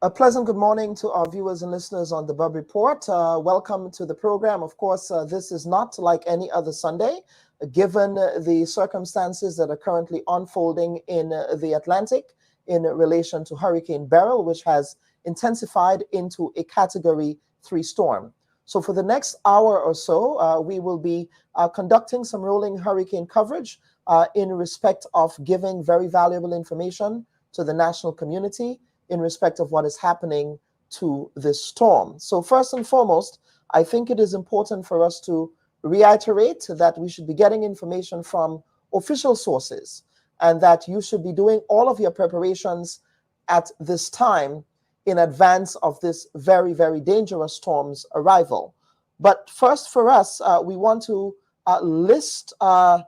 A pleasant good morning to our viewers and listeners on the Bub Report. Welcome to the program. Of course, this is not like any other Sunday, given the circumstances that are currently unfolding in the Atlantic in relation to Hurricane Beryl, which has intensified into a Category 3 storm. So for the next hour or so, we will be conducting some rolling hurricane coverage in respect of giving very valuable information to the national community in respect of what is happening to this storm. So first and foremost, I think it is important for us to reiterate that we should be getting information from official sources and that you should be doing all of your preparations at this time in advance of this very, very dangerous storm's arrival. But first for us, we want to list the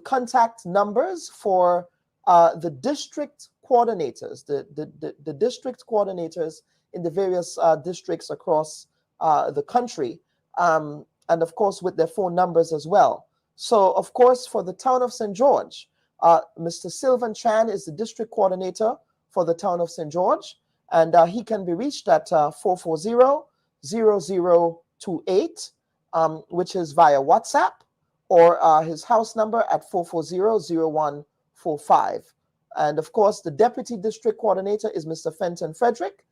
contact numbers for the district coordinators, the district coordinators in the various districts across the country, and of course with their phone numbers as well. So of course for the town of St. George, Mr. Sylvan Chan is the district coordinator for the town of St. George, and he can be reached at 440-0028, which is via WhatsApp, or his house number at 440-0145. And of course, the deputy district coordinator is Mr. Fenton Frederick.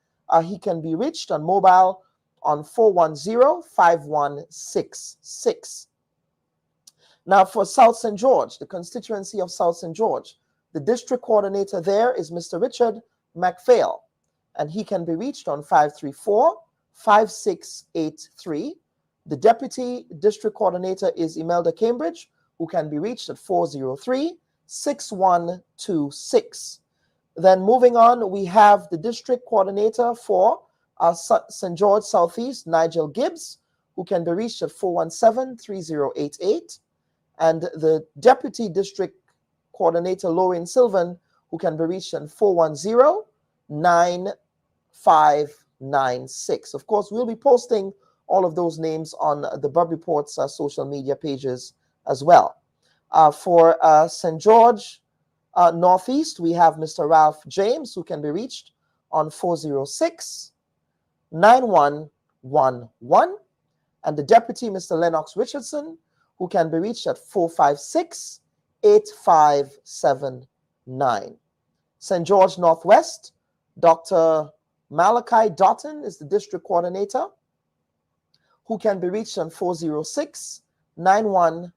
He can be reached on mobile on 410-5166. Now for South St. George, the constituency of South St. George, the district coordinator there is Mr. Richard McPhail, and he can be reached on 534-5683. The deputy district coordinator is Imelda Cambridge, who can be reached at 403-6126. Then moving on, we have the district coordinator for St. George Southeast, Nigel Gibbs, who can be reached at 417-3088. And the deputy district coordinator, Lauren Sylvan, who can be reached at 410-9596. Of course, we'll be posting all of those names on the Bub Report's social media pages as well. For St. George Northeast, we have Mr. Ralph James, who can be reached on 406-9111, and the deputy, Mr. Lennox Richardson, who can be reached at 456-8579. St. George Northwest, Dr. Malachi Dotton is the district coordinator, who can be reached on 406-9111.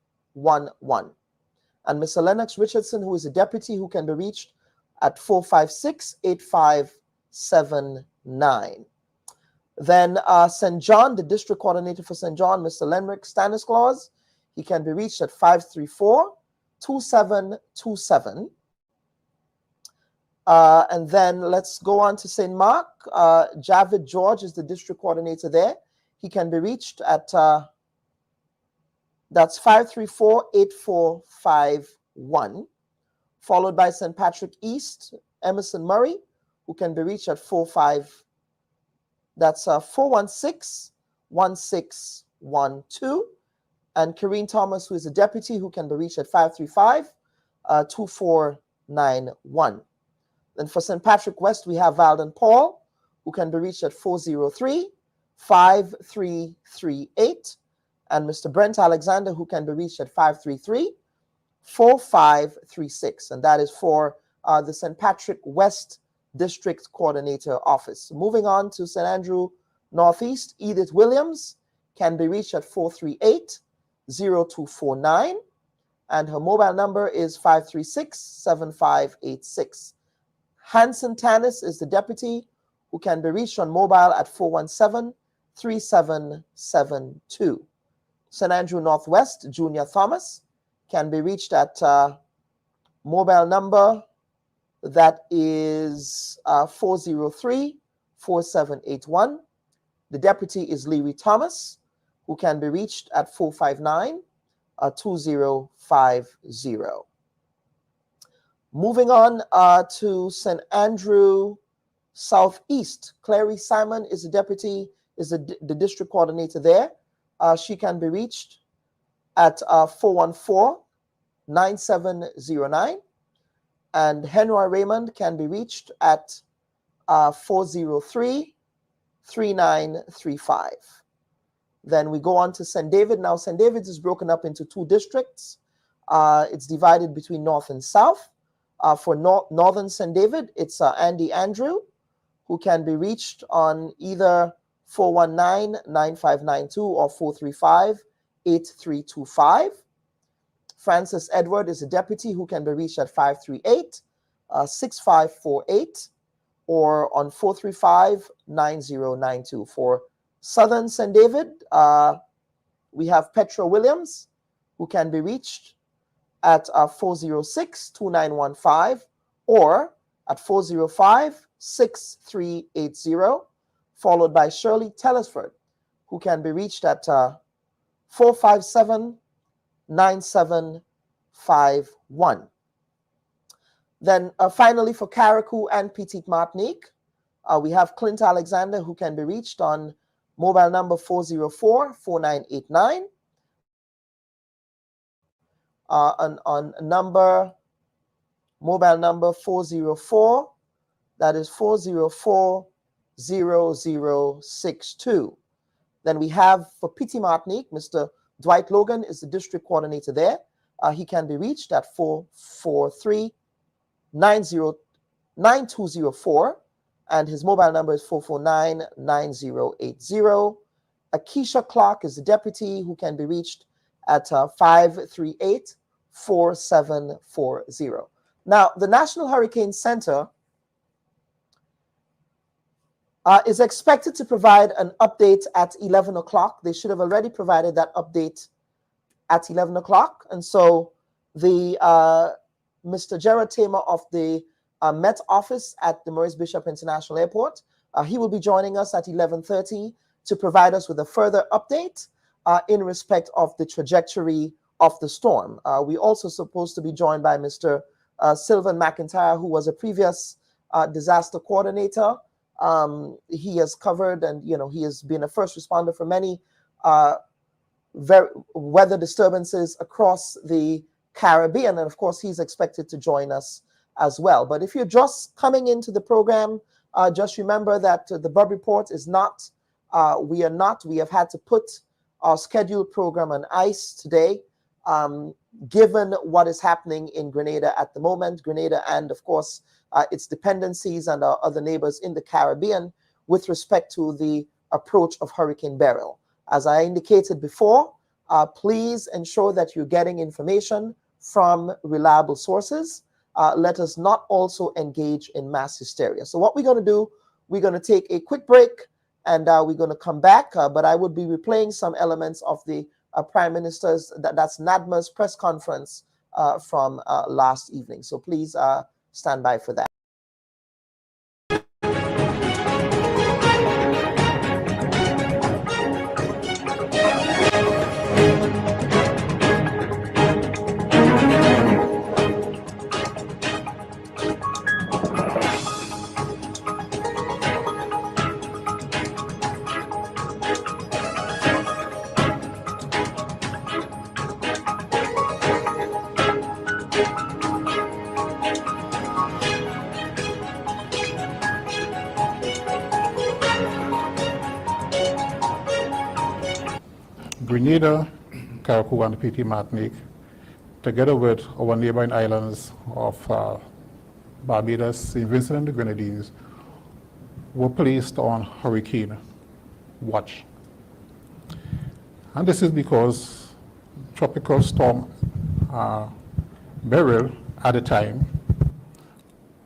And Mr. Lennox Richardson, who is a deputy, who can be reached at 456-8579. Then St. John, the district coordinator for St. John, Mr. Lenrick Stanislaus, he can be reached at 534-2727. And then let's go on to St. Mark. Javid George is the district coordinator there. He can be reached at that's 534-8451, followed by St. Patrick East, Emerson Murray, who can be reached at 416-1612, and Karine Thomas, who is a deputy, who can be reached at 535-2491. Then for St. Patrick West, we have Valden Paul, who can be reached at 403-5338, and Mr. Brent Alexander, who can be reached at 533-4536, and that is for the St. Patrick West District Coordinator Office. Moving on to St. Andrew Northeast, Edith Williams can be reached at 438-0249, and her mobile number is 536-7586. Hanson Tanis is the deputy, who can be reached on mobile at 417-3772. St. Andrew Northwest, Junior Thomas, can be reached at mobile number that is 403-4781. The deputy is Leary Thomas, who can be reached at 459-2050. Moving on to St. Andrew Southeast, Clary Simon is the deputy, is the district coordinator there. She can be reached at 414-9709. And Henry Raymond can be reached at 403-3935. Then we go on to St. David. Now, St. David is broken up into 2 districts. It's divided between north and south. For northern St. David, it's Andy Andrew, who can be reached on either 419-9592 or 435-8325. Francis Edward is a deputy who can be reached at 538-6548 or on 435-9092. For southern St. David, we have Petra Williams, who can be reached at 406-2915 or at 405-6380, followed by Shirley Telesford, who can be reached at 457-9751. Then finally, for Carriacou and Petite Martinique, we have Clint Alexander, who can be reached on mobile number 404-4989, on mobile number 404, that is 404-0062. Then we have for Petite Martinique, Mr. Dwight Logan is the district coordinator there. He can be reached at 443-9204, and his mobile number is 449-9080. Akeisha Clark is the deputy, who can be reached at 538-4740. Now, the National Hurricane Center is expected to provide an update at 11 o'clock. They should have already provided that update at 11 o'clock. And so the Mr. Gerard Tamer of the Met Office at the Maurice Bishop International Airport, he will be joining us at 11:30 to provide us with a further update in respect of the trajectory of the storm. We're also supposed to be joined by Mr. Sylvan McIntyre, who was a previous disaster coordinator. He has covered, and he has been a first responder for many weather disturbances across the Caribbean, and of course he's expected to join us as well. But if you're just coming into the program, just remember that the Bub Report is not, we have had to put our scheduled program on ice today, given what is happening in Grenada at the moment. Grenada and, of course, its dependencies and our other neighbors in the Caribbean with respect to the approach of Hurricane Beryl. As I indicated before, please ensure that you're getting information from reliable sources. Let us not also engage in mass hysteria. So what we're going to do, we're going to take a quick break, and we're going to come back, but I would be replaying some elements of the Prime Minister's, that's NADMA's press conference from last evening. So please stand by for that. Grenada, Carriacou, and Petite Martinique, together with our neighboring islands of Barbados, St. Vincent and the Grenadines, were placed on hurricane watch. And this is because tropical storm Beryl at the time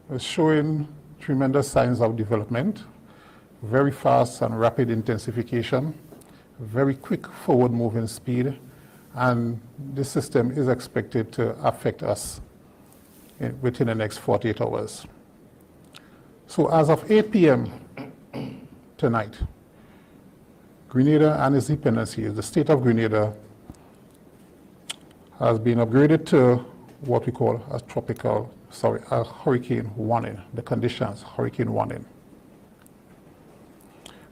was showing tremendous signs of development, very fast and rapid intensification, very quick forward moving speed, and this system is expected to affect us within the next 48 hours. So as of 8 p.m. tonight, Grenada and its dependencies, the state of Grenada, has been upgraded to what we call a hurricane warning, the conditions, hurricane warning.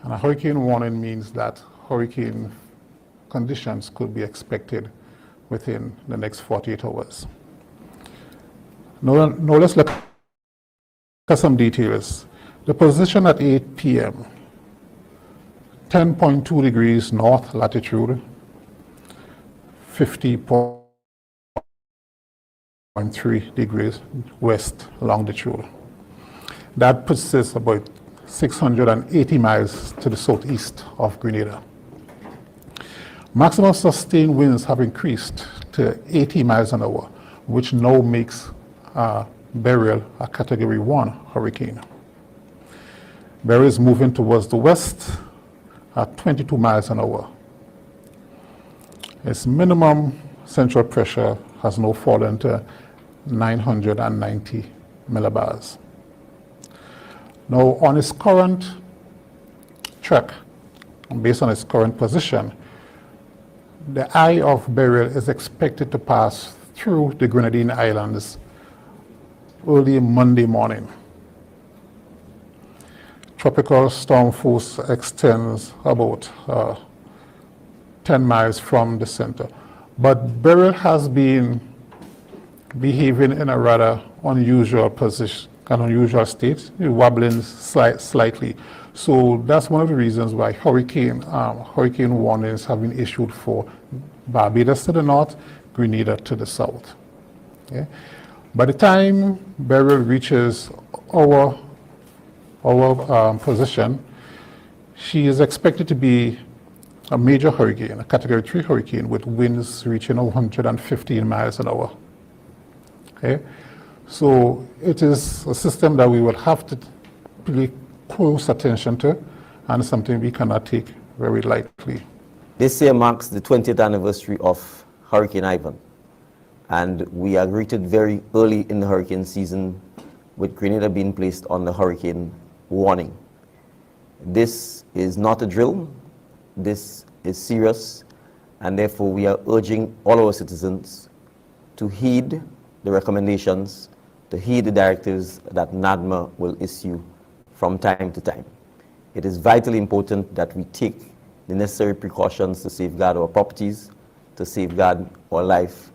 And a hurricane warning means that hurricane conditions could be expected within the next 48 hours. Now let's look at some details. The position at 8 p.m., 10.2 degrees north latitude, 50.3 degrees west longitude. That puts us about 680 miles to the southeast of Grenada. Maximum sustained winds have increased to 80 miles an hour, which now makes Beryl a Category 1 hurricane. Beryl is moving towards the west at 22 miles an hour. Its minimum central pressure has now fallen to 990 millibars. Now, on its current track, based on its current position, the eye of Beryl is expected to pass through the Grenadine Islands early Monday morning. Tropical storm force extends about 10 miles from the center. But Beryl has been behaving in a rather unusual position, an unusual state, wobbling slightly. So that's one of the reasons why hurricane warnings have been issued for Barbados to the north, Grenada to the south. Okay? By the time Beryl reaches our position, she is expected to be a major hurricane, a Category 3 hurricane with winds reaching 115 miles an hour. Okay? So it is a system that we will have to pay close attention to, and something we cannot take very lightly. This year marks the 20th anniversary of Hurricane Ivan, and we are greeted very early in the hurricane season with Grenada being placed on the hurricane warning. This is not a drill, this is serious, and therefore we are urging all our citizens to heed the recommendations, to heed the directives that NADMA will issue from time to time. It is vitally important that we take the necessary precautions to safeguard our properties, to safeguard our life,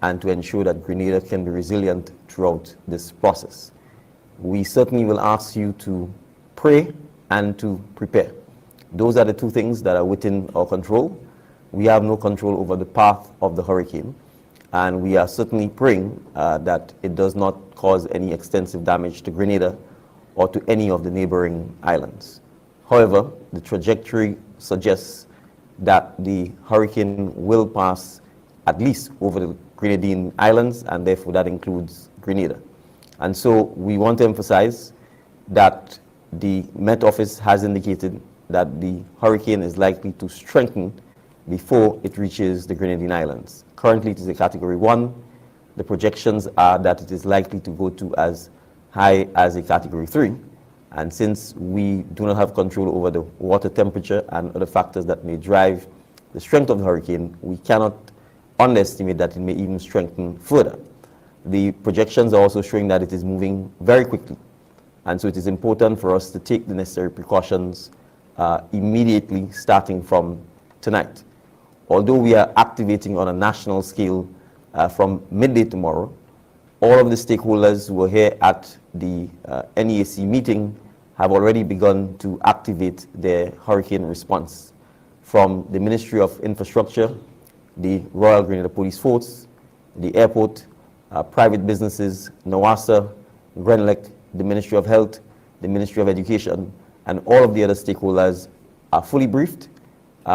and to ensure that Grenada can be resilient throughout this process. We certainly will ask you to pray and to prepare. Those are the two things that are within our control. We have no control over the path of the hurricane, and we are certainly praying that it does not cause any extensive damage to Grenada or to any of the neighboring islands. However, the trajectory suggests that the hurricane will pass at least over the Grenadine Islands, and therefore that includes Grenada. And so we want to emphasize that the Met Office has indicated that the hurricane is likely to strengthen before it reaches the Grenadine Islands. Currently it is a Category 1. The projections are that it is likely to go to as high as a Category 3. And since we do not have control over the water temperature and other factors that may drive the strength of the hurricane, we cannot underestimate that it may even strengthen further. The projections are also showing that it is moving very quickly. And so it is important for us to take the necessary precautions immediately starting from tonight. Although we are activating on a national scale from midday tomorrow, all of the stakeholders who are here at the NEAC meeting have already begun to activate their hurricane response. From the Ministry of Infrastructure, the Royal Grenada Police Force, the airport, private businesses, NOASA, GrenLec, the Ministry of Health, the Ministry of Education, and all of the other stakeholders are fully briefed.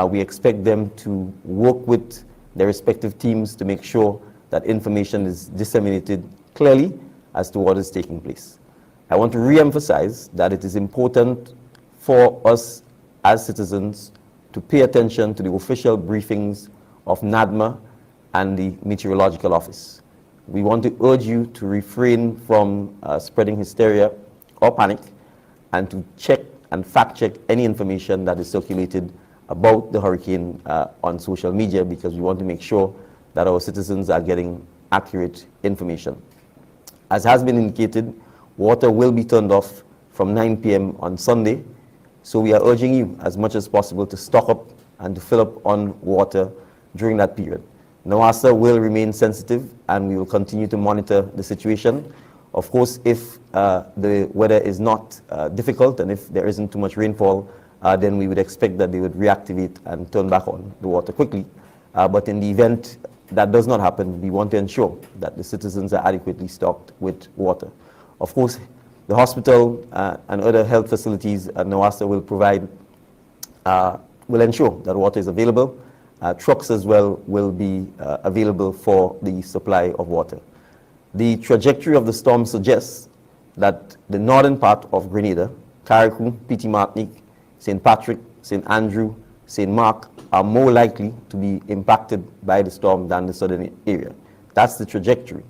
We expect them to work with their respective teams to make sure that information is disseminated clearly as to what is taking place. I want to re-emphasize that it is important for us as citizens to pay attention to the official briefings of NADMA and the Meteorological Office. We want to urge you to refrain from spreading hysteria or panic, and to check and fact-check any information that is circulated about the hurricane on social media, because we want to make sure that our citizens are getting accurate information. As has been indicated, water will be turned off from 9 p.m. on Sunday, so we are urging you as much as possible to stock up and to fill up on water during that period. NOASA will remain sensitive, and we will continue to monitor the situation. Of course, if the weather is not difficult and if there isn't too much rainfall, then we would expect that they would reactivate and turn back on the water quickly. But in the event that does not happen, we want to ensure that the citizens are adequately stocked with water. Of course, the hospital and other health facilities at NOASA will provide, will ensure that water is available. Trucks as well will be available for the supply of water. The trajectory of the storm suggests that the northern part of Grenada, Carriacou, Petite Martinique, St. Patrick, St. Andrew, St. Mark are more likely to be impacted by the storm than the southern area. That's the trajectory.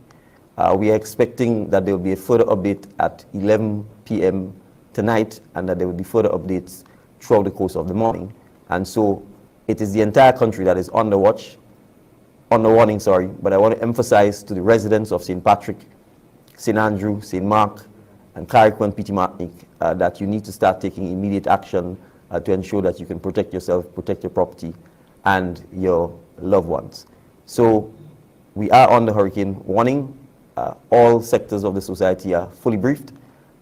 We are expecting that there will be a further update at 11 p.m. tonight and that there will be further updates throughout the course of the morning. And so it is the entire country that is on the watch, on the warning, sorry, but I want to emphasize to the residents of St. Patrick, St. Andrew, St. Mark, and Carriacou and Petite Martinique that you need to start taking immediate action to ensure that you can protect yourself, protect your property, and your loved ones. So we are on the hurricane warning. All sectors of the society are fully briefed,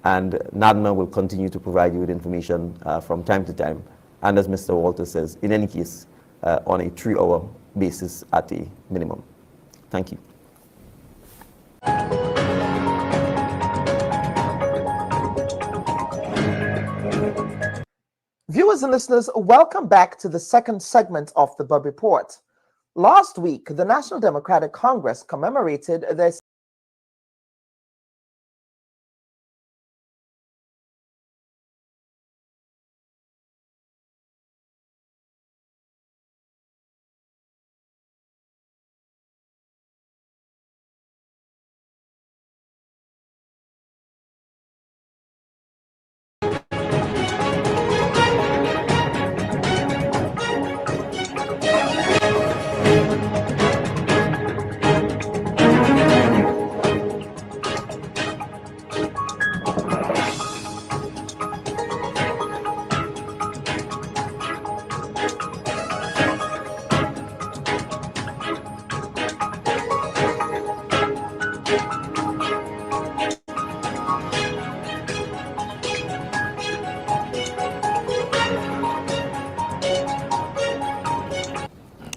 and NADNA will continue to provide you with information from time to time. And as Mr. Walters says, in any case, on a 3-hour basis at a minimum. Thank you. Viewers and listeners, welcome back to the second segment of the Bub Report. Last week, the National Democratic Congress commemorated their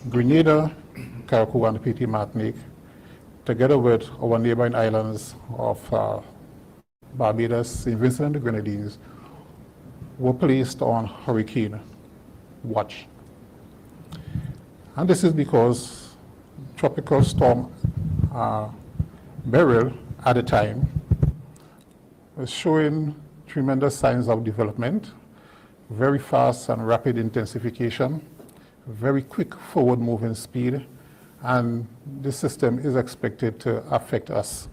Grenada, Carriacou, and Petite Martinique, together with our neighboring islands of Barbados, St. Vincent and the Grenadines, were placed on hurricane watch. And this is because tropical storm Beryl at the time was showing tremendous signs of development, very fast and rapid intensification, very quick forward moving speed, and this system is expected to affect us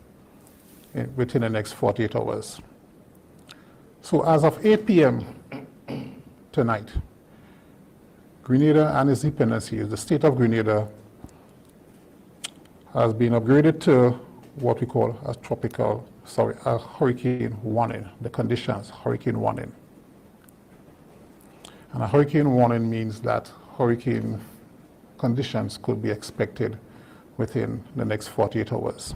within the next 48 hours. So as of 8 p.m. tonight, Grenada and its dependencies, the state of Grenada has been upgraded to what we call a hurricane warning, the conditions, hurricane warning. And a hurricane warning means that hurricane conditions could be expected within the next 48 hours.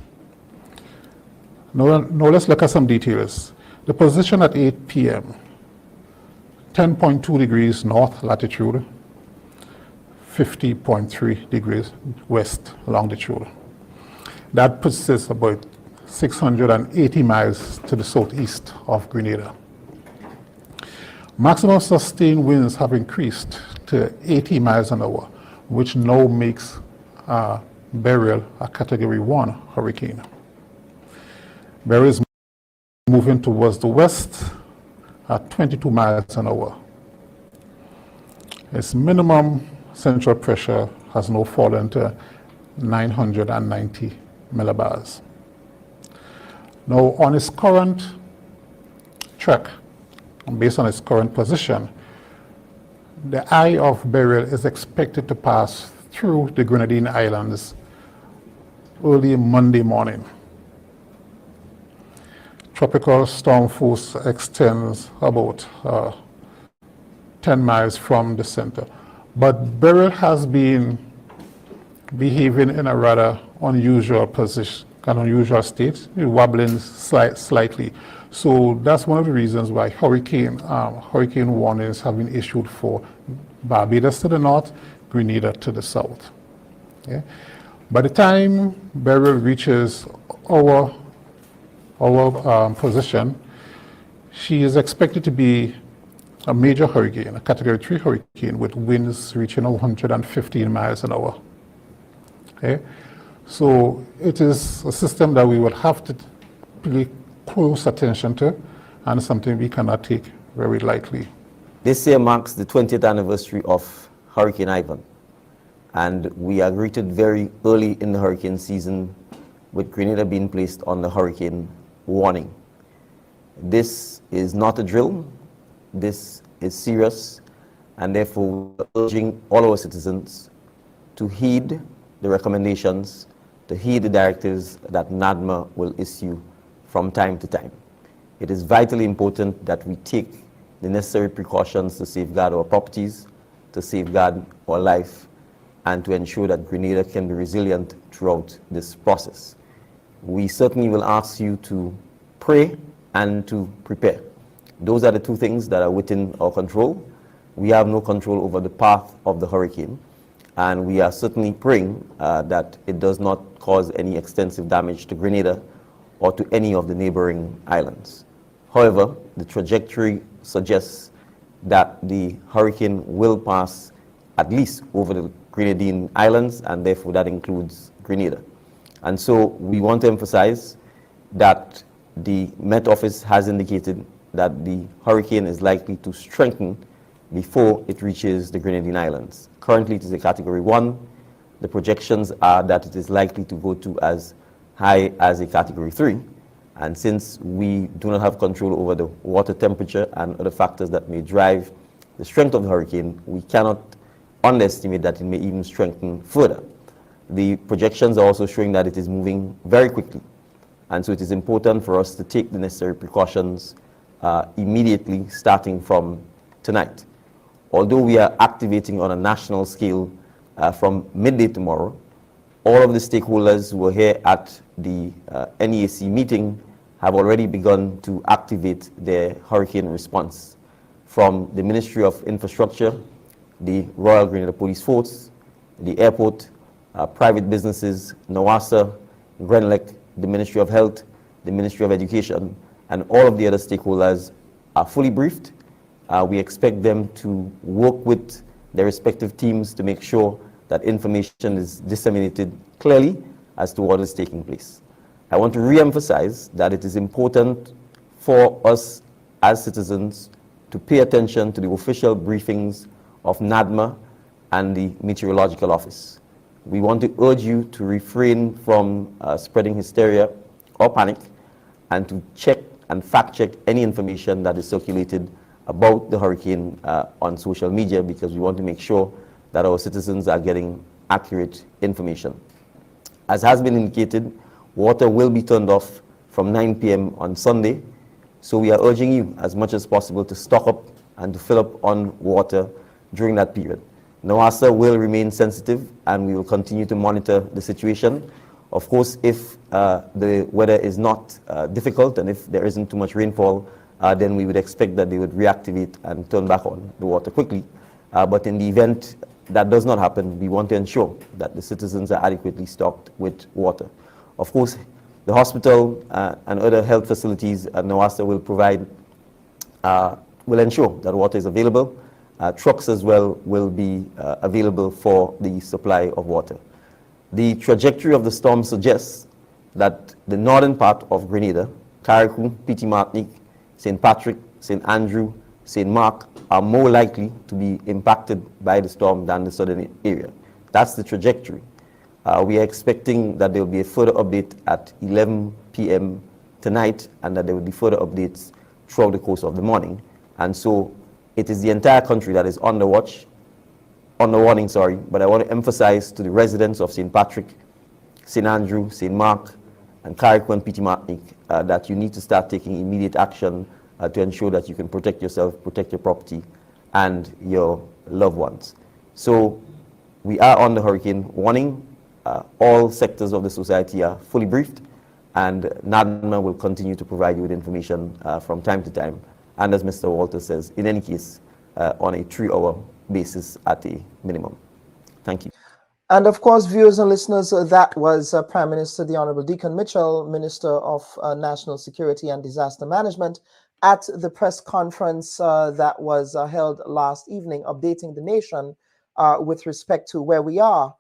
Now let's look at some details. The position at 8 p.m., 10.2 degrees north latitude, 50.3 degrees west longitude. That puts us about 680 miles to the southeast of Grenada. Maximum sustained winds have increased to 80 miles an hour, which now makes Beryl a Category 1 hurricane. Beryl is moving towards the west at 22 miles an hour. Its minimum central pressure has now fallen to 990 millibars. Now, on its current track, and based on its current position, the eye of Beryl is expected to pass through the Grenadine Islands early Monday morning. Tropical storm force extends about 10 miles from the center. But Beryl has been behaving in a rather unusual an unusual state, wobbling slightly. So that's one of the reasons why hurricane warnings have been issued for Barbados to the north, Grenada to the south. Okay? By the time Beryl reaches our position, she is expected to be a major hurricane, a Category 3 hurricane with winds reaching 115 miles an hour. Okay? So it is a system that we will have to pay close attention to and something we cannot take very lightly. This year marks the 20th anniversary of Hurricane Ivan, and we are greeted very early in the hurricane season with Grenada being placed on the hurricane warning. This is not a drill, this is serious, and therefore we're urging all our citizens to heed the recommendations, to heed the directives that NADMA will issue from time to time. It is vitally important that we take the necessary precautions to safeguard our properties, to safeguard our life, and to ensure that Grenada can be resilient throughout this process. We certainly will ask you to pray and to prepare. Those are the two things that are within our control. We have no control over the path of the hurricane, and we are certainly praying that it does not cause any extensive damage to Grenada or to any of the neighboring islands. However, the trajectory suggests that the hurricane will pass at least over the Grenadine Islands, and therefore that includes Grenada. And so we want to emphasize that the Met Office has indicated that the hurricane is likely to strengthen before it reaches the Grenadine Islands. Currently it is a Category 1. The projections are that it is likely to go to as high as a Category 3. And since we do not have control over the water temperature and other factors that may drive the strength of the hurricane, we cannot underestimate that it may even strengthen further. The projections are also showing that it is moving very quickly. And so it is important for us to take the necessary precautions immediately, starting from tonight. Although we are activating on a national scale from midday tomorrow, all of the stakeholders who were here at the NEAC meeting have already begun to activate their hurricane response. From the Ministry of Infrastructure, the Royal Grenada Police Force, the airport, private businesses, NOASA, Grenlec, the Ministry of Health, the Ministry of Education, and all of the other stakeholders are fully briefed. We expect them to work with their respective teams to make sure that information is disseminated clearly as to what is taking place. I want to re-emphasize that it is important for us as citizens to pay attention to the official briefings of NADMA and the Meteorological Office. We want to urge you to refrain from spreading hysteria or panic, and to check and fact-check any information that is circulated about the hurricane on social media, because we want to make sure that our citizens are getting accurate information. As has been indicated, water will be turned off from 9 p.m. on Sunday, so we are urging you as much as possible to stock up and to fill up on water during that period. NOASA will remain sensitive, and we will continue to monitor the situation. Of course, if the weather is not difficult and if there isn't too much rainfall, then we would expect that they would reactivate and turn back on the water quickly. But in the event that does not happen, we want to ensure that the citizens are adequately stocked with water. Of course, the hospital and other health facilities NOASA will provide, will ensure that water is available. Trucks as well will be available for the supply of water. The trajectory of the storm suggests that the northern part of Grenada, Carriacou, Petite Martinique, St. Patrick, St. Andrew, St. Mark, are more likely to be impacted by the storm than the southern area. That's the trajectory. We are expecting that there will be a further update at 11 p.m. tonight, and that there will be further updates throughout the course of the morning. And so it is the entire country that is on the watch, on the warning, sorry, but I want to emphasize to the residents of St. Patrick, St. Andrew, St. Mark, and Carriacou and Petite Martinique that you need to start taking immediate action to ensure that you can protect yourself, protect your property, and your loved ones. So we are on the hurricane warning. All sectors of the society are fully briefed. and NADMA will continue to provide you with information from time to time. And as Mr. Walters says, in any case, on a 3-hour basis at a minimum. Thank you. And of course, viewers and listeners, that was Prime Minister the Honorable Deacon Mitchell, Minister of National Security and Disaster Management, at the press conference that was held last evening, updating the nation with respect to where we are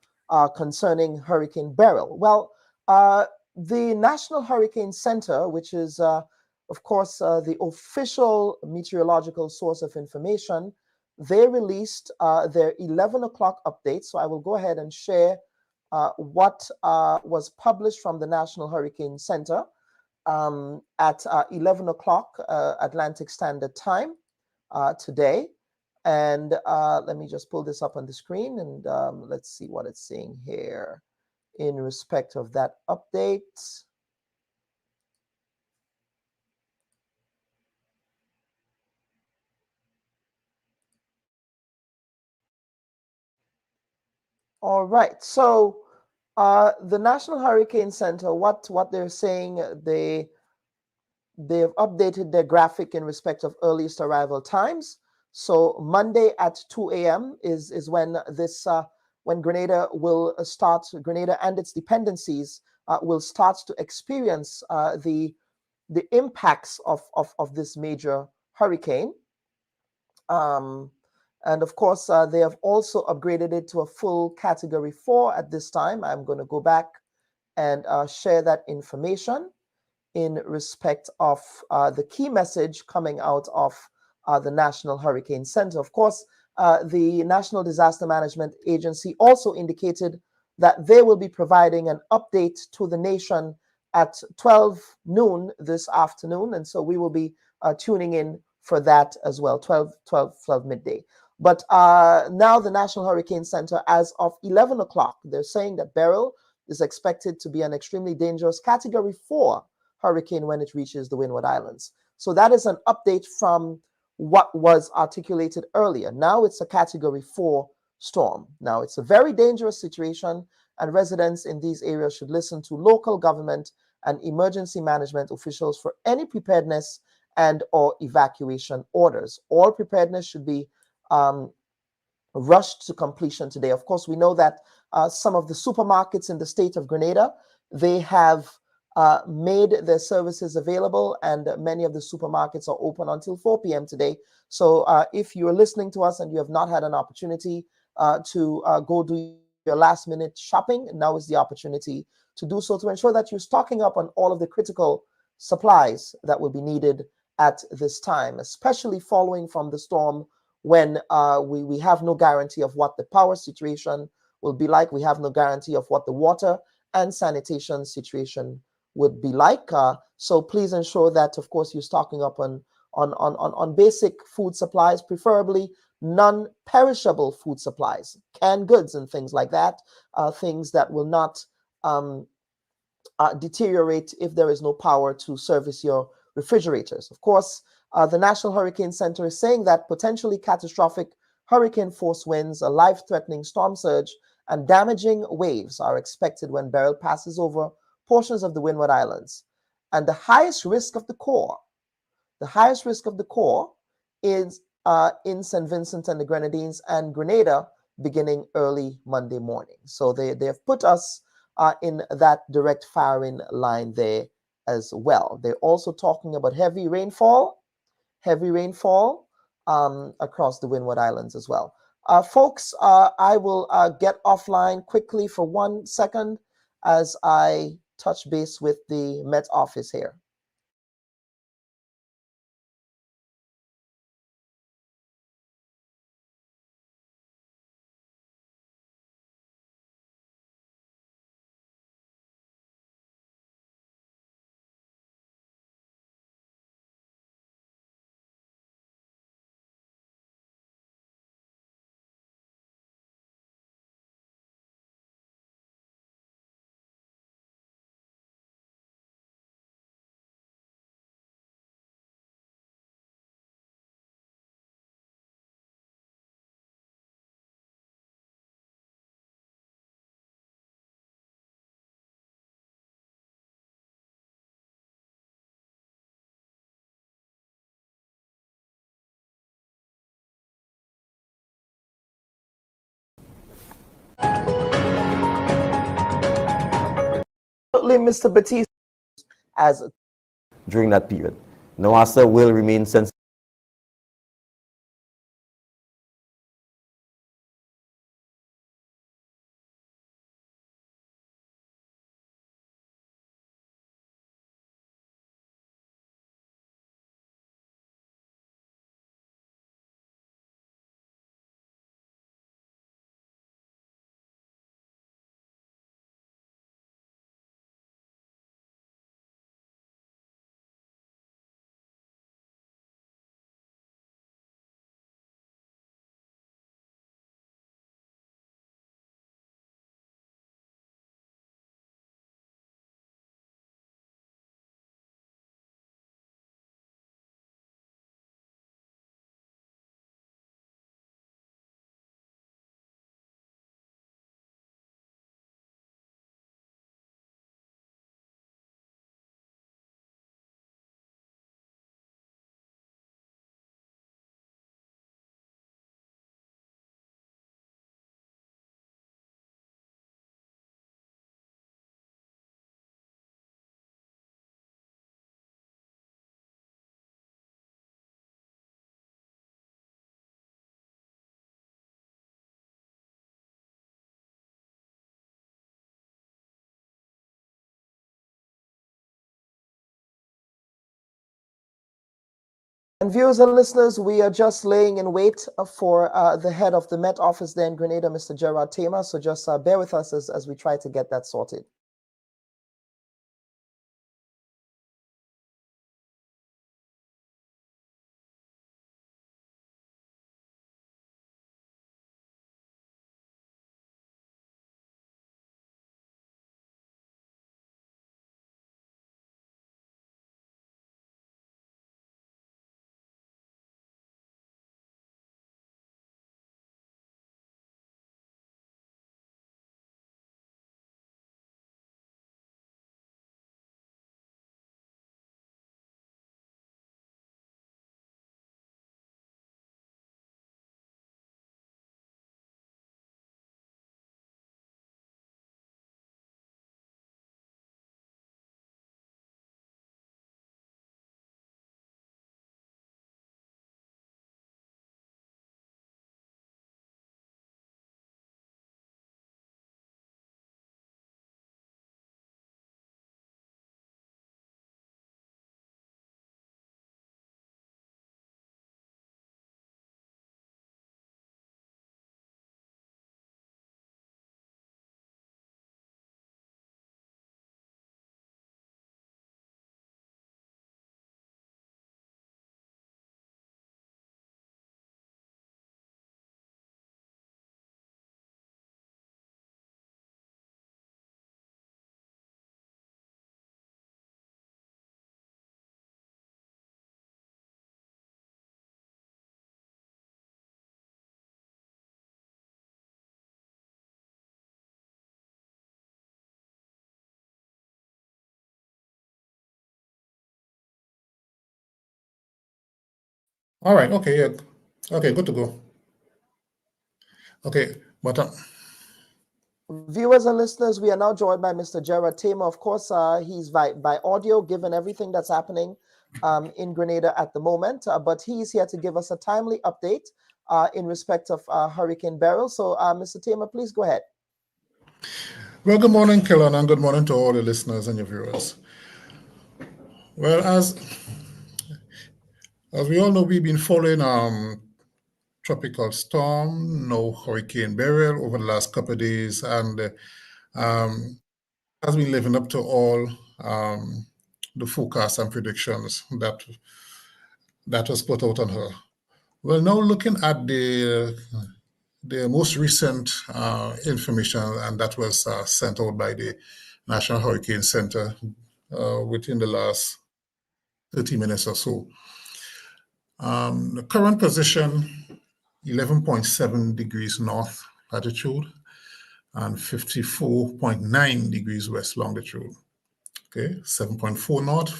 concerning Hurricane Beryl. Well, the National Hurricane Center, which is, of course, the official meteorological source of information, they released their 11 o'clock update. So I will go ahead and share what was published from the National Hurricane Center at 11 o'clock Atlantic Standard Time today. And let me just pull this up on the screen and let's see what it's saying here in respect of that update. All right. So the National Hurricane Center, what they're saying, they've updated their graphic in respect of earliest arrival times. So Monday at 2 a.m. is when this when Grenada will start. Grenada and its dependencies will start to experience the impacts of this major hurricane. And of course, they have also upgraded it to a full Category 4 at this time. I'm going to go back and share that information in respect of the key message coming out of the National Hurricane Center. Of course, the National Disaster Management Agency also indicated that they will be providing an update to the nation at 12 noon this afternoon. And so we will be tuning in for that as well, 12 midday. But now the National Hurricane Center, as of 11 o'clock, they're saying that Beryl is expected to be an extremely dangerous Category 4 hurricane when it reaches the Windward Islands. So that is an update from what was articulated earlier. Now it's a Category 4 storm. Now it's a very dangerous situation, and residents in these areas should listen to local government and emergency management officials for any preparedness and or evacuation orders. All preparedness should be rushed to completion today. Of course, we know that some of the supermarkets in the state of Grenada, they have made their services available, and many of the supermarkets are open until 4 p.m. today. So if you're listening to us and you have not had an opportunity to go do your last minute shopping, now is the opportunity to do so, to ensure that you're stocking up on all of the critical supplies that will be needed at this time, especially following from the storm, when we have no guarantee of what the power situation will be like. We have no guarantee of what the water and sanitation situation would be like. So please ensure that, of course, you're stocking up on basic food supplies, preferably non-perishable food supplies, canned goods and things like that, things that will not deteriorate if there is no power to service your refrigerators. Of course, the National Hurricane Center is saying that potentially catastrophic hurricane force winds, a life-threatening storm surge, and damaging waves are expected when Beryl passes over portions of the Windward Islands. And the highest risk of the core is in St. Vincent and the Grenadines and Grenada beginning early Monday morning. So they have put us in that direct firing line there as well. They're also talking about heavy rainfall across the Windward Islands as well. Folks, I will get offline quickly for 1 second as I touch base with the Met office here. Absolutely, Mr. Batiste. As during that period. NOASA will remain sensitive. And viewers and listeners, we are just laying in wait for the head of the Met Office there in Grenada, Mr. Gerard Tamer. So just bear with us as we try to get that sorted. All right. Okay. Yeah. Okay. Good to go. Okay. But Viewers and listeners, we are now joined by Mr. Gerard Tamer. Of course, he's by audio, given everything that's happening in Grenada at the moment. But he's here to give us a timely update in respect of Hurricane Beryl. So, Mr. Tamer, please go ahead. well, good morning, Kellan, and good morning to all the listeners and your viewers. Well, as we all know, we've been following tropical storm, no Hurricane Beryl over the last couple of days, and has been living up to all the forecasts and predictions that was put out on her. Well, now looking at the most recent information, and that was sent out by the National Hurricane Center within the last 30 minutes or so. The current position, 11.7 degrees north latitude and 54.9 degrees west longitude. Okay, 7.4 north,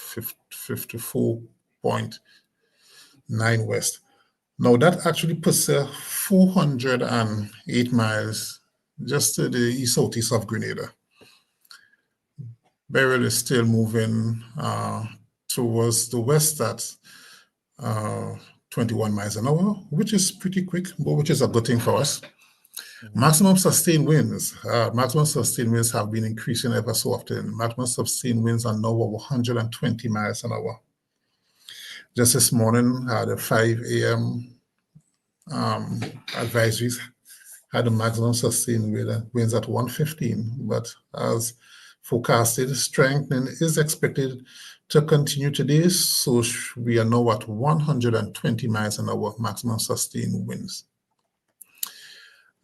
54.9 west. Now that actually puts 408 miles just to the southeast of Grenada. Beryl is still moving towards the west at 21 miles an hour, which is pretty quick, but which is a good thing for us. Maximum sustained winds. Maximum sustained winds have been increasing ever so often. Maximum sustained winds are now over 120 miles an hour. Just this morning, had a 5 a.m. Advisories had a maximum sustained winds at 115, but as forecasted, strengthening is expected to continue today, so we are now at 120 miles an hour maximum sustained winds.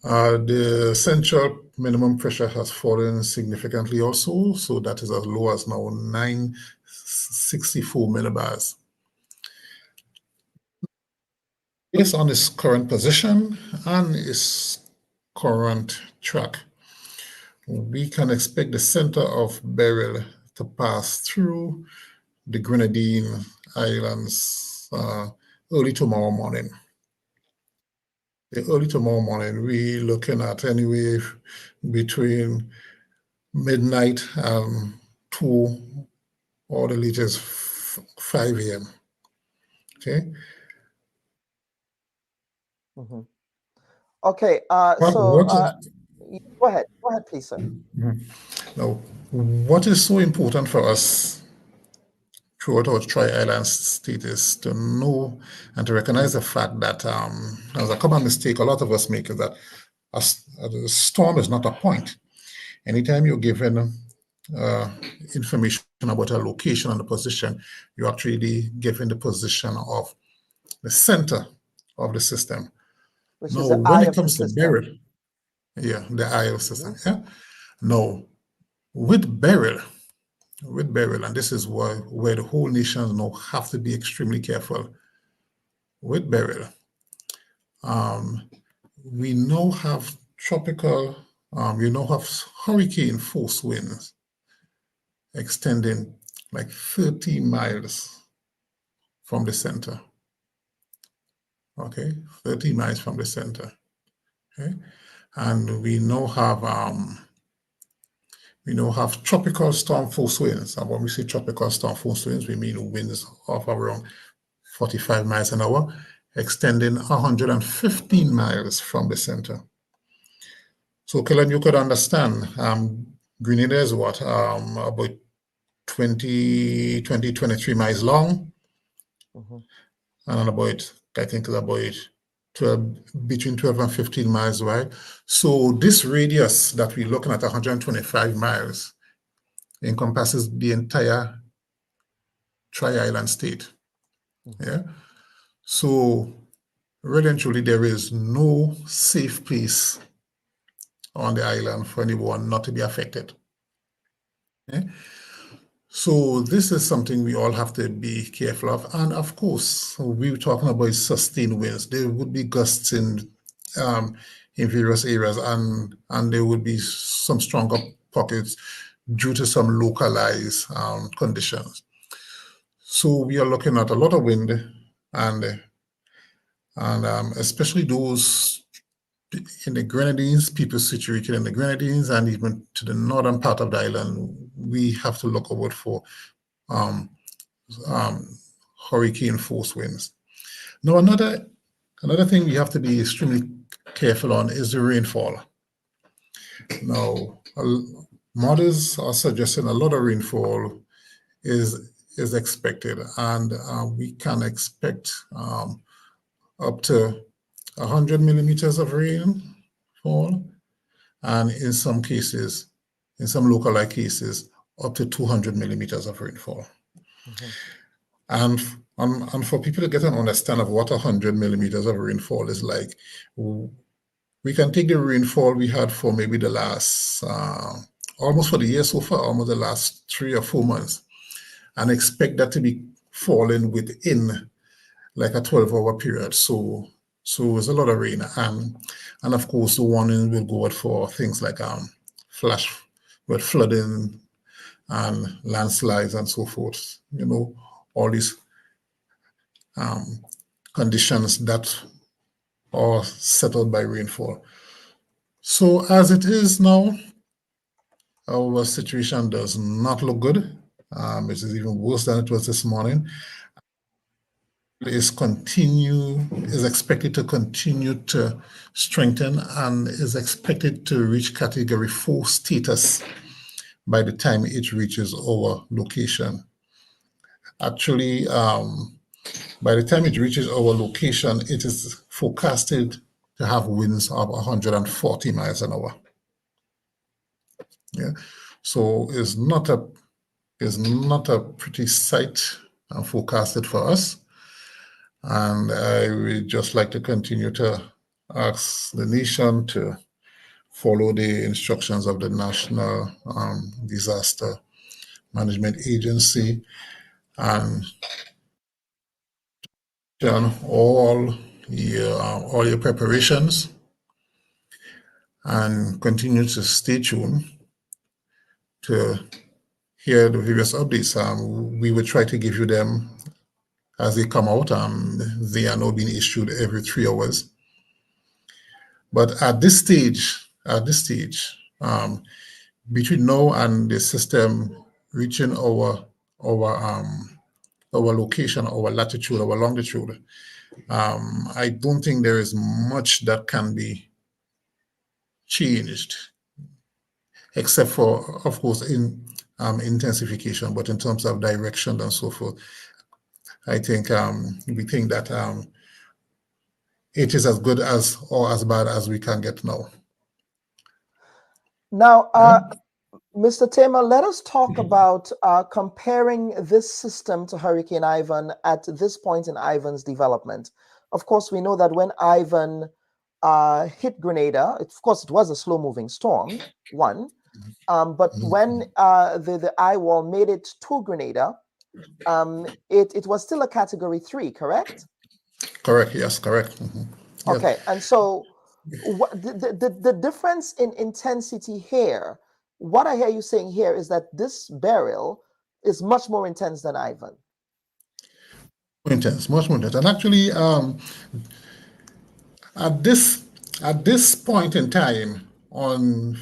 The central minimum pressure has fallen significantly also, so that is as low as now 964 millibars. Based on its current position and its current track, we can expect the center of Beryl to pass through the Grenadine Islands early tomorrow morning. Early tomorrow morning, we're looking at anywhere between midnight and 2 or the latest 5 a.m. Okay. Mm-hmm. Okay. Go ahead. Go ahead, please, sir. Now, what is so important for us throughout our tri-island state is to know and to recognize the fact that, as a common mistake a lot of us make, is that a storm is not a point. Anytime you're given information about a location and a position, you're actually given the position of the center of the system. Which now, is the when eye it of the comes to system. Beryl, yeah, the eye of the system. Yeah. Now, with Beryl, and this is where the whole nation now have to be extremely careful. With Beryl, we now have tropical, we now have hurricane force winds extending like 30 miles from the center. Okay, 30 miles from the center. Okay, and we now have tropical storm force winds. And when we say tropical storm force winds, we mean winds of around 45 miles an hour, extending 115 miles from the center. So, Kellen, you could understand, Grenada is what, about 23 miles long, and about, I think, about 12, between 12 and 15 miles wide. So this radius that we're looking at, 125 miles, encompasses the entire tri-island state. Yeah. So really and truly, there is no safe place on the island for anyone not to be affected. Okay? So this is something we all have to be careful of. And of course, we were talking about sustained winds. There would be gusts in various areas, and there would be some stronger pockets due to some localized conditions. So we are looking at a lot of wind, and especially those in the Grenadines, people situated in the Grenadines, and even to the northern part of the island, we have to look out for hurricane force winds. Now, another thing we have to be extremely careful on is the rainfall. Now, models are suggesting a lot of rainfall is expected, and we can expect up to 100 millimeters of rainfall, and in some cases, in some localized cases, up to 200 millimeters of rainfall. And for people to get an understanding of what 100 millimeters of rainfall is like, we can take the rainfall we had for maybe the last, almost for the year so far, almost the last 3 or 4 months, and expect that to be falling within like a 12-hour period. So it's a lot of rain, and of course the warning will go out for things like flash with flooding and landslides and so forth. You know, all these conditions that are settled by rainfall. So as it is now, our situation does not look good. It is even worse than it was this morning. Is expected to continue to strengthen and is expected to reach Category 4 status by the time it reaches our location. Actually, by the time it reaches our location, it is forecasted to have winds of 140 miles an hour. Yeah, so it's not a pretty sight forecasted for us. And I would just like to continue to ask the nation to follow the instructions of the National Disaster Management Agency and all your preparations and continue to stay tuned to hear the various updates. We will try to give you them as they come out. They are now being issued every 3 hours. But at this stage, between now and the system reaching our location, our latitude, our longitude, I don't think there is much that can be changed, except for, of course, in intensification. But in terms of direction and so forth, I think we think that it is as good as or as bad as we can get now. Now, Mr. Tamer, let us talk about comparing this system to Hurricane Ivan at this point in Ivan's development. Of course, we know that when Ivan hit Grenada, of course, it was a slow-moving storm, but when the eye wall made it to Grenada, it was still a Category 3, correct? Correct, yes, correct. Okay, yes. And so the difference in intensity here, what I hear you saying here is that this Beryl is much more intense than Ivan. Intense, much more intense. And actually, at this point in time, on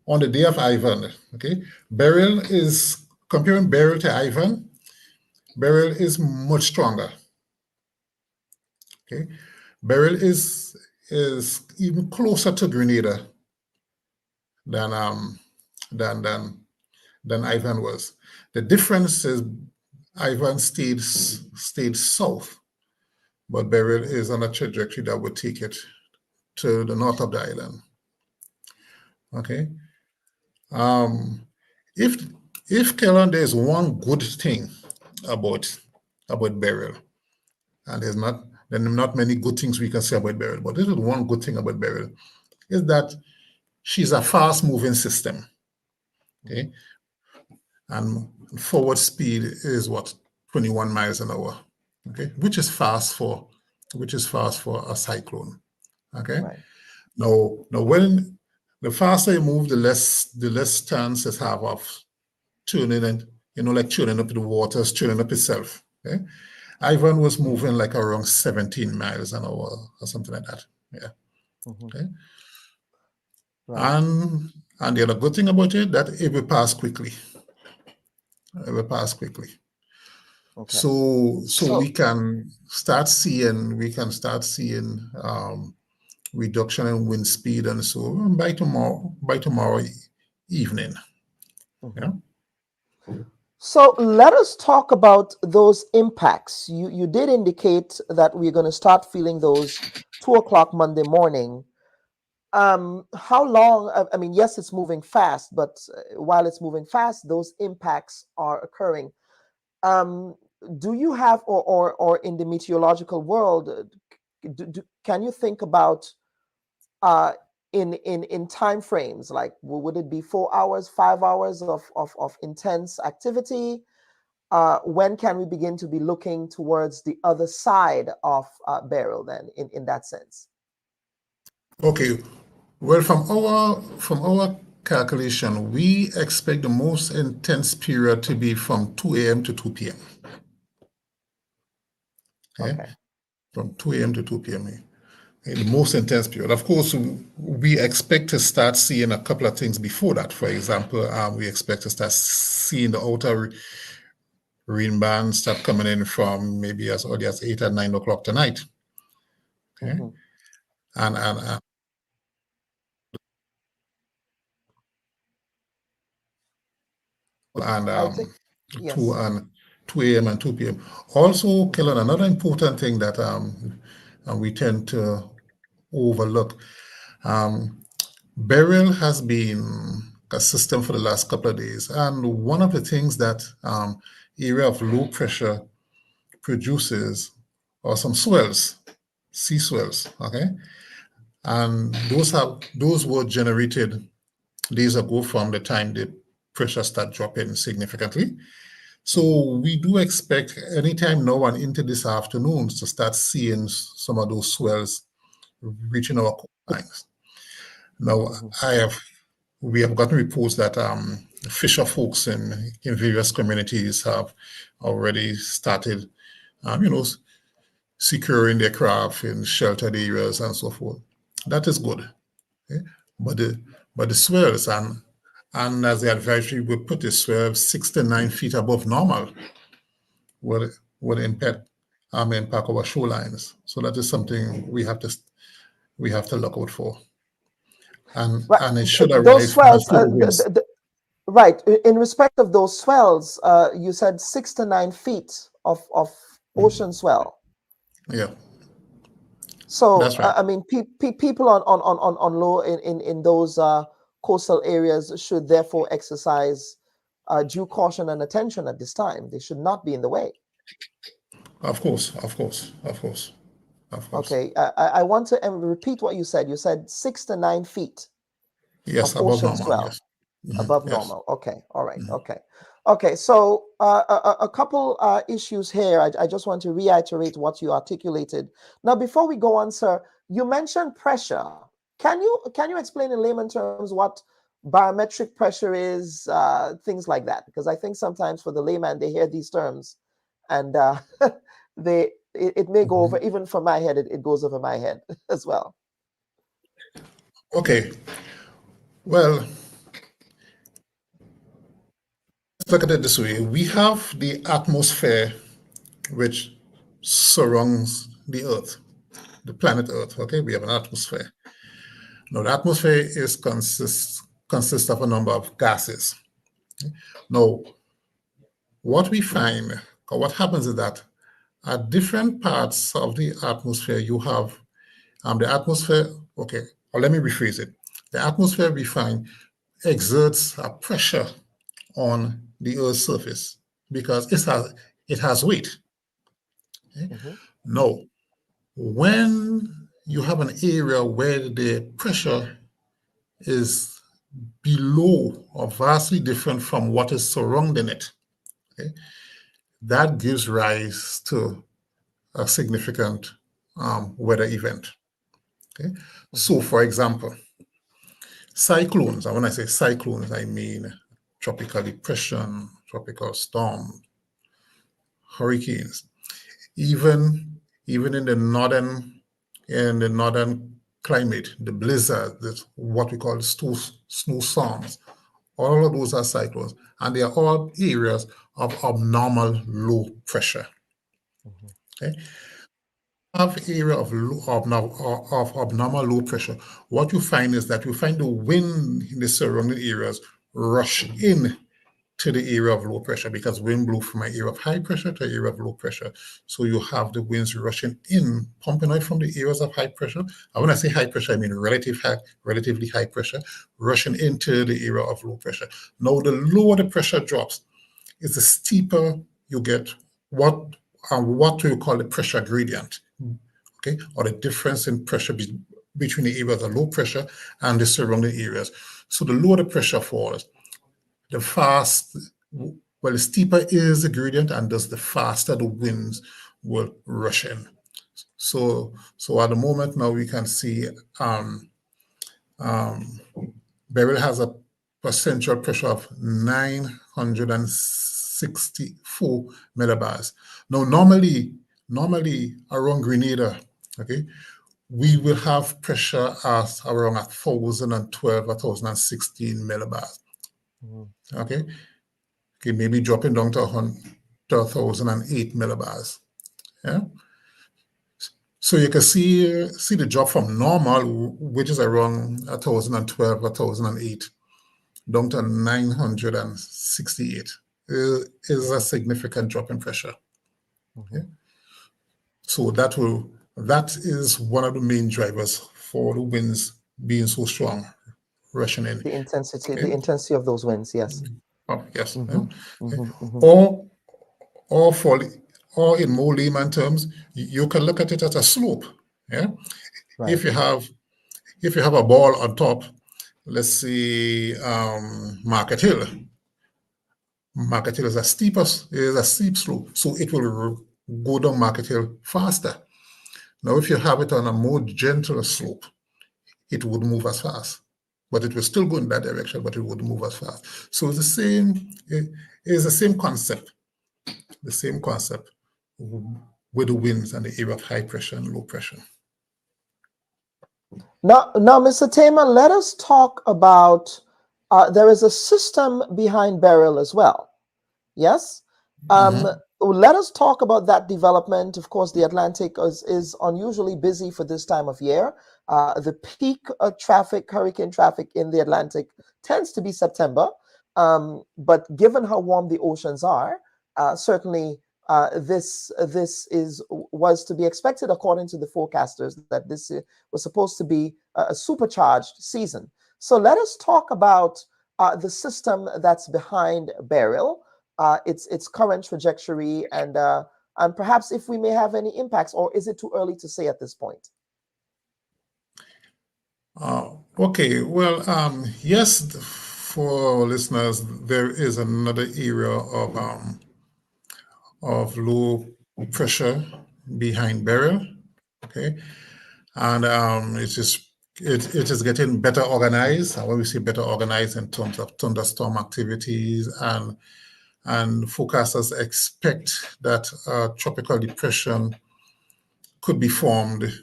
the day of Ivan, okay, Beryl is, comparing Beryl to Ivan, Beryl is much stronger. Okay, Beryl is even closer to Grenada than Ivan was. The difference is Ivan stayed south, but Beryl is on a trajectory that would take it to the north of the island. Okay. If Kellan, there's one good thing about Beryl, and there are not many good things we can say about Beryl, but this is one good thing about Beryl, is that she's a fast-moving system. Okay, and forward speed is what, 21 miles an hour. Okay, which is fast for a cyclone. Okay, right. Now when the faster you move, the less chances have of turning and like turning up the waters, turning up itself. Okay, Ivan was moving like around 17 miles an hour or something like that. Yeah. Okay. Right. And the other good thing about it, that it will pass quickly. It will pass quickly. Okay. So we can start seeing reduction in wind speed and so on by tomorrow evening. Yeah. So let us talk about those impacts. You did indicate that we're going to start feeling those 2 o'clock Monday morning. How long? I mean, yes, it's moving fast, but while it's moving fast, those impacts are occurring. Do you have, or in the meteorological world, can you think about in time frames, like would it be 4 hours, 5 hours of intense activity? When can we begin to be looking towards the other side of Beryl then in that sense? Okay, well, from our calculation, we expect the most intense period to be from 2 a.m. to 2 p.m. Okay? From 2 a.m. to 2 p.m. in the most intense period. Of course, we expect to start seeing a couple of things before that. For example, we expect to start seeing the outer rain bands start coming in from maybe as early as 8 or 9 o'clock tonight. Okay, and I think, yes. 2 a.m. and 2 p.m. Also, Kellen, another important thing that we tend to overlook. Beryl has been consistent for the last couple of days, and one of the things that area of low pressure produces are some swells, sea swells. Okay, and those were generated days ago from the time the pressure started dropping significantly. So we do expect anytime now and into this afternoon to start seeing some of those swells reaching our coastlines. Now, we have gotten reports that fisher folks in various communities have already started, securing their craft in sheltered areas and so forth. That is good. Okay? But the swells and as the advisory would put it, swells 6 to 9 feet above normal would impact our shorelines. So that is something we have to look out for. And it should arrive. Those swells, right. In respect of those swells, you said 6 to 9 feet of ocean swell. Yeah. So that's right. I mean, people on low in those coastal areas should therefore exercise due caution and attention at this time. They should not be in the way. Of course. Okay, I want to repeat what you said. You said 6 to 9 feet. Yes, of above ocean normal. swell. Yes. Above Yes. normal. Okay, all right. Okay. So a couple issues here. I just want to reiterate what you articulated. Now, before we go on, sir, you mentioned pressure. Can you explain in layman terms what barometric pressure is, things like that? Because I think sometimes for the layman, they hear these terms and it may go over, even for my head, it goes over my head as well. Okay. Well, let's look at it this way. We have the atmosphere which surrounds the Earth, the planet Earth. Okay, we have an atmosphere. Now, the atmosphere consists of a number of gases. Okay? Now, what we find, or what happens is that at different parts of the atmosphere, you have the atmosphere. Okay, or let me rephrase it. The atmosphere we find exerts a pressure on the Earth's surface because it has weight. Okay? Now, when you have an area where the pressure is below or vastly different from what is surrounding it, okay, that gives rise to a significant weather event. Okay, so for example, cyclones. And when I say cyclones, I mean tropical depression, tropical storm, hurricanes. Even in the northern climate, the blizzard, what we call snowstorms, all of those are cyclones, and they are all areas of abnormal low pressure. Okay, have area of abnormal low pressure. What you find is that you find the wind in the surrounding areas rush in to the area of low pressure because wind blew from an area of high pressure to an area of low pressure. So you have the winds rushing in, pumping out from the areas of high pressure. And when I say high pressure, I mean relatively high pressure, rushing into the area of low pressure. Now, the lower the pressure drops, is the steeper you get what we call the pressure gradient, okay, or the difference in pressure between the areas of low pressure and the surrounding areas. So the lower the pressure falls, the steeper is the gradient, and thus the faster the winds will rush in. So at the moment now we can see Beryl has a central pressure of 964 millibars. Now, normally around Grenada, okay, we will have pressure at around 1,012, 1,016 millibars. Okay, maybe dropping down to 1,008 millibars. Yeah. So you can see the drop from normal, which is around 1,012, 1,008, down to 968. Is a significant drop in pressure. Okay? So that is one of the main drivers for the winds being so strong, rushing in. The intensity, Okay? the intensity of those winds, yes. Oh, yes. Or in more layman terms, you can look at it as a slope. Yeah. Right. If you have a ball on top, let's say Market Hill. Market Hill is a steep slope, so it will go down Market Hill faster. Now, if you have it on a more gentle slope, it would move as fast, but it will still go in that direction, but it would move as fast. So it's the same. It's the same concept. The same concept with the winds and the area of high pressure and low pressure. Now, Mr. Tamer, let us talk about, there is a system behind Beryl as well. Yes? Let us talk about that development. Of course, the Atlantic is unusually busy for this time of year. The peak hurricane traffic in the Atlantic tends to be September. But given how warm the oceans are, certainly this was to be expected according to the forecasters, that this was supposed to be a supercharged season. So let us talk about the system that's behind Beryl, its current trajectory, and perhaps if we may have any impacts, or is it too early to say at this point? Okay, well, yes, for listeners, there is another area of low pressure behind Beryl. Okay, and it is getting better organized. And when we say better organized in terms of thunderstorm activities, and forecasters expect that tropical depression could be formed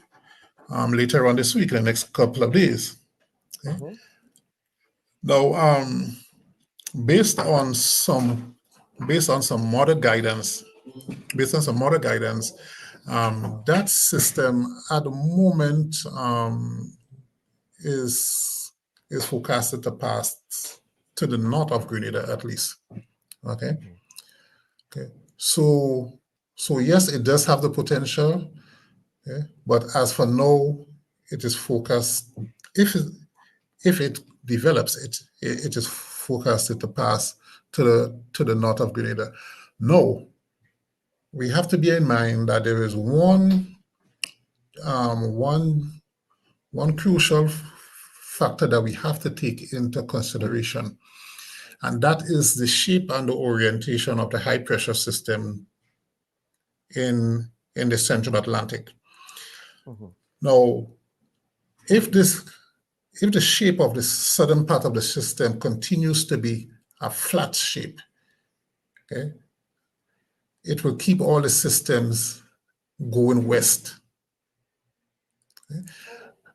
later on this week, in the next couple of days. Okay? Now, based on some model guidance, that system at the moment is forecasted to pass to the north of Grenada, at least. Okay. So yes, it does have the potential. Okay? But as for now, it is forecast, if it develops, it is forecasted to pass to the north of Grenada. No, we have to bear in mind that there is one crucial factor that we have to take into consideration, and that is the shape and the orientation of the high pressure system in the Central Atlantic. Now, if the shape of the southern part of the system continues to be a flat shape, okay, it will keep all the systems going west. Okay?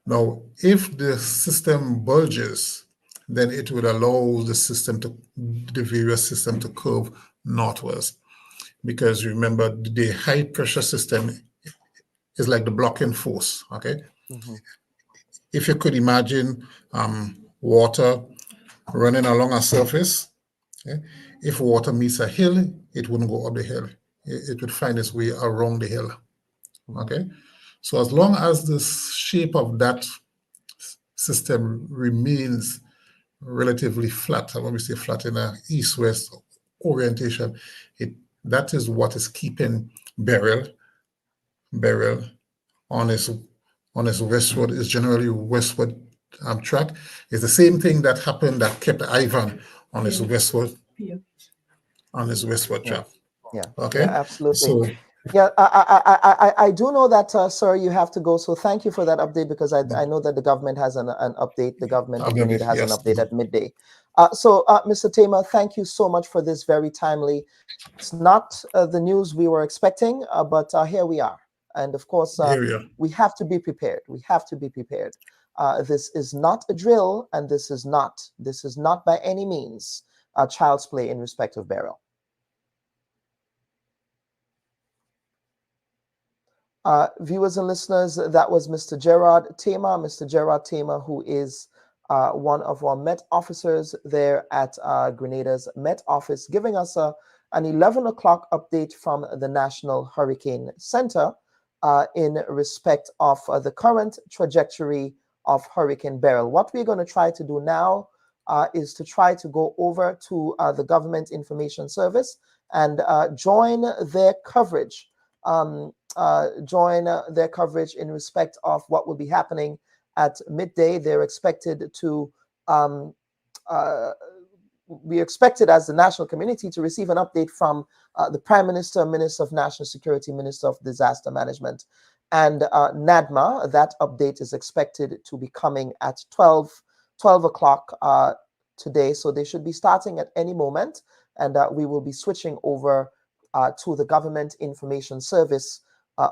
Now, if the system bulges, then it would allow the various system to curve northwards. Because remember, the high pressure system is like the blocking force, okay? If you could imagine water running along a surface, okay? If water meets a hill, it wouldn't go up the hill. It would find its way around the hill, okay? So as long as the shape of that system remains relatively flat, and when we say flat in an east-west orientation, that is what is keeping Beryl on its westward, is generally westward track. It's the same thing that happened that kept Ivan on his westward track. Yeah. Okay. Yeah, absolutely. So, yeah, I do know that, sir, you have to go. So thank you for that update, because I know that the government has an update. The government of Grenada has an update at midday. So, Mr. Tamer, thank you so much for this very timely. It's not the news we were expecting, but here we are. And of course, Area. we have to be prepared. We have to be prepared. This is not a drill, and this is not by any means child's play in respect of Beryl. Viewers and listeners, that was Mr. Gerard Tamer. Mr. Gerard Tamer, who is one of our Met officers there at Grenada's Met office, giving us an 11 o'clock update from the National Hurricane Center in respect of the current trajectory of Hurricane Beryl. What we're going to try to do now is to try to go over to the Government Information Service and join their coverage. Join their coverage in respect of what will be happening at midday. They're expected to, we expected as the national community to receive an update from the Prime Minister, Minister of National Security, Minister of Disaster Management, and NADMA. That update is expected to be coming at 12 o'clock today. So they should be starting at any moment, and we will be switching over to the Government Information Service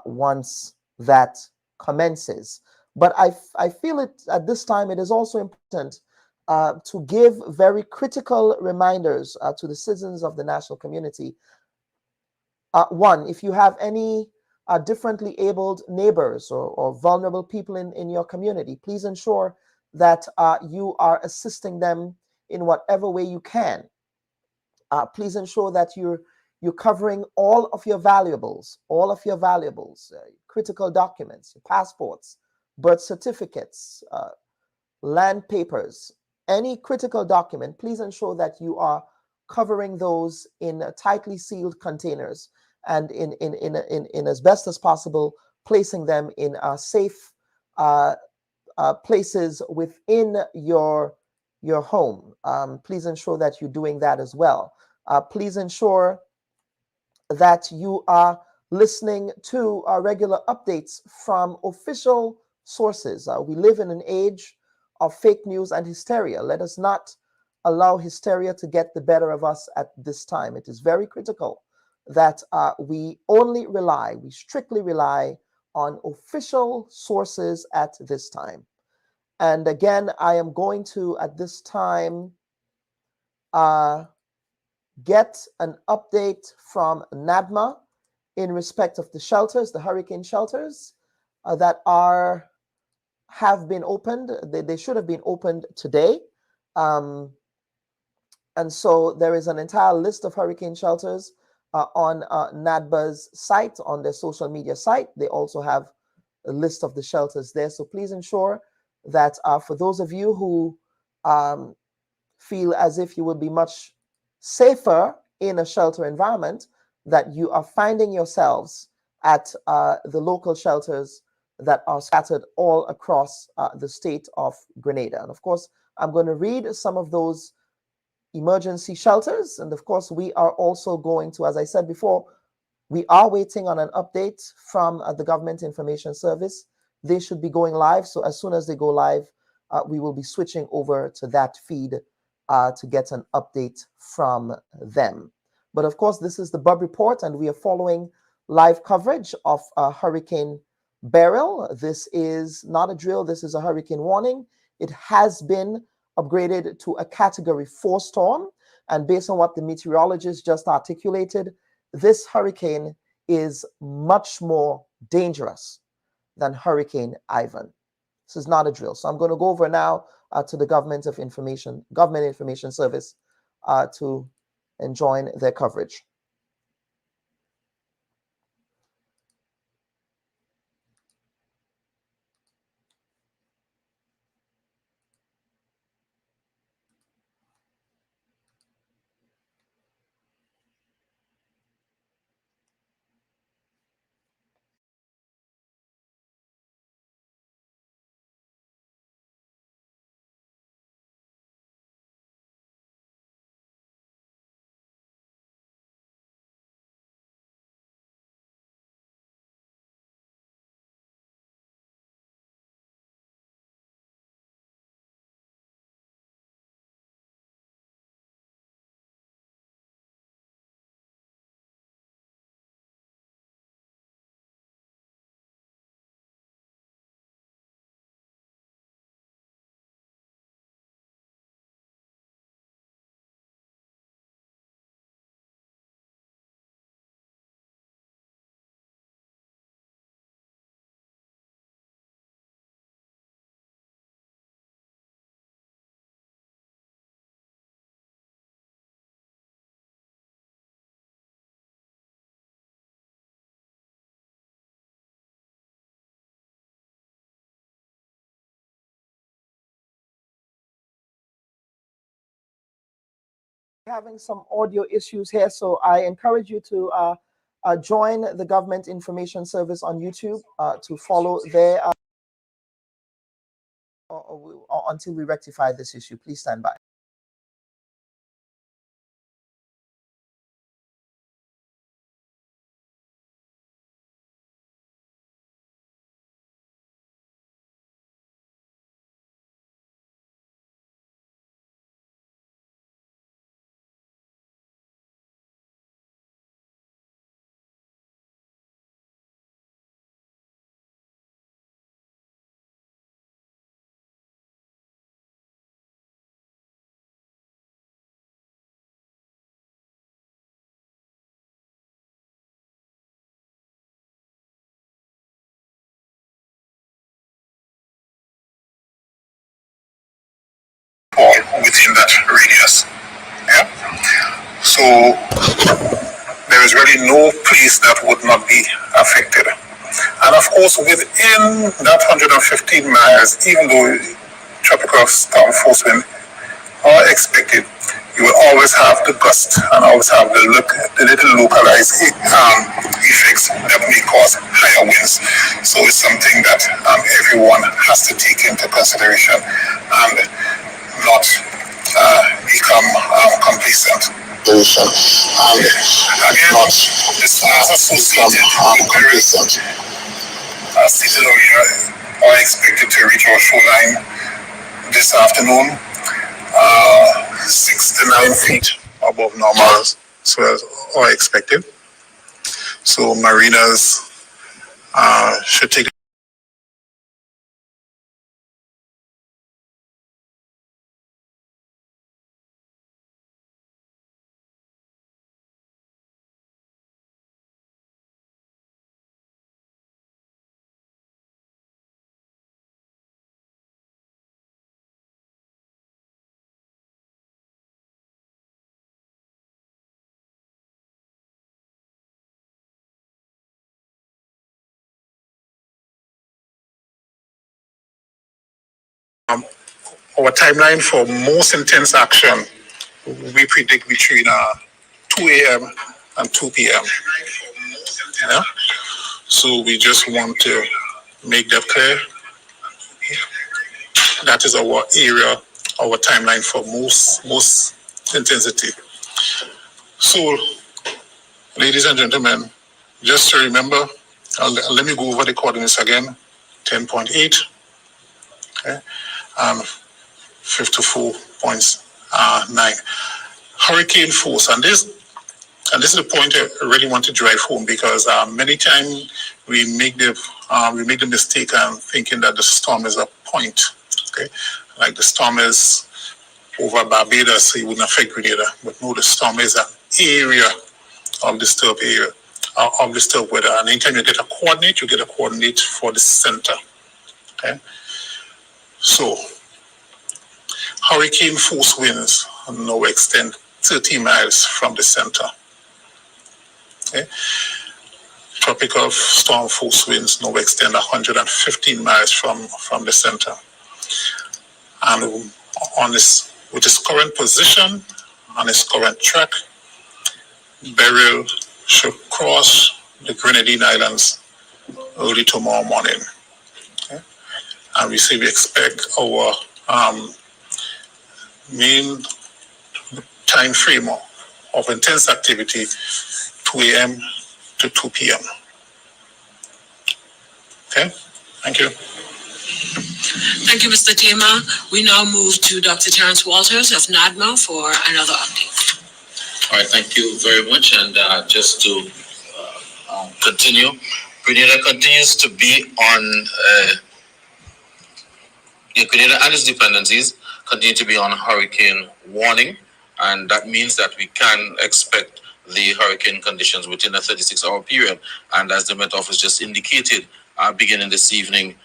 once that commences. But I feel it at this time, it is also important to give very critical reminders to the citizens of the national community. One, if you have any differently abled neighbors or vulnerable people in your community, please ensure that you are assisting them in whatever way you can. Please ensure that you're covering all of your valuables, critical documents, your passports, birth certificates, land papers, any critical document. Please ensure that you are covering those in tightly sealed containers and in as best as possible, placing them in safe places within your home. Please ensure that you're doing that as well. Please ensure that you are listening to regular updates from official sources. We live in an age of fake news and hysteria. Let us not allow hysteria to get the better of us at this time. It is very critical that we strictly rely on official sources at this time. And again, I am going to, at this time, get an update from NADMA in respect of the shelters, the hurricane shelters that have been opened. They should have been opened today. And so there is an entire list of hurricane shelters on NADMA's site, on their social media site. They also have a list of the shelters there. So please ensure that for those of you who feel as if you would be much safer in a shelter environment, that you are finding yourselves at the local shelters that are scattered all across the state of Grenada. And of course, I'm going to read some of those emergency shelters. And of course, we are also going to, as I said before, we are waiting on an update from the Government Information Service. They should be going live. So as soon as they go live, we will be switching over to that feed to get an update from them. But of course, this is the Bub Report, and we are following live coverage of Hurricane Beryl. This is not a drill. This is a hurricane warning. It has been upgraded to a Category 4 storm. And based on what the meteorologist just articulated, this hurricane is much more dangerous than Hurricane Ivan. This is not a drill. So I'm going to go over now to the Government Information Service to join their coverage. Having some audio issues here, so I encourage you to join the Government Information Service on YouTube to follow their until we rectify this issue. Please stand by. All within that radius. Yeah. So there is really no place that would not be affected. And of course, within that 115 miles, even though tropical storm force wind are expected, you will always have the gust and always have the little localized effects that may cause higher winds. So it's something that everyone has to take into consideration and not become complacent. And again, the stars associated with complacent. As stated earlier, are expected to reach our shoreline this afternoon, 6 to 9 feet above normal, so as are expected. So mariners should take our timeline for most intense action. We predict between 2 a.m. and 2 p.m. Yeah? So we just want to make that clear. That is our area, our timeline for most intensity. So, ladies and gentlemen, just to remember, let me go over the coordinates again. 10.8, okay, 54.9. Hurricane force, and this is the point I really want to drive home, because many times we make the mistake of thinking that the storm is a point, okay, like the storm is over Barbados, so it wouldn't affect Grenada, but no, the storm is an area of disturbed weather, and anytime you get a coordinate, you get a coordinate for the center, okay. So hurricane force winds now extend 30 miles from the center. Okay. Tropical storm force winds now extend 115 miles from the center. And on this, with its current position, on its current track, Beryl should cross the Grenada Islands early tomorrow morning. Okay. And we expect our main time frame of intense activity 2 a.m. to 2 p.m. Okay, thank you. Thank you, Mr. Tema. We now move to Dr. Terence Walters of NADMA for another update. All right, thank you very much. And just to continue, Grenada continues to be on, Grenada and its dependencies continue to be on hurricane warning. And that means that we can expect the hurricane conditions within a 36-hour period. And as the Met Office just indicated, beginning this evening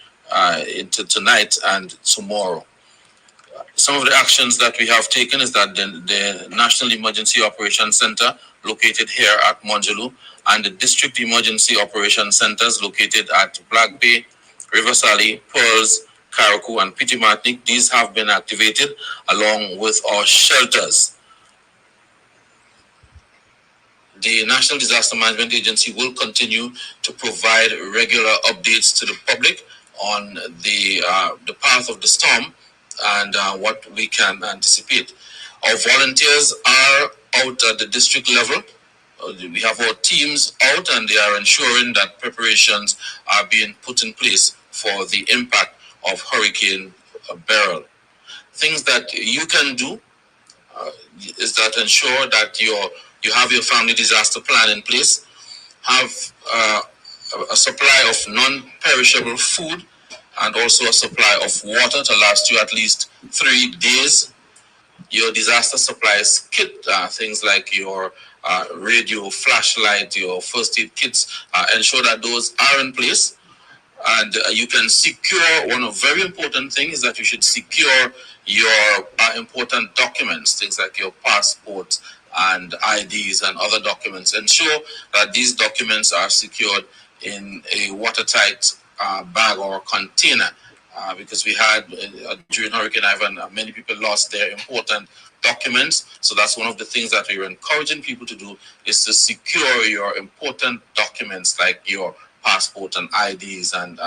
into tonight and tomorrow. Some of the actions that we have taken is that the National Emergency Operations Center located here at Monjulu and the District Emergency Operations Centers located at Black Bay, River Sally, Pearls, Karakou and Petit Martinique, these have been activated along with our shelters. The National Disaster Management Agency will continue to provide regular updates to the public on the path of the storm and what we can anticipate. Our volunteers are out at the district level. We have our teams out, and they are ensuring that preparations are being put in place for the impact of Hurricane Beryl. Things that you can do is that ensure that you have your family disaster plan in place, have a supply of non-perishable food, and also a supply of water to last you at least 3 days. Your disaster supplies kit, things like your radio, flashlight, your first aid kits, ensure that those are in place. And you can secure, one of very important things is that you should secure your important documents, things like your passport and IDs and other documents. Ensure that these documents are secured in a watertight bag or container, because we had during Hurricane Ivan, many people lost their important documents. So that's one of the things that we're encouraging people to do, is to secure your important documents like your passport and IDs and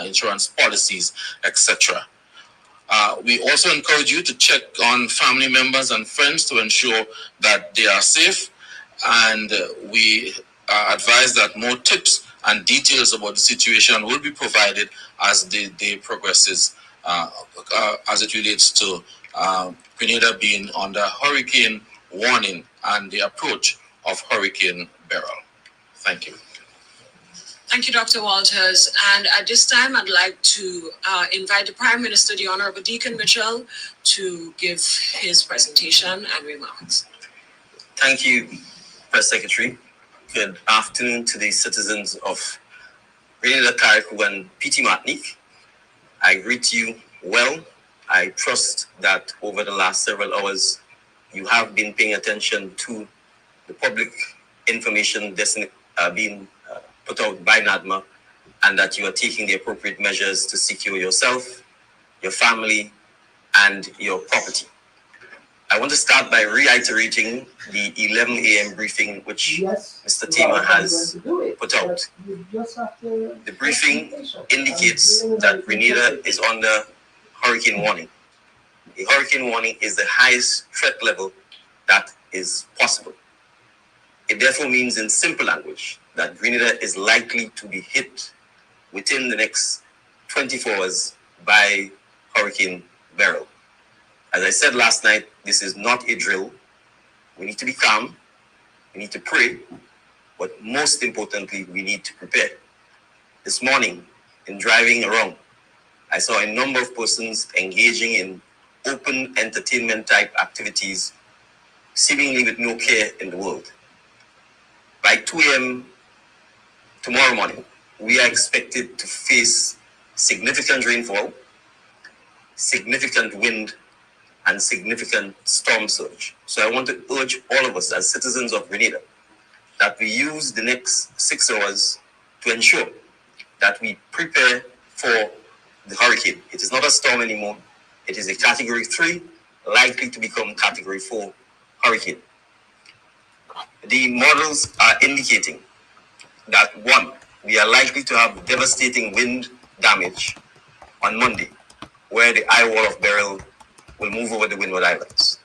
insurance policies, etc. We also encourage you to check on family members and friends to ensure that they are safe, and we advise that more tips and details about the situation will be provided as the day progresses, as it relates to Grenada being under hurricane warning and the approach of Hurricane Beryl. Thank you. Thank you, Dr. Walters. And at this time, I'd like to invite the Prime Minister, the Honorable Deacon Mitchell, to give his presentation and remarks. Thank you, Press Secretary. Good afternoon to the citizens of Grenada, Carriacou, and Petit Martinique. I greet you well. I trust that over the last several hours, you have been paying attention to the public information being put out by NADMA, and that you are taking the appropriate measures to secure yourself, your family, and your property. I want to start by reiterating the 11 a.m. briefing which Mr. Tema has put out. The briefing indicates that Grenada is under hurricane warning. A hurricane warning is the highest threat level that is possible. It therefore means, in simple language, that Grenada is likely to be hit within the next 24 hours by Hurricane Beryl. As I said last night, this is not a drill. We need to be calm, we need to pray, but most importantly, we need to prepare. This morning, in driving around, I saw a number of persons engaging in open entertainment type activities, seemingly with no care in the world. By 2 a.m. tomorrow morning, we are expected to face significant rainfall, significant wind, and significant storm surge. So I want to urge all of us as citizens of Grenada that we use the next 6 hours to ensure that we prepare for the hurricane. It is not a storm anymore. It is a Category 3, likely to become Category 4 hurricane. The models are indicating that, 1, we are likely to have devastating wind damage on Monday, where the eye wall of Beryl will move over the Windward Islands.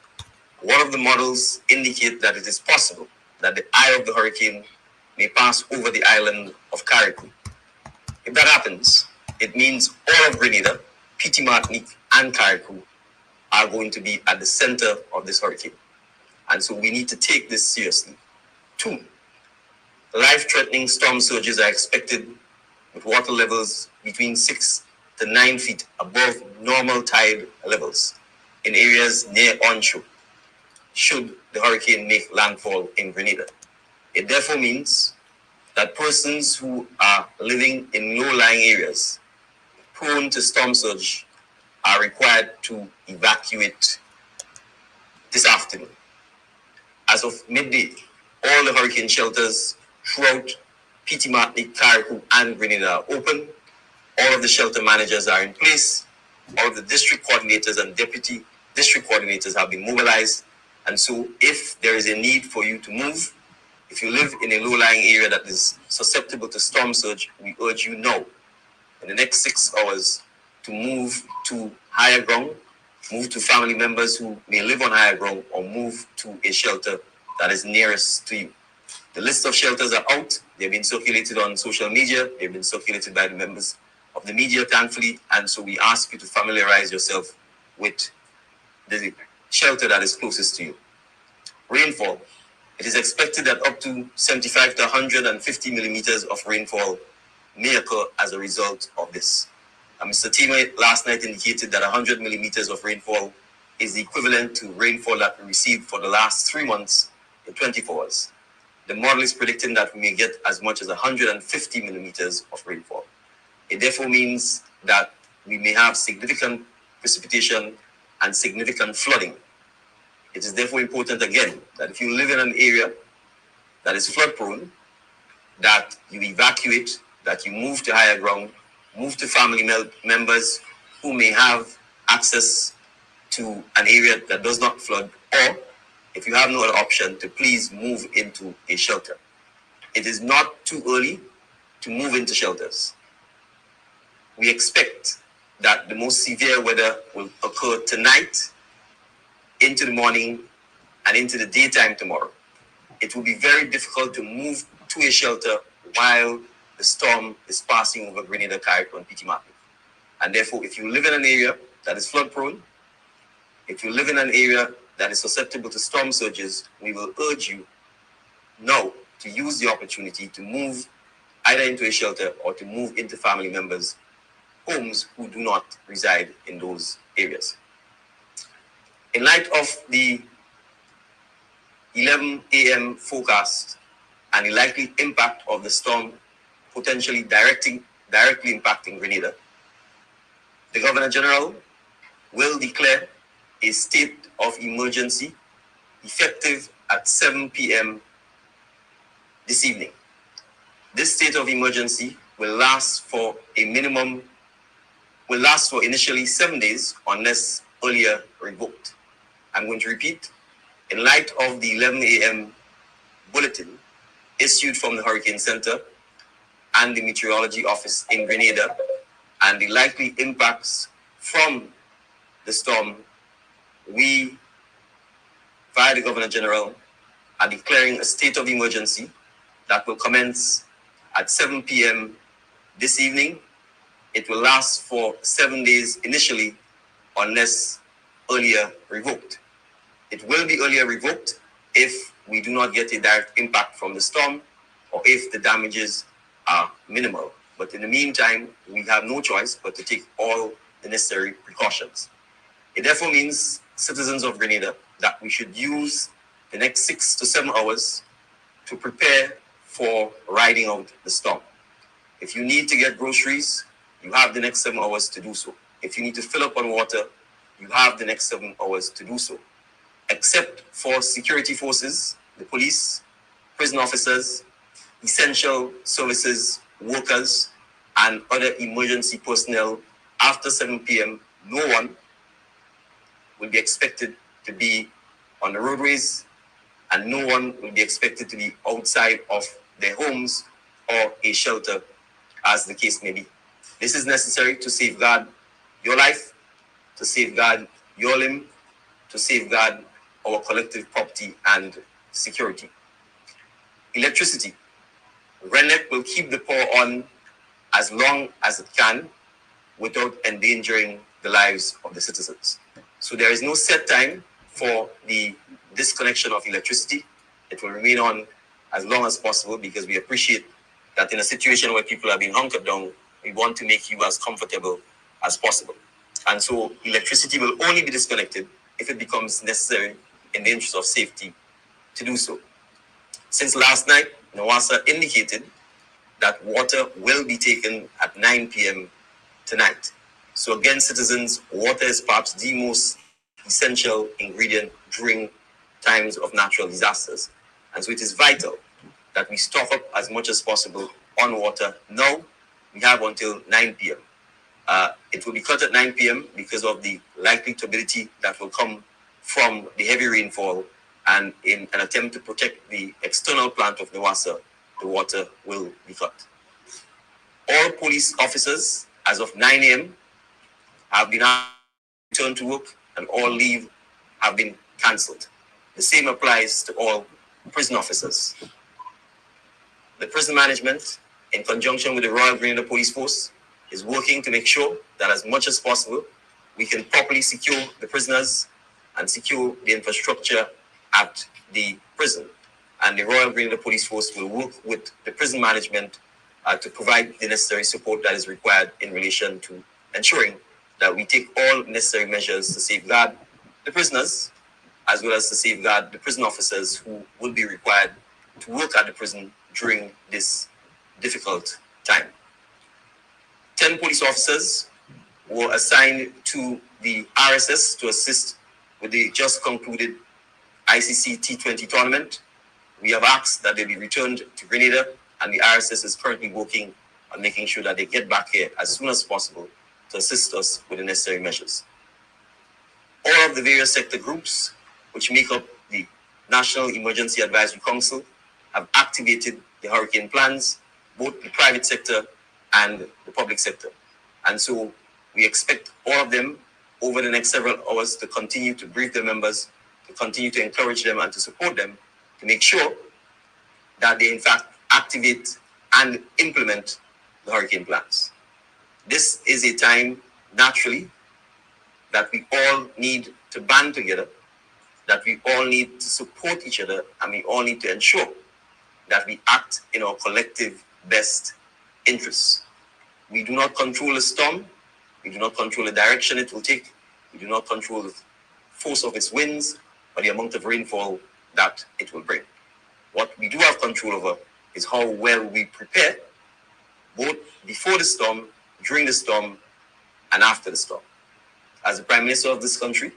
One of the models indicate that it is possible that the eye of the hurricane may pass over the island of Carriacou. If that happens, it means all of Grenada, Petit Martinique, and Carriacou are going to be at the center of this hurricane. And so we need to take this seriously. 2, life-threatening storm surges are expected with water levels between 6 to 9 feet above normal tide levels in areas near onshore, should the hurricane make landfall in Grenada. It therefore means that persons who are living in low-lying areas prone to storm surge are required to evacuate this afternoon. As of midday, all the hurricane shelters throughout Petit Martinique, Carriacou, and Grenada are open. All of the shelter managers are in place. All of the district coordinators and deputy district coordinators have been mobilized. And so if there is a need for you to move, If you live in a low-lying area that is susceptible to storm surge, we urge you now, in the next 6 hours, to move to higher ground, move to family members who may live on higher ground, or move to a shelter that is nearest to you. The list of shelters are out. They've been circulated on social media. They've been circulated by the members of the media, thankfully. And so we ask you to familiarize yourself with the shelter that is closest to you. Rainfall. It is expected that up to 75 to 150 millimeters of rainfall may occur as a result of this. Mr. Tima last night indicated that 100 millimeters of rainfall is the equivalent to rainfall that we received for the last 3 months in 24 hours. The model is predicting that we may get as much as 150 millimeters of rainfall. It therefore means that we may have significant precipitation and significant flooding. It is therefore important, again, that if you live in an area that is flood prone, that you evacuate, that you move to higher ground, move to family members who may have access to an area that does not flood, or if you have no other option, to please move into a shelter. It is not too early to move into shelters. We expect that the most severe weather will occur tonight, into the morning, and into the daytime tomorrow. It will be very difficult to move to a shelter while the storm is passing over Grenada, Carrick, and Petit Martin. And therefore, if you live in an area that is flood prone, if you live in an area that is susceptible to storm surges, we will urge you now to use the opportunity to move either into a shelter or to move into family members' homes who do not reside in those areas. In light of the 11 a.m. forecast and the likely impact of the storm potentially directly impacting Grenada, the Governor General will declare a state of emergency effective at 7 p.m. this evening. This state of emergency will last for initially 7 days unless earlier revoked. I'm going to repeat. In light of the 11 a.m. bulletin issued from the Hurricane Center and the Meteorology Office in Grenada, and the likely impacts from the storm, we, via the Governor General, are declaring a state of emergency that will commence at 7 p.m. this evening. It will last for 7 days initially, unless earlier revoked. It will be earlier revoked if we do not get a direct impact from the storm or if the damages are minimal. But in the meantime, we have no choice but to take all the necessary precautions. It therefore means, citizens of Grenada, that we should use the next 6 to 7 hours to prepare for riding out the storm. If you need to get groceries, you have the next 7 hours to do so. If you need to fill up on water, you have the next 7 hours to do so. Except for security forces, the police, prison officers, essential services workers, and other emergency personnel, after 7 p.m., no one will be expected to be on the roadways, and no one will be expected to be outside of their homes or a shelter, as the case may be. This is necessary to safeguard your life, to safeguard your limb, to safeguard our collective property and security. Electricity. RENEC will keep the power on as long as it can without endangering the lives of the citizens. So there is no set time for the disconnection of electricity. It will remain on as long as possible, because we appreciate that in a situation where people are being hunkered down, we want to make you as comfortable as possible. And so electricity will only be disconnected if it becomes necessary in the interest of safety to do so. Since last night, NOASA indicated that water will be taken at 9 p.m. tonight. So again, citizens, water is perhaps the most essential ingredient during times of natural disasters. And so it is vital that we stock up as much as possible on water. Now, we have until 9 p.m. It will be cut at 9 p.m. because of the likely turbidity that will come from the heavy rainfall and in an attempt to protect the external plant of Nawassa, the water will be cut. All police officers, as of 9 a.m., have been asked to return to work, and all leave have been cancelled. The same applies to all prison officers. The prison management, in conjunction with the Royal Grenada Police Force, is working to make sure that as much as possible, we can properly secure the prisoners and secure the infrastructure at the prison. And the Royal Grenada Police Force will work with the prison management to provide the necessary support that is required in relation to ensuring that we take all necessary measures to safeguard the prisoners, as well as to safeguard the prison officers who will be required to work at the prison during this difficult time. 10 police officers were assigned to the RSS to assist with the just concluded ICC T20 tournament. We have asked that they be returned to Grenada, and the RSS is currently working on making sure that they get back here as soon as possible to assist us with the necessary measures. All of the various sector groups, which make up the National Emergency Advisory Council, have activated the hurricane plans, both the private sector and the public sector. And so we expect all of them over the next several hours to continue to brief their members, to continue to encourage them and to support them, to make sure that they in fact activate and implement the hurricane plans. This is a time, naturally, that we all need to band together, that we all need to support each other, and we all need to ensure that we act in our collective best interests. We do not control the storm. We do not control the direction it will take. We do not control the force of its winds or the amount of rainfall that it will bring. What we do have control over is how well we prepare, both before the storm, during the storm, and after the storm. As the Prime Minister of this country,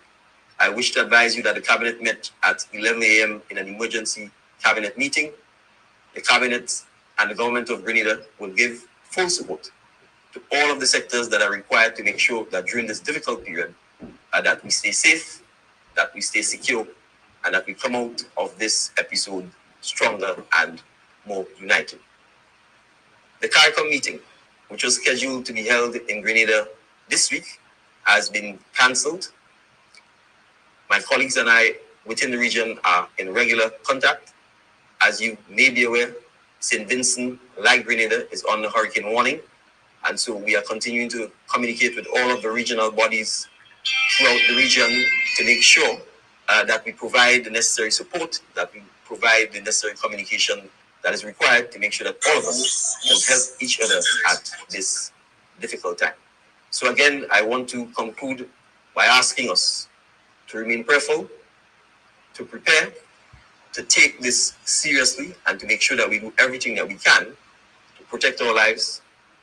I wish to advise you that the Cabinet met at 11 a.m. in an emergency Cabinet meeting. The Cabinet and the Government of Grenada will give full support to all of the sectors that are required to make sure that during this difficult period, that we stay safe, that we stay secure, and that we come out of this episode stronger and more united. The CARICOM meeting, which was scheduled to be held in Grenada this week, has been cancelled. My colleagues and I within the region are in regular contact. As you may be aware, St. Vincent, like Grenada, is on the hurricane warning. And so we are continuing to communicate with all of the regional bodies throughout the region to make sure that we provide the necessary support, that we provide the necessary communication that is required to make sure that all of us can help each other at this difficult time. So again, I want to conclude by asking us to remain prayerful, to prepare, to take this seriously, and to make sure that we do everything that we can to protect our lives,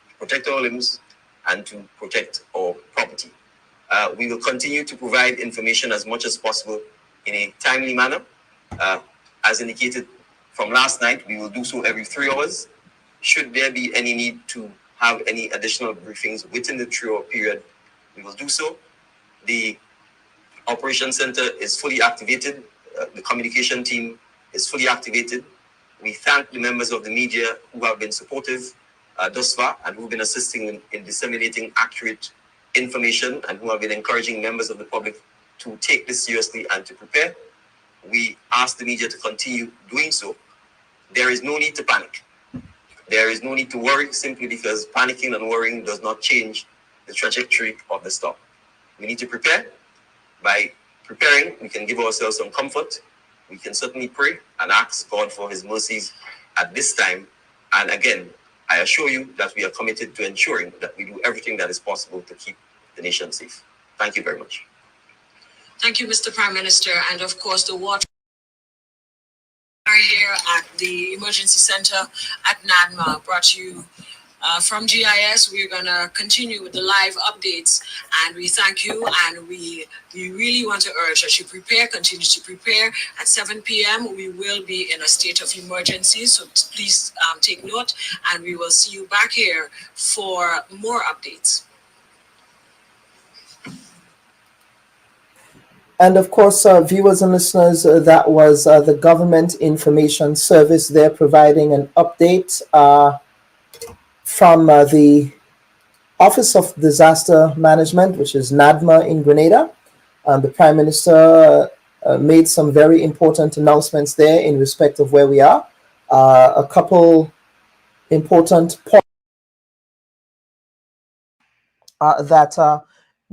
to protect our limbs, and to protect our property. We will continue to provide information as much as possible in a timely manner. As indicated from last night, we will do so every 3 hours. Should there be any need to have any additional briefings within the 3-hour period, we will do so. The Operations Center is fully activated. The communication team is fully activated. We thank the members of the media who have been supportive thus far and who have been assisting in disseminating accurate information and who have been encouraging members of the public to take this seriously and to prepare. We ask the media to continue doing so. There is no need to panic. There is no need to worry simply because panicking and worrying does not change the trajectory of the storm. We need to prepare. By preparing, we can give ourselves some comfort. We can certainly pray and ask God for his mercies at this time. And again, I assure you that we are committed to ensuring that we do everything that is possible to keep the nation safe. Thank you very much. Thank you, Mr. Prime Minister. And of course, the water are here at the Emergency Center at NADMA, brought to you from GIS. We're going to continue with the live updates, and we thank you, and we really want to urge that you prepare, continue to prepare. At 7 p.m., we will be in a state of emergency, so please take note, and we will see you back here for more updates. And of course, viewers and listeners, that was the Government Information Service. They're providing an update from the Office of Disaster Management, which is NADMA in Grenada. The Prime Minister made some very important announcements there in respect of where we are. A couple important points that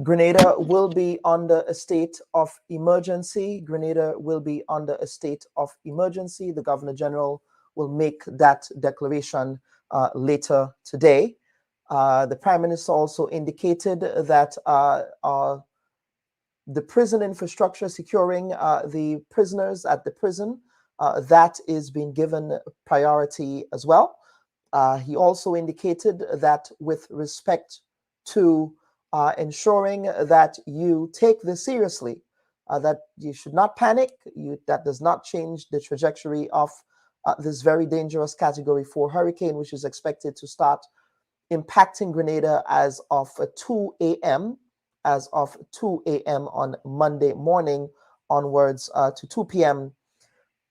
Grenada will be under a state of emergency. Grenada will be under a state of emergency. The Governor General will make that declaration later today. The Prime Minister also indicated that the prison infrastructure, securing the prisoners at the prison, that is being given priority as well. He also indicated that with respect to ensuring that you take this seriously, that you should not panic, that does not change the trajectory of this very dangerous Category 4 hurricane, which is expected to start impacting Grenada as of 2 a.m. On Monday morning onwards to 2 p.m.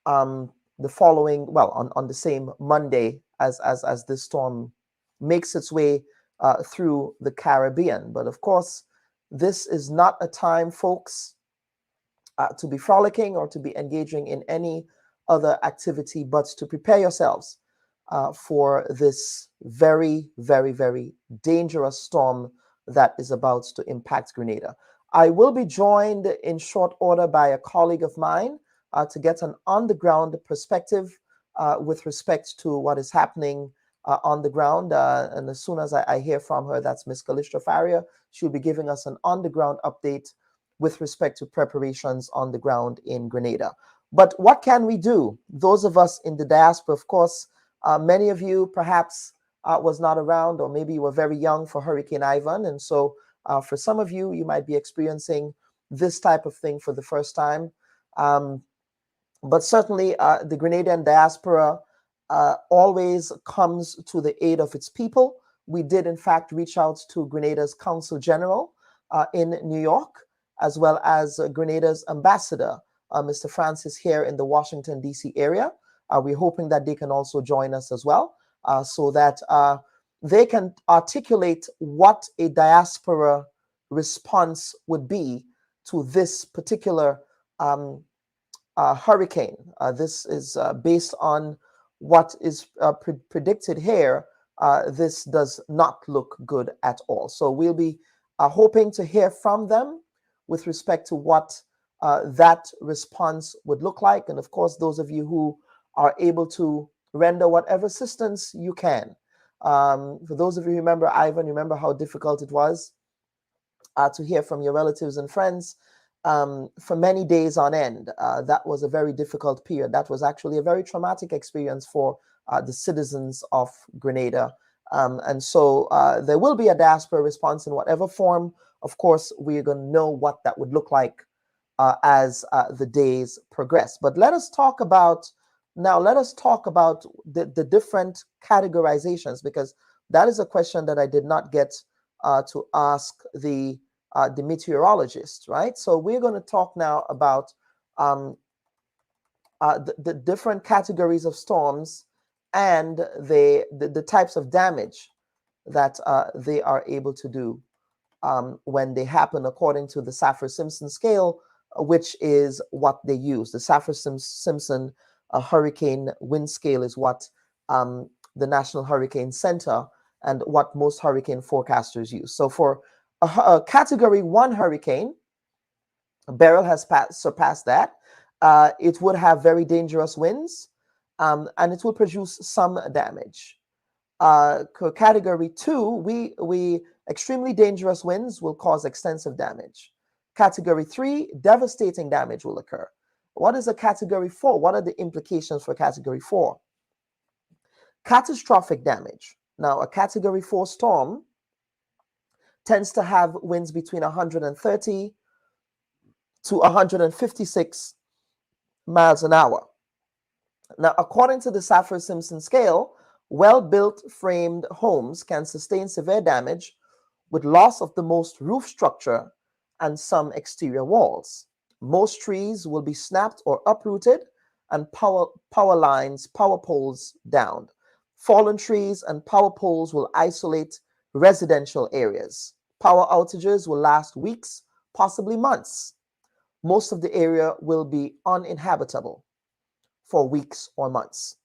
The following, well, on the same Monday as this storm makes its way through the Caribbean. But of course, this is not a time, folks, to be frolicking or to be engaging in any other activity, but to prepare yourselves for this very, very, very dangerous storm that is about to impact Grenada. I will be joined in short order by a colleague of mine to get an on-the-ground perspective with respect to what is happening on the ground. And as soon as I hear from her, that's Ms. Callistra Faria, she'll be giving us an on-the-ground update with respect to preparations on the ground in Grenada. But what can we do? Those of us in the diaspora, of course, many of you perhaps was not around, or maybe you were very young for Hurricane Ivan. And so for some of you, you might be experiencing this type of thing for the first time. But certainly the Grenadian diaspora always comes to the aid of its people. We did, in fact, reach out to Grenada's Consul General in New York, as well as Grenada's ambassador, Mr. Francis, here in the Washington, D.C. area. We're hoping that they can also join us as well, so that they can articulate what a diaspora response would be to this particular hurricane. This is based on what is predicted here. This does not look good at all. So we'll be hoping to hear from them with respect to what that response would look like. And of course, those of you who are able to render whatever assistance you can. For those of you who remember Ivan, remember how difficult it was to hear from your relatives and friends for many days on end. That was a very difficult period. That was actually a very traumatic experience for the citizens of Grenada. And so there will be a diaspora response in whatever form. Of course, we're going to know what that would look like as the days progress. But let us talk about the different categorizations, because that is a question that I did not get to ask the meteorologist, right? So we're going to talk now about the different categories of storms and the types of damage that they are able to do when they happen according to the Saffir-Simpson scale, which is what they use. The Saffir-Simpson hurricane wind scale is what the National Hurricane Center and what most hurricane forecasters use. So for a Category 1 hurricane, Beryl has surpassed that. It would have very dangerous winds, and it will produce some damage. Category 2, we extremely dangerous winds will cause extensive damage. Category 3, devastating damage will occur. What is a Category 4? What are the implications for Category 4? Catastrophic damage. Now, a Category 4 storm tends to have winds between 130 to 156 miles an hour. Now, according to the Saffir-Simpson scale, well-built framed homes can sustain severe damage with loss of the most roof structure and some exterior walls. Most trees will be snapped or uprooted and power poles downed. Fallen trees and power poles will isolate residential areas. Power outages will last weeks, possibly months. Most of the area will be uninhabitable for weeks or months.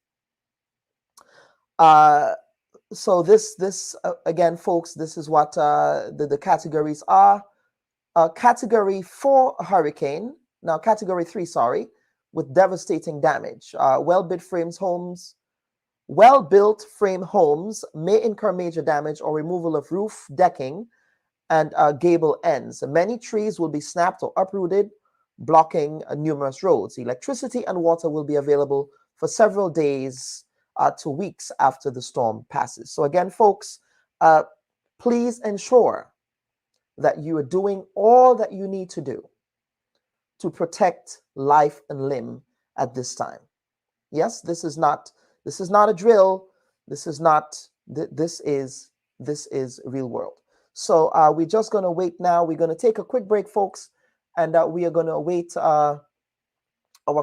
So this again, folks, this is what the categories are. Category 4 hurricane, now category 3, sorry, with devastating damage. Well-built frame homes may incur major damage or removal of roof, decking, and gable ends. Many trees will be snapped or uprooted, blocking numerous roads. Electricity and water will be available for several days to weeks after the storm passes. So again, folks, please ensure that you are doing all that you need to do to protect life and limb at this time. Yes, this is not a drill. This is real world. So we're just going to wait now. We're going to take a quick break, folks, and we are going to await our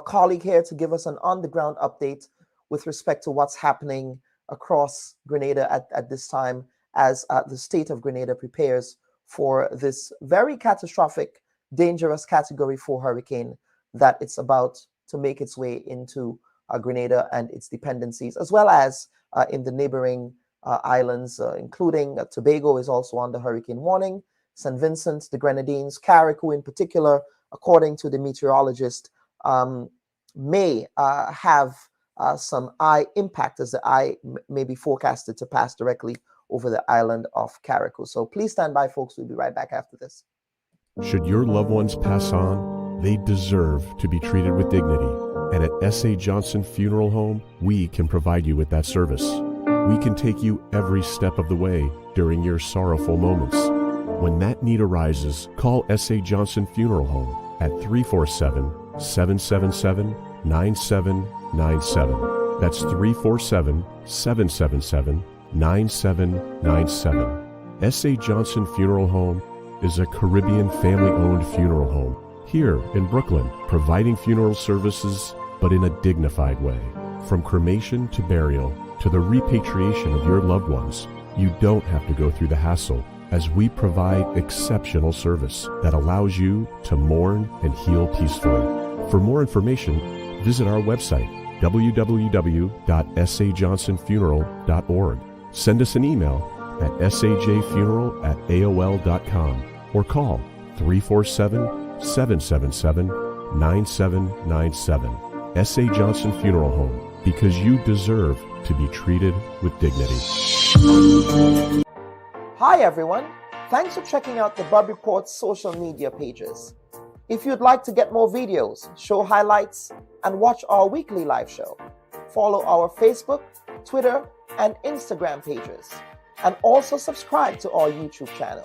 colleague here to give us an on-the-ground update with respect to what's happening across Grenada at this time as the state of Grenada prepares for this very catastrophic, dangerous Category 4 hurricane that it's about to make its way into Grenada and its dependencies, as well as in the neighboring islands, including Tobago is also under hurricane warning, St. Vincent, the Grenadines, Carriacou in particular, according to the meteorologist, may have some eye impact as the eye may be forecasted to pass directly over the island of Carriacou. So please stand by, folks. We'll be right back after this. Should your loved ones pass on, they deserve to be treated with dignity. And at S.A. Johnson Funeral Home, we can provide you with that service. We can take you every step of the way during your sorrowful moments. When that need arises, call S.A. Johnson Funeral Home at 347-777-9797. That's 347-777-9797. S.A. Johnson Funeral Home is a Caribbean family-owned funeral home here in Brooklyn, providing funeral services, but in a dignified way. From cremation to burial to the repatriation of your loved ones, you don't have to go through the hassle, as we provide exceptional service that allows you to mourn and heal peacefully. For more information, visit our website, www.sajohnsonfuneral.org. Send us an email at sajfuneral@aol.com or call 347-777-9797. S.A. Johnson Funeral Home, because you deserve to be treated with dignity. Hi, everyone. Thanks for checking out the Bub Report's social media pages. If you'd like to get more videos, show highlights, and watch our weekly live show, follow our Facebook, Twitter, and Instagram pages, and also subscribe to our YouTube channel.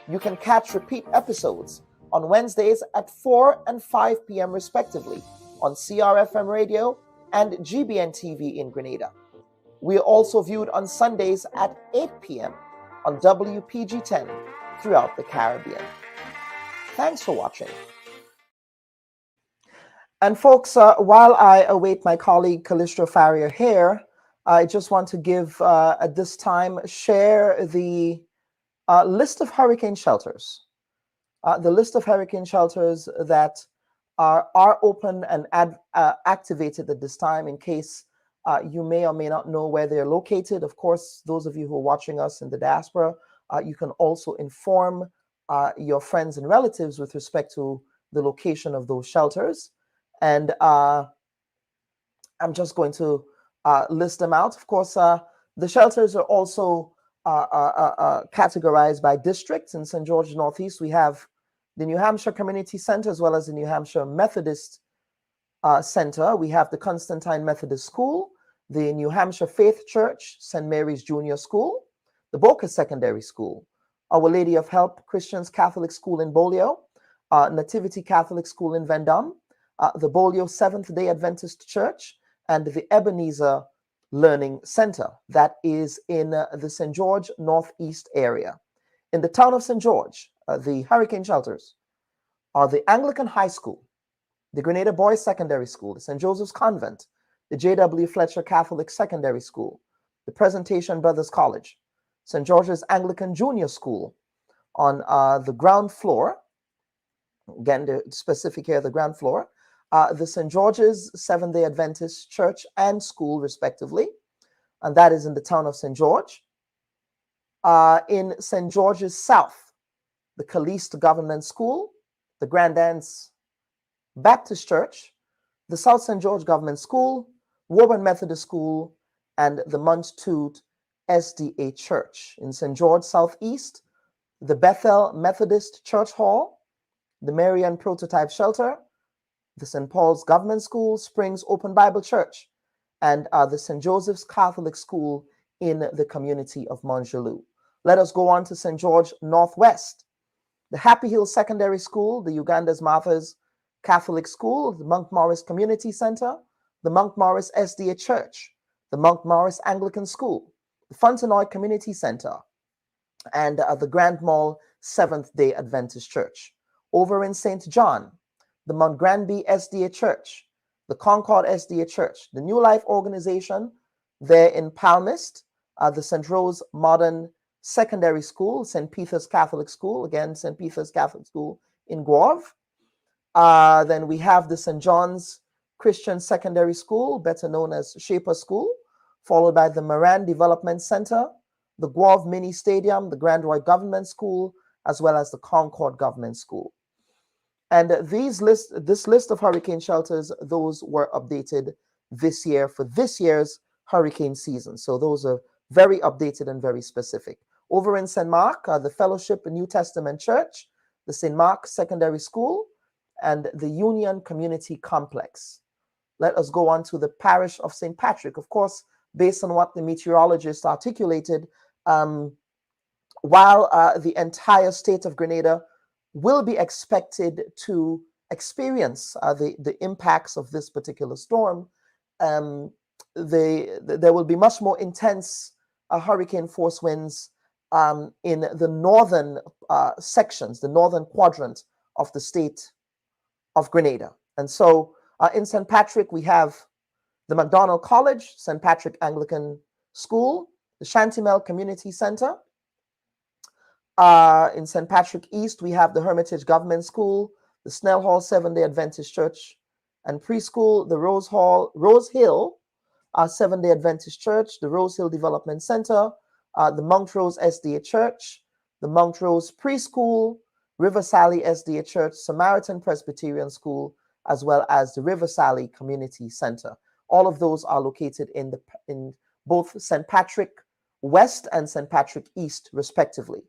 You can catch repeat episodes on Wednesdays at 4 and 5 p.m. respectively on CRFM Radio and GBN TV in Grenada. We are also viewed on Sundays at 8 p.m. on WPG10 throughout the Caribbean. Thanks for watching. And folks, while I await my colleague Calistro Farrier here, I just want to give, at this time, share the list of hurricane shelters. The list of hurricane shelters that are open and activated at this time, in case you may or may not know where they're located. Of course, those of you who are watching us in the diaspora, you can also inform your friends and relatives with respect to the location of those shelters. And I'm just going to list them out. Of course, the shelters are also categorized by districts. In St. George Northeast, we have the New Hampshire Community Center as well as the New Hampshire Methodist Center. We have the Constantine Methodist School, the New Hampshire Faith Church, St. Mary's Junior School, the Boca Secondary School, Our Lady of Help Christians Catholic School in Bolio, Nativity Catholic School in Vendôme, the Bolio Seventh-day Adventist Church, and the Ebenezer Learning Center that is in the St. George Northeast area. In the town of St. George, the hurricane shelters are the Anglican High School, the Grenada Boys Secondary School, the St. Joseph's Convent, the J.W. Fletcher Catholic Secondary School, the Presentation Brothers College, St. George's Anglican Junior School on the ground floor, again, the specific here, the ground floor, the St. George's Seventh-day Adventist Church and School, respectively, and that is in the town of St. George. In St. George's South, the Caliste Government School, the Grand Anse Baptist Church, the South St. George Government School, Woburn Methodist School, and the Monttude SDA Church. In St. George Southeast, the Bethel Methodist Church Hall, the Marian Prototype Shelter, the St. Paul's Government School, Springs Open Bible Church, and the St. Joseph's Catholic School in the community of Montjaloux. Let us go on to St. George Northwest, the Happy Hill Secondary School, the Uganda's Martha's Catholic School, the Monk Morris Community Center, the Monk Morris SDA Church, the Monk Morris Anglican School, the Fontenoy Community Center, and the Grand Mall Seventh-day Adventist Church. Over in St. John, the Mount Granby SDA Church, the Concord SDA Church, the New Life Organization there in Palmist, the St. Rose Modern Secondary School, St. Peter's Catholic School, again, St. Peter's Catholic School in Guave. Then we have the St. John's Christian Secondary School, better known as Shaper School, followed by the Moran Development Center, the Guave Mini Stadium, the Grand Roy Government School, as well as the Concord Government School. And this list of hurricane shelters, those were updated this year for this year's hurricane season. So those are very updated and very specific. Over in St. Mark, the Fellowship New Testament Church, the St. Mark Secondary School, and the Union Community Complex. Let us go on to the parish of St. Patrick. Of course, based on what the meteorologist articulated, while the entire state of Grenada will be expected to experience the impacts of this particular storm, there will be much more intense hurricane force winds in the northern sections, the northern quadrant of the state of Grenada. And so in St. Patrick, we have the MacDonald College, St. Patrick Anglican School, the Shantimel Community Center. In St. Patrick East, we have the Hermitage Government School, the Snell Hall Seventh-day Adventist Church and Preschool, the Rose Hill Seventh-day Adventist Church, the Rose Hill Development Center, the Montrose SDA Church, the Montrose Preschool, River Sally SDA Church, Samaritan Presbyterian School, as well as the River Sally Community Center. All of those are located in both St. Patrick West and St. Patrick East, respectively.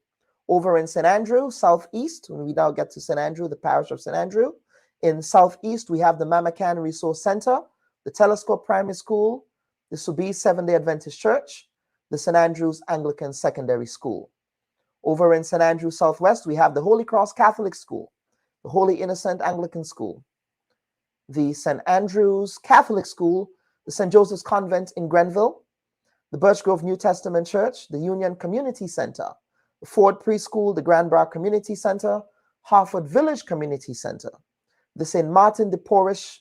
Over in St. Andrew, Southeast, when we now get to St. Andrew, the parish of St. Andrew, in Southeast, we have the Mamacan Resource Center, the Telescope Primary School, the Subi Seventh-day Adventist Church, the St. Andrew's Anglican Secondary School. Over in St. Andrew Southwest, we have the Holy Cross Catholic School, the Holy Innocent Anglican School, the St. Andrew's Catholic School, the St. Joseph's Convent in Grenville, the Birch Grove New Testament Church, the Union Community Center, the Ford Preschool, the Grand Bras Community Center, Harford Village Community Center, the St. Martin de Porres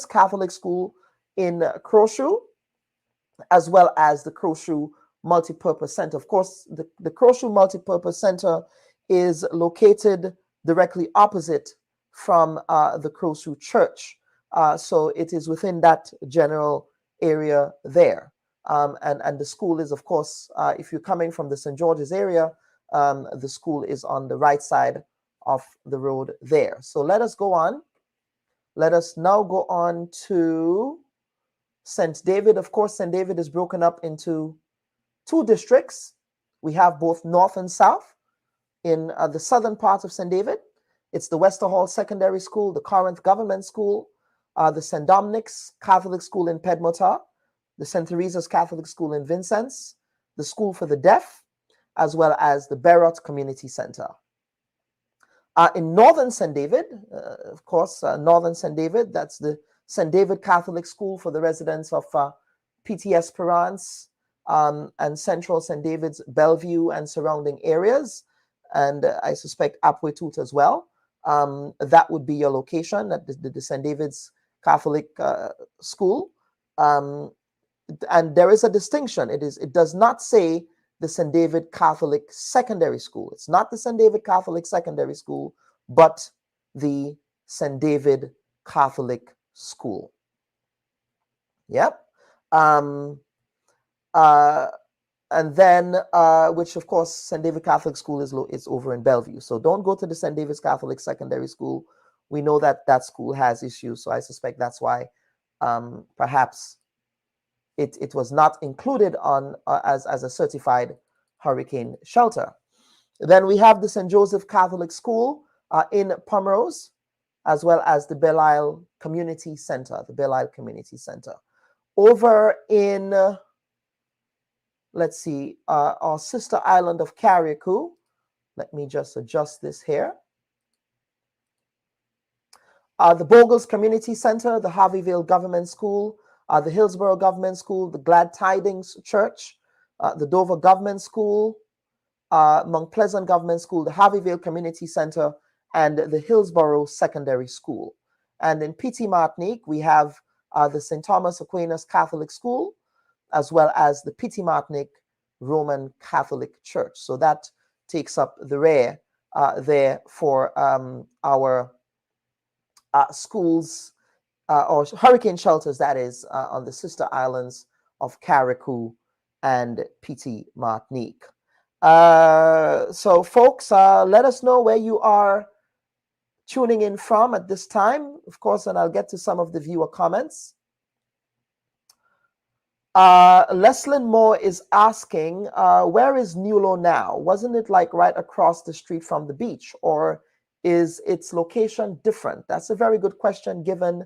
Catholic School in Crowshoe, as well as the Crowshoe Multipurpose Center. Of course, the Crowshoe Multipurpose Center is located directly opposite from the Crowshoe Church. So it is within that general area there. And the school is, of course, if you're coming from the St. George's area, the school is on the right side of the road there. So let us go on. Let us now go on to St. David. Of course, St. David is broken up into two districts. We have both north and south. In the southern part of St. David, it's the Wester Hall Secondary School, the Corinth Government School, the St. Dominic's Catholic School in Pedmota, the St. Teresa's Catholic School in Vincennes, the School for the Deaf, as well as the Beryl Community Center. In northern St. David, of course, northern St. David, that's the St. David Catholic School for the residents of PT Esperance and central St. David's Bellevue and surrounding areas, and I suspect Apwetut as well. that would be your location at the St. David's Catholic School. And there is a distinction. It does not say the St. David Catholic Secondary School. It's not the St. David Catholic Secondary School, but the St. David Catholic School. Yep. And then, which of course, St. David Catholic School is over in Bellevue. So don't go to the St. David's Catholic Secondary School. We know that that school has issues. So I suspect that's why perhaps it was not included on as a certified hurricane shelter. Then we have the St. Joseph Catholic School in Pomrose, as well as the Beryl Community Center, Over in, let's see, our sister island of Carriacou. Let me just adjust this here. The Bogles Community Center, the Harveyville Government School, the Hillsborough Government School, the Glad Tidings Church, the Dover Government School, Mount Pleasant Government School, the Harveyville Community Center, and the Hillsborough Secondary School. And in Petit Martinique, we have the St. Thomas Aquinas Catholic School, as well as the Petit Martinique Roman Catholic Church. So that takes up the rear there for our schools or hurricane shelters, that is, on the sister islands of Carriacou and Petit Martinique. So folks, let us know where you are tuning in from at this time, of course, and I'll get to some of the viewer comments. Leslyn Moore is asking, where is Nulo now? Wasn't it like right across the street from the beach, or is its location different? That's a very good question, given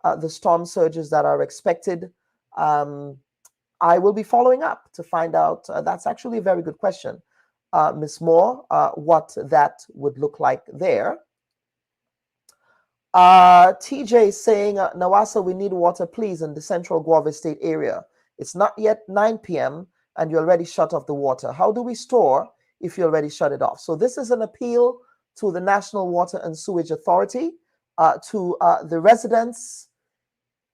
the storm surges that are expected. I will be following up to find out. That's actually a very good question, Ms. Moore, what that would look like there. TJ saying, Nawasa, we need water, please, in the central Guava State area. It's not yet 9 p.m. and you already shut off the water. How do we store if you already shut it off? So this is an appeal to the National Water and Sewage Authority, to the residents,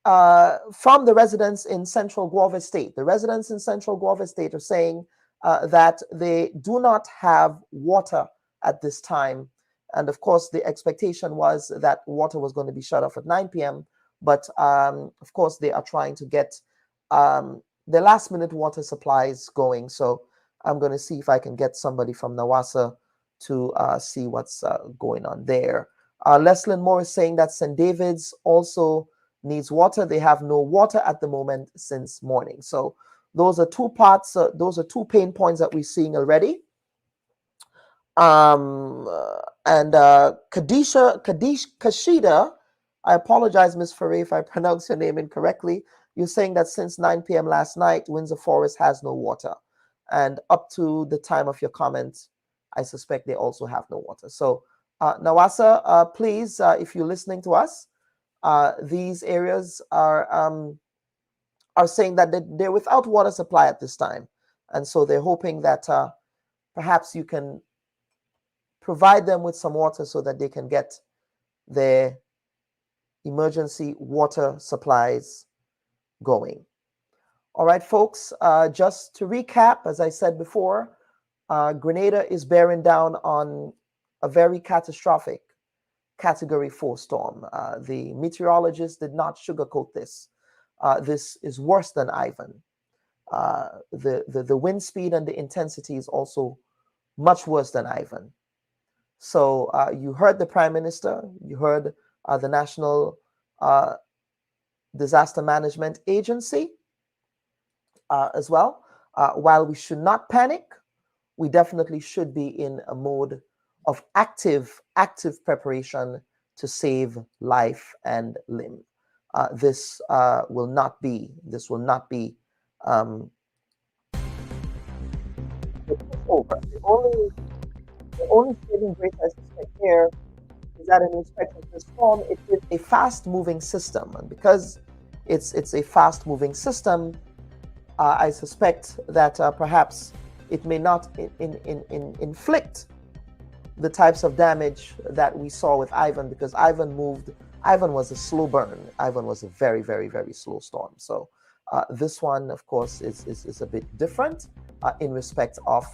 from the residents in central Guava State. The residents in central Guava State are saying that they do not have water at this time. And of course, the expectation was that water was going to be shut off at 9 p.m. But of course, they are trying to get the last minute water supplies going. So I'm going to see if I can get somebody from Nawasa to see what's going on there. Leslyn Moore is saying that St. David's also needs water. They have no water at the moment since morning. So those are two parts, those are two pain points that we're seeing already. And Kashida, I apologize, Ms. Ferre, if I pronounce your name incorrectly. You're saying that since 9 p.m. last night, Windsor Forest has no water. And up to the time of your comment, I suspect they also have no water. So Nawasa, please, if you're listening to us, these areas are saying that they're without water supply at this time. And so they're hoping that perhaps you can provide them with some water so that they can get their emergency water supplies going. All right, folks, just to recap, as I said before, Grenada is bearing down on a very catastrophic Category 4 storm. The meteorologists did not sugarcoat this. This is worse than Ivan. The wind speed and the intensity is also much worse than Ivan. So you heard the Prime Minister, you heard the National Disaster Management Agency as well. While we should not panic, we definitely should be in a mode of active preparation to save life and limb. This will not be over. The only saving grace I suspect here is that in respect of the storm, it is a fast-moving system, and because it's a fast-moving system, I suspect that perhaps it may not inflict the types of damage that we saw with Ivan, because Ivan was a slow burn. Ivan was a very, very, very slow storm. So this one, of course, is a bit different in respect of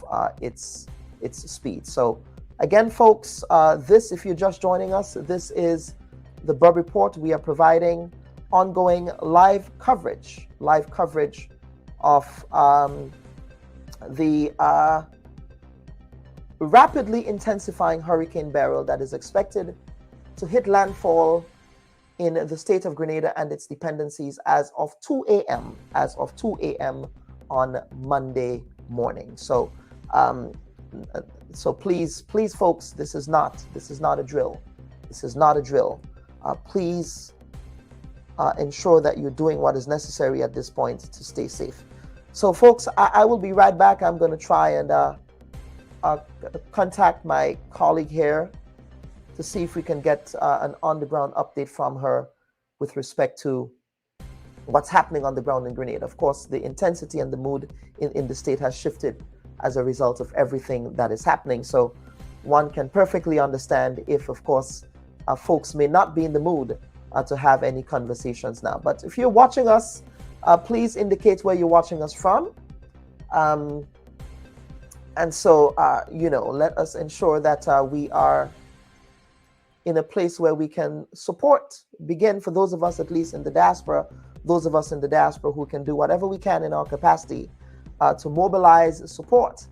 its speed. So again, folks, this, if you're just joining us, this is the Bub Report. We are providing ongoing live coverage of the rapidly intensifying Hurricane Beryl that is expected to hit landfall in the state of Grenada and its dependencies as of 2 a.m. on Monday morning. So so please, folks, this is not a drill. This is not a drill. Please ensure that you're doing what is necessary at this point to stay safe. So folks, I will be right back. I'm going to try and contact my colleague here to see if we can get an on-the-ground update from her with respect to what's happening on the ground in Grenada. Of course, the intensity and the mood in the state has shifted as a result of everything that is happening. So one can perfectly understand if, of course, folks may not be in the mood to have any conversations now. But if you're watching us, please indicate where you're watching us from. And so, let us ensure that we are in a place where we can begin for those of us, at least in the diaspora, who can do whatever we can in our capacity to mobilize support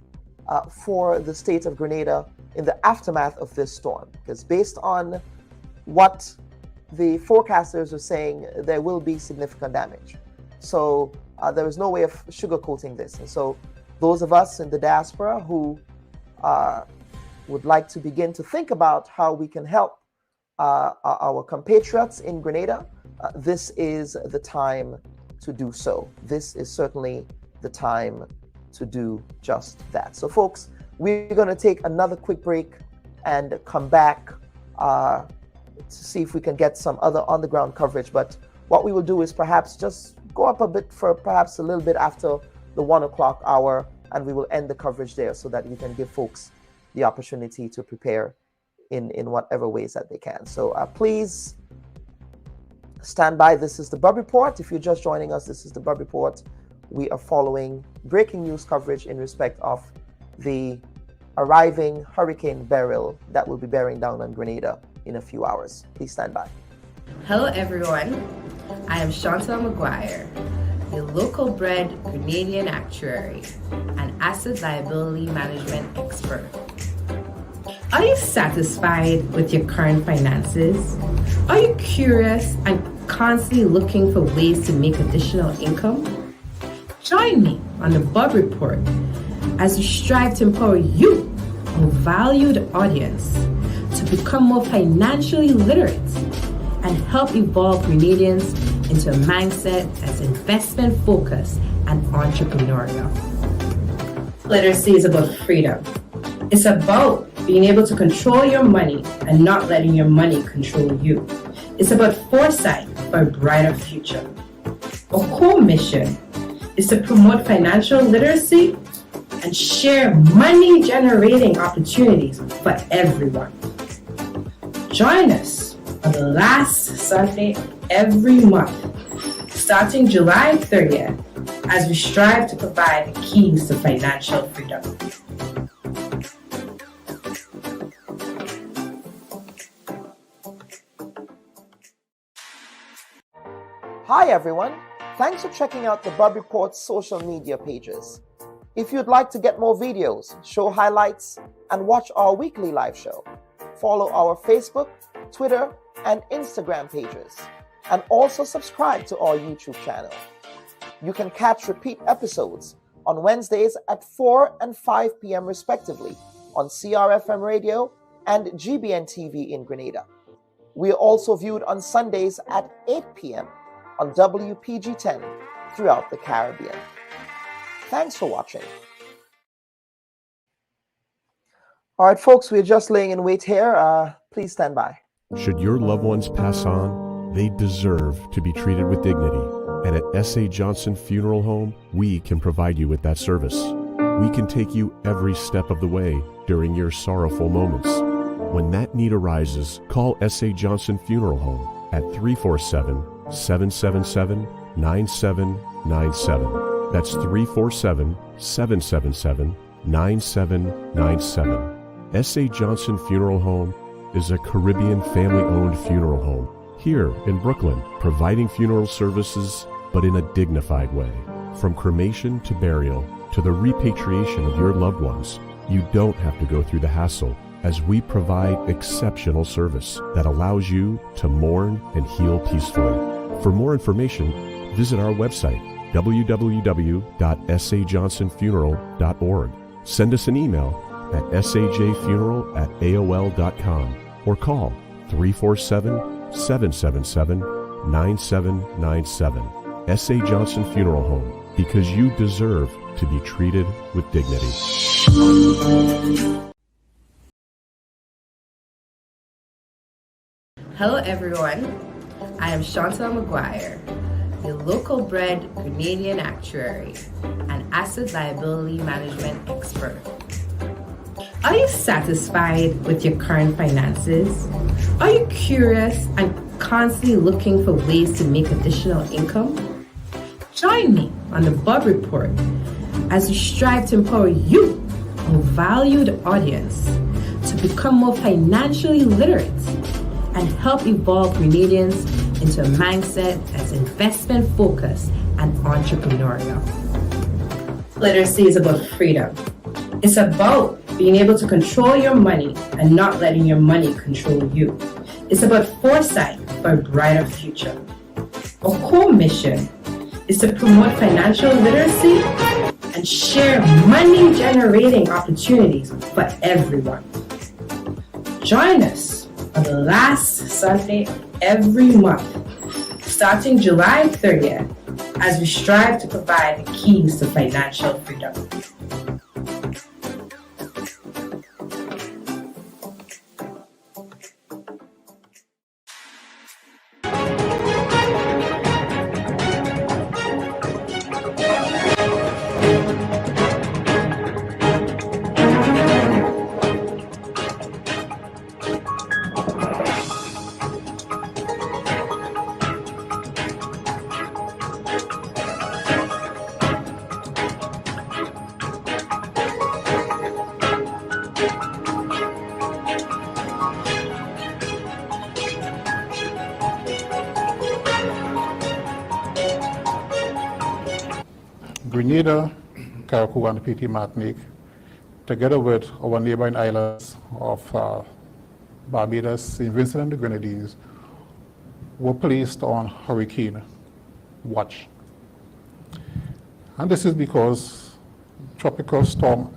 for the state of Grenada in the aftermath of this storm. Because based on what the forecasters are saying, there will be significant damage. So there is no way of sugarcoating this. And so those of us in the diaspora who would like to begin to think about how we can help our compatriots in Grenada, this is the time to do so. This is certainly the time to do just that. So folks, we're going to take another quick break and come back to see if we can get some other on-the-ground coverage. But what we will do is perhaps just go up a bit for perhaps a little bit after the 1 o'clock hour, and we will end the coverage there so that we can give folks the opportunity to prepare in whatever ways that they can. So please stand by. This is the Bub Report. If you're just joining us, this is the Bub Report. We are following breaking news coverage in respect of the arriving Hurricane Beryl that will be bearing down on Grenada in a few hours. Please stand by. Hello everyone, I am Chantal McGuire, the local bred Grenadian actuary and asset liability management expert. Are you satisfied with your current finances? Are you curious and constantly looking for ways to make additional income? Join me on the Bub Report as we strive to empower you, our valued audience, to become more financially literate and help evolve Grenadians into a mindset that's investment focused and entrepreneurial. Literacy is about freedom. It's about being able to control your money and not letting your money control you. It's about foresight for a brighter future. Our core mission is to promote financial literacy and share money-generating opportunities for everyone. Join us on the last Sunday of every month, starting July 30th, as we strive to provide the keys to financial freedom. Hi everyone, thanks for checking out the Bub Report's social media pages. If you'd like to get more videos, show highlights, and watch our weekly live show, follow our Facebook, Twitter, and Instagram pages, and also subscribe to our YouTube channel. You can catch repeat episodes on Wednesdays at 4 and 5 p.m. respectively on CRFM Radio and GBN TV in Grenada. We are also viewed on Sundays at 8 p.m. on WPG10 throughout the Caribbean. Thanks for watching. All right, folks, we're just laying in wait here. Please stand by. Should your loved ones pass on, they deserve to be treated with dignity. And at S.A. Johnson Funeral Home, we can provide you with that service. We can take you every step of the way during your sorrowful moments. When that need arises, call S.A. Johnson Funeral Home at 347-777-9797. That's 347-777-9797. S.A. Johnson Funeral Home is a Caribbean family-owned funeral home here in Brooklyn, providing funeral services, but in a dignified way. From cremation to burial to the repatriation of your loved ones, you don't have to go through the hassle, as we provide exceptional service that allows you to mourn and heal peacefully. For more information, visit our website, www.sajohnsonfuneral.org. Send us an email at sajfuneral@aol.com or call 347-777-9797. S.A. Johnson Funeral Home, because you deserve to be treated with dignity. Hello everyone, I am Chantal McGuire, your local bred Grenadian actuary and asset liability management expert. Are you satisfied with your current finances? Are you curious and constantly looking for ways to make additional income? Join me on the Bob Report as we strive to empower you, our valued audience, to become more financially literate and help evolve Grenadians into a mindset that's investment focused and entrepreneurial. Literacy is about freedom. It's about being able to control your money and not letting your money control you. It's about foresight for a brighter future. Our core mission is to promote financial literacy and share money-generating opportunities for everyone. Join us on the last Sunday of every month, starting July 30th, as we strive to provide the keys to financial freedom. Grenada, Carriacou, and PT Martinique, together with our neighboring islands of Barbados, St. Vincent and the Grenadines, were placed on hurricane watch. And this is because tropical storm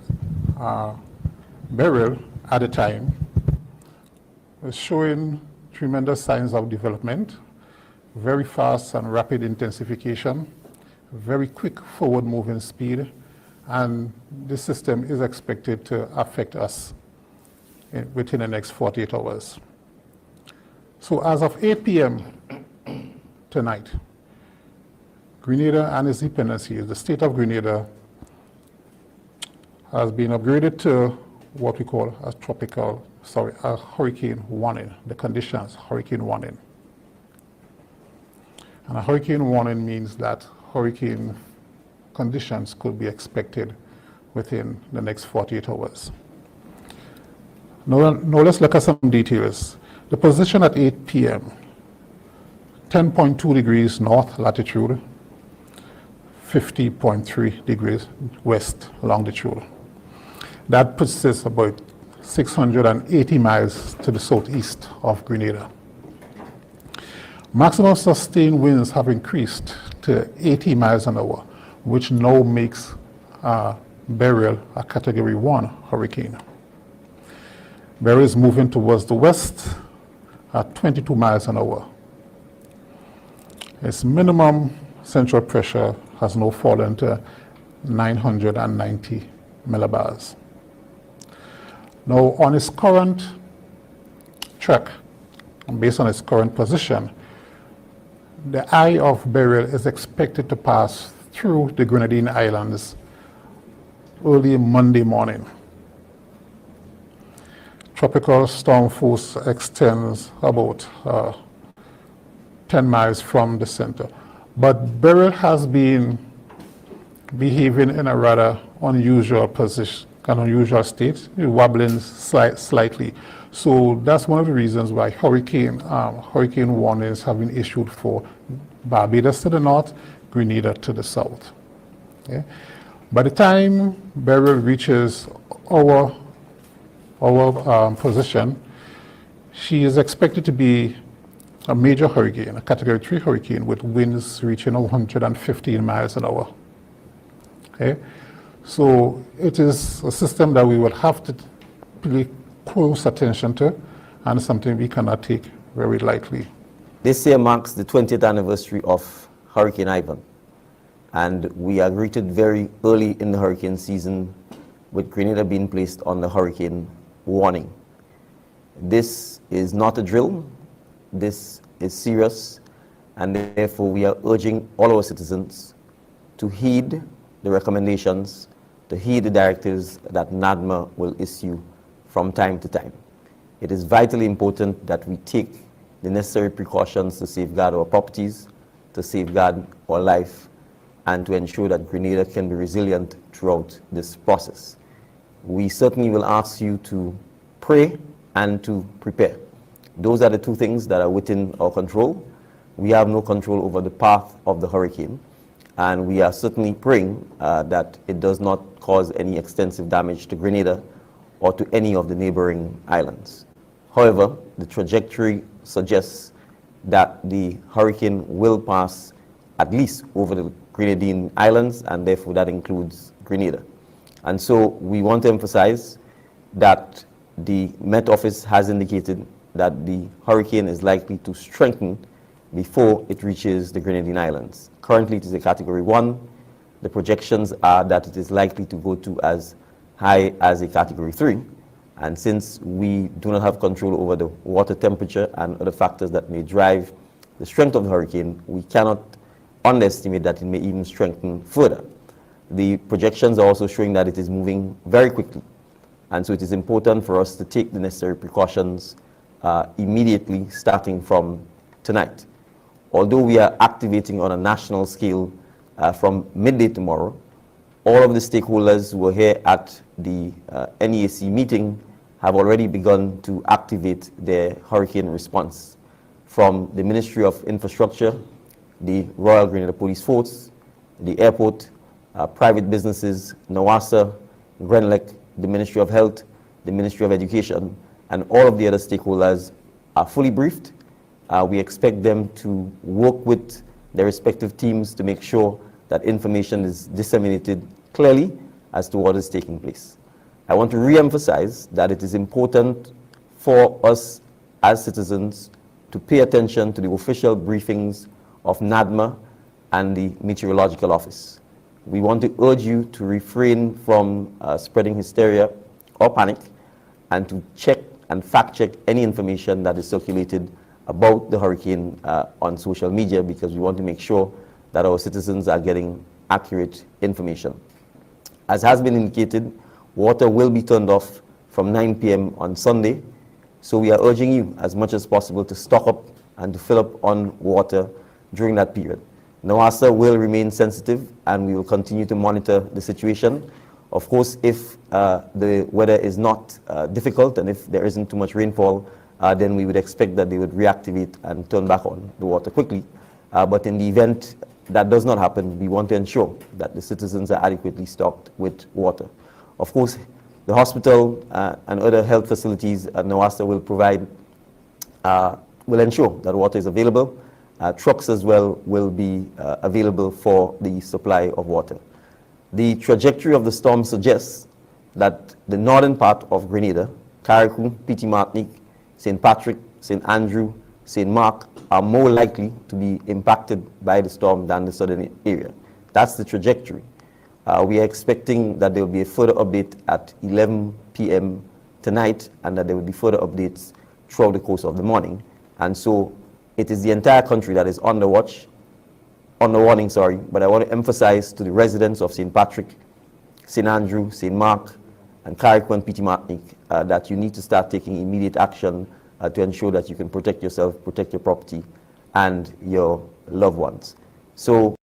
Beryl at the time was showing tremendous signs of development, very fast and rapid intensification, very quick forward moving speed, and this system is expected to affect us within the next 48 hours. So as of 8 p.m. tonight, Grenada and its dependencies, the state of Grenada, has been upgraded to what we call a hurricane warning, the conditions, hurricane warning. And a hurricane warning means that hurricane conditions could be expected within the next 48 hours. Now let's look at some details. The position at 8 p.m., 10.2 degrees north latitude, 50.3 degrees west longitude. That puts us about 680 miles to the southeast of Grenada. Maximum sustained winds have increased to 80 miles an hour, which now makes Beryl a Category 1 hurricane. Beryl is moving towards the west at 22 miles an hour. Its minimum central pressure has now fallen to 990 millibars. Now, on its current track, and based on its current position, the eye of Beryl is expected to pass through the Grenadine Islands early Monday morning. tropical storm force extends about 10 miles from the center. But Beryl has been behaving in a rather unusual position, an unusual state, wobbling slightly. So that's one of the reasons why hurricane warnings have been issued for Barbados to the north, Grenada to the south. Okay? By the time Beryl reaches our position, she is expected to be a major hurricane, a Category 3 hurricane with winds reaching 115 miles an hour. Okay? So it is a system that we will have to pay close attention to and something we cannot take very lightly. This year marks the 20th anniversary of Hurricane Ivan, and we are greeted very early in the hurricane season with Grenada being placed on the hurricane warning. This is not a drill, this is serious, and therefore we are urging all our citizens to heed the recommendations, to heed the directives that NADMA will issue from time to time. It is vitally important that we take the necessary precautions to safeguard our properties, to safeguard our life, and to ensure that Grenada can be resilient throughout this process. We certainly will ask you to pray and to prepare. Those are the two things that are within our control. We have no control over the path of the hurricane, and we are certainly praying that it does not cause any extensive damage to Grenada or to any of the neighboring islands. However, the trajectory suggests that the hurricane will pass at least over the Grenadine Islands, and therefore that includes Grenada. And so we want to emphasize that the Met Office has indicated that the hurricane is likely to strengthen before it reaches the Grenadine Islands. Currently it is a Category 1. The projections are that it is likely to go to as high as a Category 3. And since we do not have control over the water temperature and other factors that may drive the strength of the hurricane, we cannot underestimate that it may even strengthen further. The projections are also showing that it is moving very quickly. And so it is important for us to take the necessary precautions immediately, starting from tonight. Although we are activating on a national scale from midday tomorrow, all of the stakeholders who were here at the NEAC meeting have already begun to activate their hurricane response. From the Ministry of Infrastructure, the Royal Grenada Police Force, the airport, private businesses, NOASA, GRENLEC, the Ministry of Health, the Ministry of Education, and all of the other stakeholders are fully briefed. We expect them to work with their respective teams to make sure that information is disseminated clearly as to what is taking place. I want to re-emphasize that it is important for us as citizens to pay attention to the official briefings of NADMA and the Meteorological Office. We want to urge you to refrain from spreading hysteria or panic, and to check and fact-check any information that is circulated about the hurricane on social media, because we want to make sure that our citizens are getting accurate information. As has been indicated, water will be turned off from 9 p.m. on Sunday, so we are urging you as much as possible to stock up and to fill up on water during that period. NOASA will remain sensitive, and we will continue to monitor the situation. Of course, if the weather is not difficult and if there isn't too much rainfall, then we would expect that they would reactivate and turn back on the water quickly. But in the event that does not happen, we want to ensure that the citizens are adequately stocked with water. Of course, the hospital and other health facilities NOASA will provide, will ensure that water is available. Trucks as well will be available for the supply of water. The trajectory of the storm suggests that the northern part of Grenada, Carriacou, Petite Martinique, St. Patrick, St. Andrew, St. Mark, are more likely to be impacted by the storm than the southern area. That's the trajectory. We are expecting that there will be a further update at 11 p.m. tonight, and that there will be further updates throughout the course of the morning. And so it is the entire country that is on the watch, on the warning, sorry, but I want to emphasize to the residents of St. Patrick, St. Andrew, St. Mark, and Carrick and Petit Martinique, that you need to start taking immediate action to ensure that you can protect yourself, protect your property, and your loved ones. So,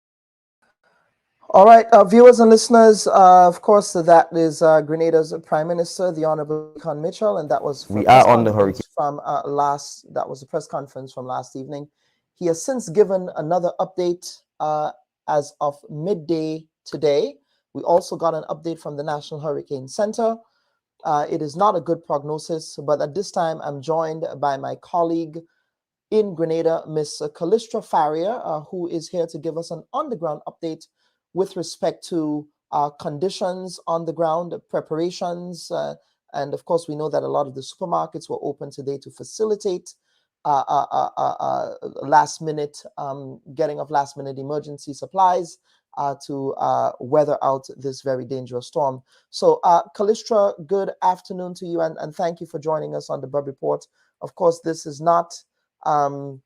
all right, viewers and listeners, of course, that is Grenada's Prime Minister, the Honorable Khan Mitchell, and that was we are on the hurricane. from that was a press conference from last evening. He has since given another update as of midday today. We also got an update from the National Hurricane Center. It is not a good prognosis, but at this time, I'm joined by my colleague in Grenada, Miss Callistra Farrier, who is here to give us an on-the-ground update with respect to conditions on the ground, preparations, and of course, we know that a lot of the supermarkets were open today to facilitate last-minute getting of last-minute emergency supplies to weather out this very dangerous storm. So, Callistra, good afternoon to you, and thank you for joining us on the Bub Report. Of course, this is not an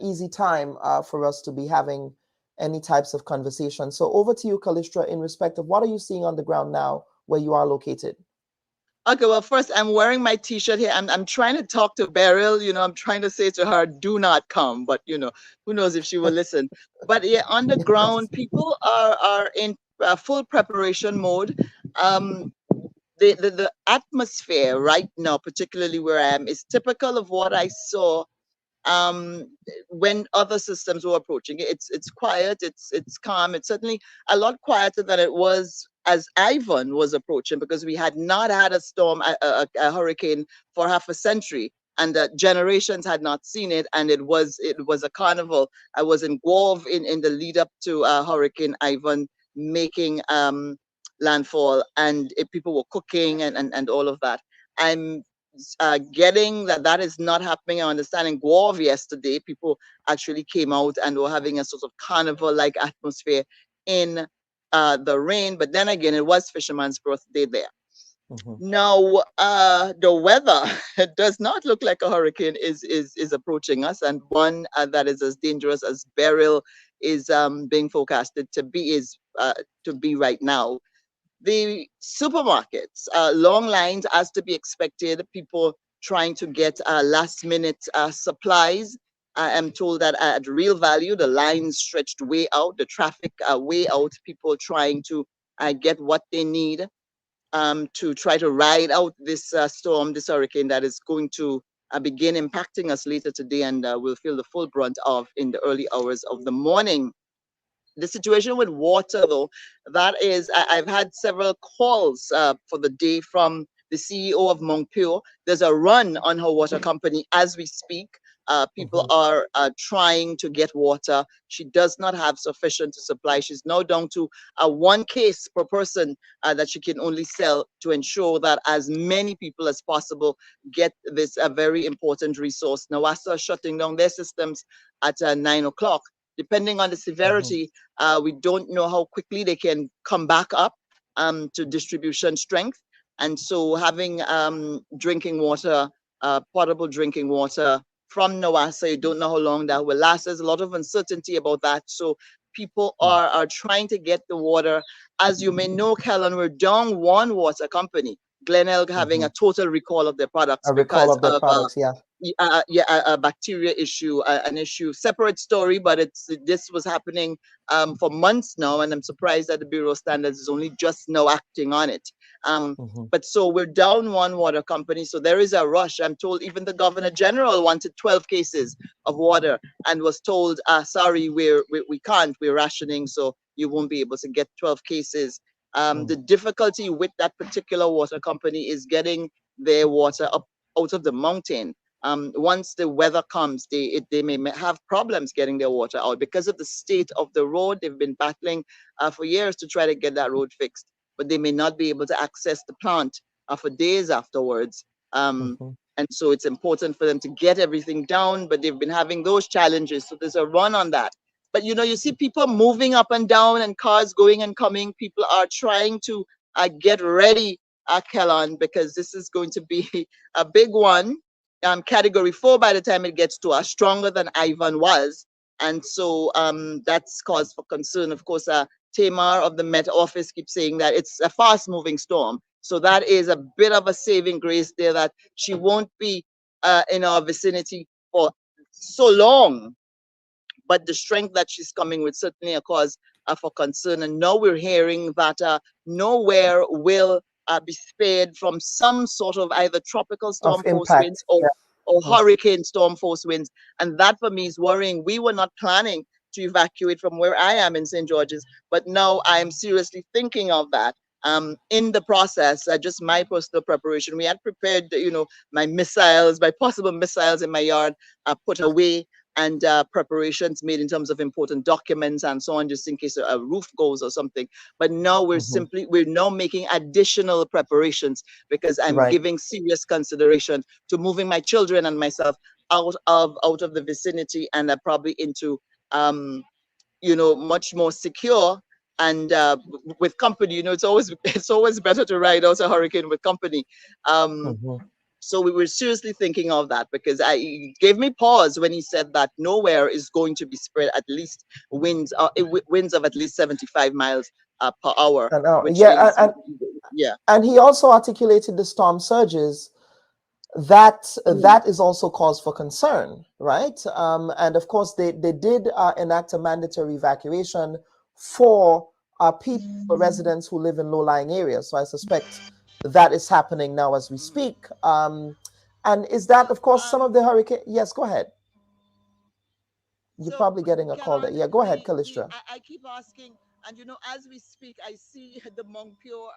easy time for us to be having any types of conversation. So over to you, Callistra, in respect of what are you seeing on the ground now where you are located? Okay, well, first, I'm wearing my T-shirt here. I'm trying to talk to Beryl. I'm trying to say to her, do not come. But, who knows if she will listen. But yeah, on the ground, people are in full preparation mode. The atmosphere right now, particularly where I am, is typical of what I saw when other systems were approaching. It's quiet, it's calm. It's certainly a lot quieter than it was as Ivan was approaching, because we had not had a storm, a hurricane for half a century, and generations had not seen it. And it was a carnival. I was in Guave in the lead up to Hurricane Ivan making landfall, and people were cooking and all of that. I'm getting that is not happening. I understand in Guave yesterday, people actually came out and were having a sort of carnival-like atmosphere in the rain. But then again, it was Fisherman's birthday there. Now, the weather does not look like a hurricane is approaching us, and one that is as dangerous as Beryl is being forecasted to be right now. The supermarkets, long lines as to be expected, people trying to get last-minute supplies. I am told that at real value, the lines stretched way out, the traffic way out, people trying to get what they need to try to ride out this storm, this hurricane that is going to begin impacting us later today, and we'll feel the full brunt of in the early hours of the morning. The situation with water, though, that is, I've had several calls for the day from the CEO of Montpure. There's a run on her water company as we speak. People are trying to get water. She does not have sufficient to supply. She's now down to one case per person that she can only sell to ensure that as many people as possible get this very important resource. Nawasa are shutting down their systems at 9 o'clock. Depending on the severity, we don't know how quickly they can come back up to distribution strength. And so having drinking water, potable drinking water from Nawasa, you don't know how long that will last. There's a lot of uncertainty about that. So people are trying to get the water. As you may know, Kellen, we're down one water company, Glenelg, having a total recall of their products. A recall of their products, yeah. A bacteria issue, an issue, separate story, but this was happening for months now, and I'm surprised that the Bureau of Standards is only just now acting on it. But so we're down one water company, so there is a rush. I'm told even the Governor General wanted 12 cases of water and was told, sorry, we can't, we're rationing, so you won't be able to get 12 cases. The difficulty with that particular water company is getting their water up out of the mountain. Once the weather comes, they may have problems getting their water out because of the state of the road. They've been battling for years to try to get that road fixed, but they may not be able to access the plant for days afterwards. And so it's important for them to get everything down, but they've been having those challenges. So there's a run on that. But you see people moving up and down and cars going and coming. People are trying to get ready, Kellan, because this is going to be a big one. Category 4 by the time it gets to us, stronger than Ivan was. And so that's cause for concern. Of course, Tamar of the Met Office keeps saying that it's a fast-moving storm. So that is a bit of a saving grace there, that she won't be in our vicinity for so long. But the strength that she's coming with certainly a cause for concern. And now we're hearing that nowhere will be spared from some sort of either tropical storm force impact. winds or hurricane storm force winds. And that for me is worrying. We were not planning to evacuate from where I am in St. George's, but now I am seriously thinking of that. In the process, just my personal preparation, we had prepared, my missiles, my possible missiles in my yard, put away, and preparations made in terms of important documents and so on, just in case a roof goes or something. But now we're now making additional preparations, because I'm giving serious consideration to moving my children and myself out of the vicinity, and probably into much more secure and with company. It's always better to ride out a hurricane with company. So we were seriously thinking of that, because he gave me pause when he said that nowhere is going to be spread at least winds of at least 75 miles per hour. And he also articulated the storm surges. That is also cause for concern, right? And of course, they did enact a mandatory evacuation for people, residents who live in low-lying areas. So I suspect that is happening now as we speak. And is that, of course, some of the hurricane? Yes, go ahead. You're probably getting a call there. Yeah, go ahead, Kalistra. I keep asking, and as we speak, I see the Montpure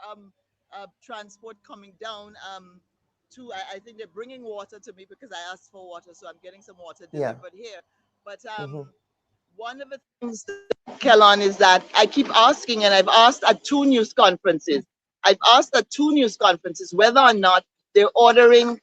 transport coming down. I think they're bringing water to me, because I asked for water, so I'm getting some water delivered here. But one of the things, Kellan, is that I keep asking, and I've asked at two news conferences. Whether or not they're ordering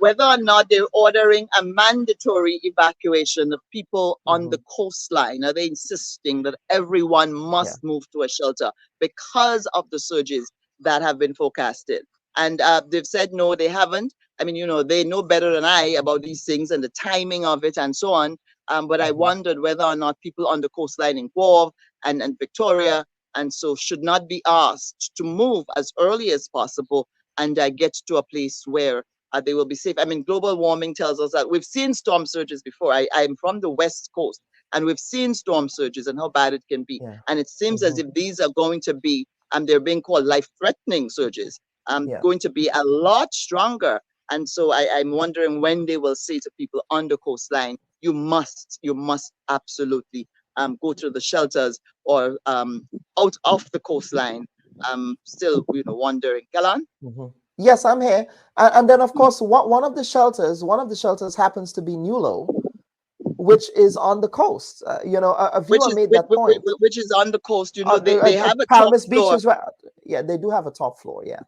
a mandatory evacuation of people on the coastline. Are they insisting that everyone must move to a shelter because of the surges that have been forecasted? And they've said no, they haven't. I mean, they know better than I about these things and the timing of it and so on. But I wondered whether or not people on the coastline in Guelph and Victoria and so should not be asked to move as early as possible and get to a place where they will be safe. I mean, global warming tells us that we've seen storm surges before. I'm from the West Coast, and we've seen storm surges and how bad it can be. And it seems as if these are going to be, they're being called life-threatening surges, going to be a lot stronger. And so I'm wondering when they will say to people on the coastline, you must absolutely go to the shelters or out of the coastline. Still, wondering. Kellan? Yes, I'm here. And then, of course, one of the shelters happens to be Nulo, which is on the coast. A viewer made that point. Which is on the coast. They have a top floor. Yeah, they do have a top floor. Yeah.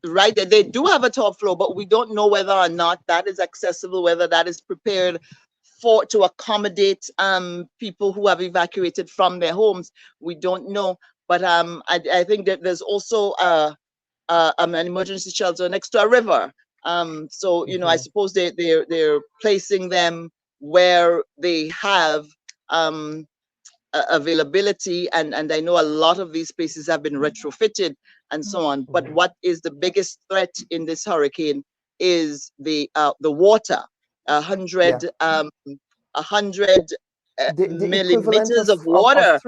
Right, they do have a top floor, but we don't know whether or not that is accessible, whether that is prepared to accommodate people who have evacuated from their homes. We don't know, but I think that there's also an emergency shelter next to a river. So I suppose they're placing them where they have availability, and I know a lot of these places have been retrofitted and so on. But what is the biggest threat in this hurricane is the water. 100 millimeters of water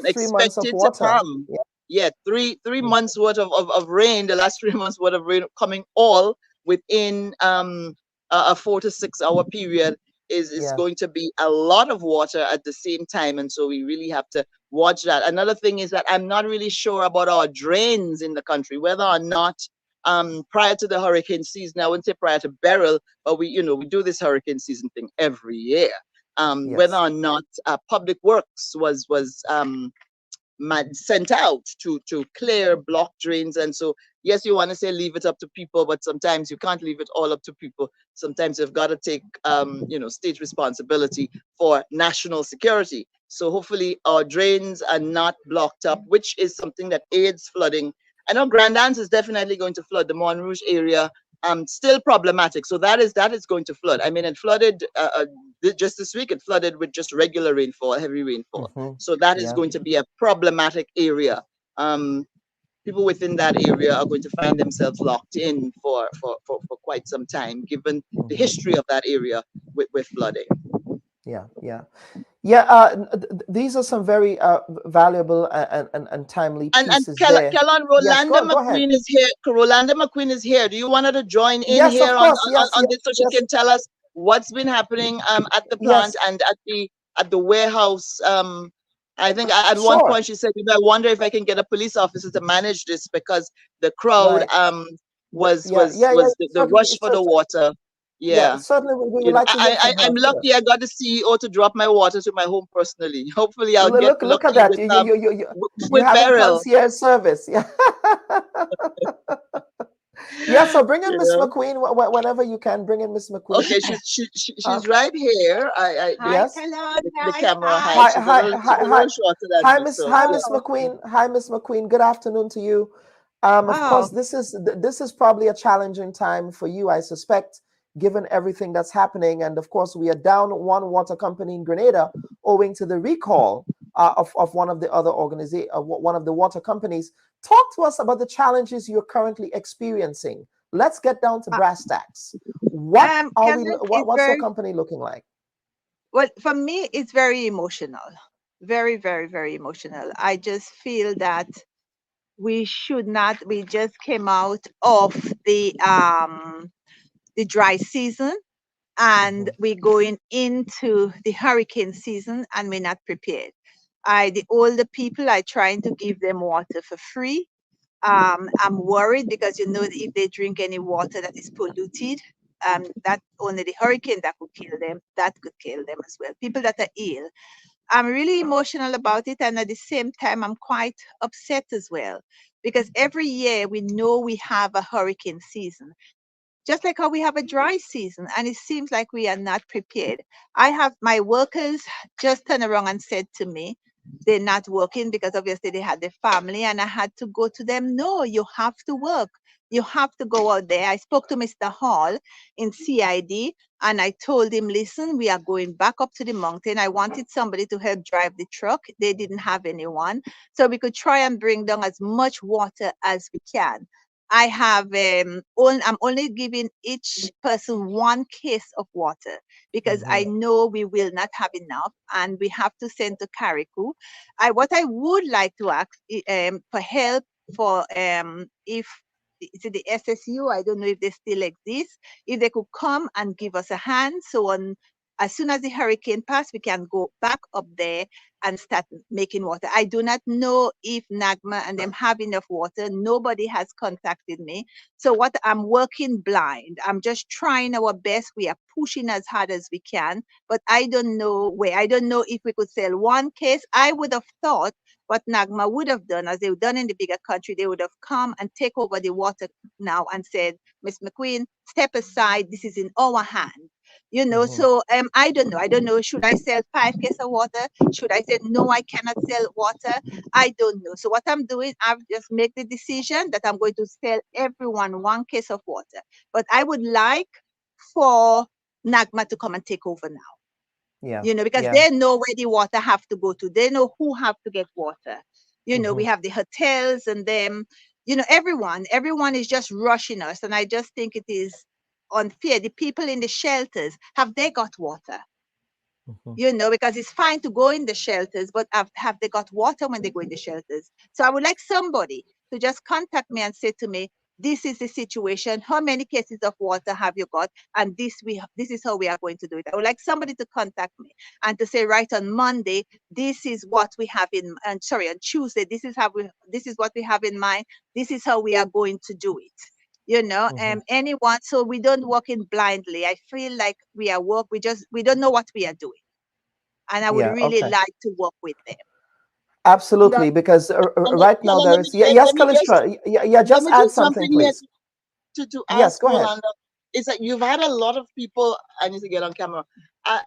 expected to come. Yeah, three months worth of rain. The last 3 months worth of rain coming all within a 4 to 6 hour period is going to be a lot of water at the same time, and so we really have to watch that. Another thing is that I'm not really sure about our drains in the country, whether or not prior to the hurricane season, I wouldn't say prior to Beryl, but we do this hurricane season thing every year. Whether or not public works was sent out to clear blocked drains. And so yes, you want to say leave it up to people, but sometimes you can't leave it all up to people. Sometimes you've got to take state responsibility for national security. So hopefully our drains are not blocked up, which is something that aids flooding. I know Grand Anse is definitely going to flood. The Montrouge area still problematic, so that is going to flood. I mean, it flooded just this week it flooded with just regular rainfall, heavy rainfall. So that is Yeah. going to be a problematic area. People within that area are going to find themselves locked in for quite some time, given the history of that area with flooding. These are some very valuable and timely And pieces there. Kellon, Yes, Rolanda go ahead. McQueen is here. Rolanda McQueen is here. Do you want her to join in Yes, here of course. Yes, on this so she can tell us what's been happening at the plant and at the warehouse? I think at one point she said, I wonder if I can get a police officer to manage this because the crowd was the rush for the water. Yeah, certainly we would like to hear from her. I'm lucky I got the CEO to drop my water to my home personally. Hopefully I'll get look lucky at that. With you have Beryl. concierge service. Yeah. Yeah, so bring in Miss McQueen whenever you can. Bring in Miss McQueen. Okay, she's right here. Yes. The camera. Hi, She's a little shorter than hi, me, Miss. so, Hi, Miss McQueen. Hi, Miss McQueen. Good afternoon to you. Of course, this is probably a challenging time for you, I suspect, given everything that's happening. And of course, we are down one water company in Grenada owing to the recall of one of the other one of the water companies. Talk to us about the challenges you're currently experiencing. Let's get down to brass tacks. What's your company looking like? Well, for me, it's very emotional. Very, very, very emotional. I just feel that we just came out of the dry season, and we're going into the hurricane season, and we're not prepared. The older people, I trying to give them water for free. I'm worried because if they drink any water that is polluted, that only the hurricane that could kill them, as well. People that are ill. I'm really emotional about it, and at the same time, I'm quite upset as well, because every year we know we have a hurricane season, just like how we have a dry season, and it seems like we are not prepared. I have my workers just turned around and said to me, they're not working because obviously they had their family, and I had to go to them. No, you have to work. You have to go out there. I spoke to Mr. Hall in CID, and I told him, listen, we are going back up to the mountain. I wanted somebody to help drive the truck. They didn't have anyone. So we could try and bring down as much water as we can. I have, I'm only giving each person 1 case of water because I know we will not have enough, and we have to send to Carriacou. What I would like to ask for help for if the SSU, I don't know if they still exist, if they could come and give us a hand. So as soon as the hurricane passes, we can go back up there and start making water. I do not know if NAGMA and them have enough water. Nobody has contacted me. So I'm working blind. I'm just trying our best. We are pushing as hard as we can, but I don't know where. I don't know if we could sell 1 case. I would have thought what NAGMA would have done, as they've done in the bigger country, they would have come and take over the water now and said, Ms. McQueen, step aside. This is in our hands. So I don't know. Should I sell 5 cases of water? Should I say, no, I cannot sell water? I don't know. So what I'm doing, I've just made the decision that I'm going to sell everyone 1 case of water. But I would like for NAGMA to come and take over now. Because they know where the water have to go to. They know who have to get water. We have the hotels and them, everyone is just rushing us. And I just think it is unfair. The people in the shelters, have they got water? Because it's fine to go in the shelters, but have they got water when they go in the shelters? So I would like somebody to just contact me and say to me, this is the situation. How many cases of water have you got? And this is how we are going to do it. I would like somebody to contact me and to say, right, on Monday, this is what we have on Tuesday, this is what we have in mind. This is how we are going to do it. Anyone, so we don't walk in blindly. I feel like we don't know what we are doing. And I would really like to work with them. Absolutely, because right now there is yes, Kalistra. Just add something, please. To ask Rolanda, is that you've had a lot of people. I need to get on camera.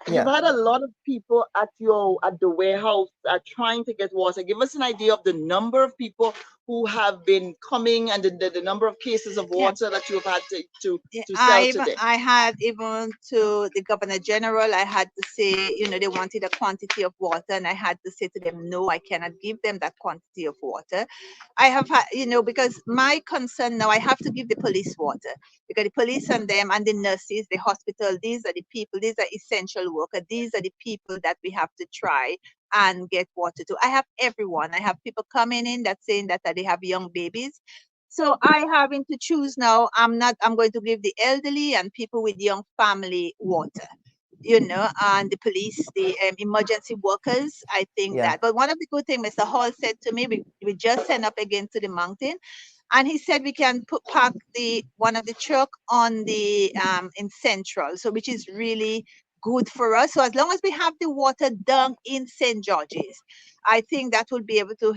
You've had a lot of people at the warehouse trying to get water. Give us an idea of the number of people who have been coming and the number of cases of water that you've had to sell today? I had even to the Governor General, I had to say, they wanted a quantity of water, and I had to say to them, no, I cannot give them that quantity of water. I have had, because my concern now, I have to give the police water, because the police and them and the nurses, the hospital, these are the people, these are essential workers, these are the people that we have to try and get water to. I have everyone. I have people coming in that saying that they have young babies. So I having to choose now. I'm going to give the elderly and people with young family water, and the police, the emergency workers. I think that. But one of the good things Mr. Hall said to me, we just sent up again to the mountain, and he said we can park one of the truck on the in Central, so which is really good for us. So as long as we have the water down in St. George's, I think that will be able to,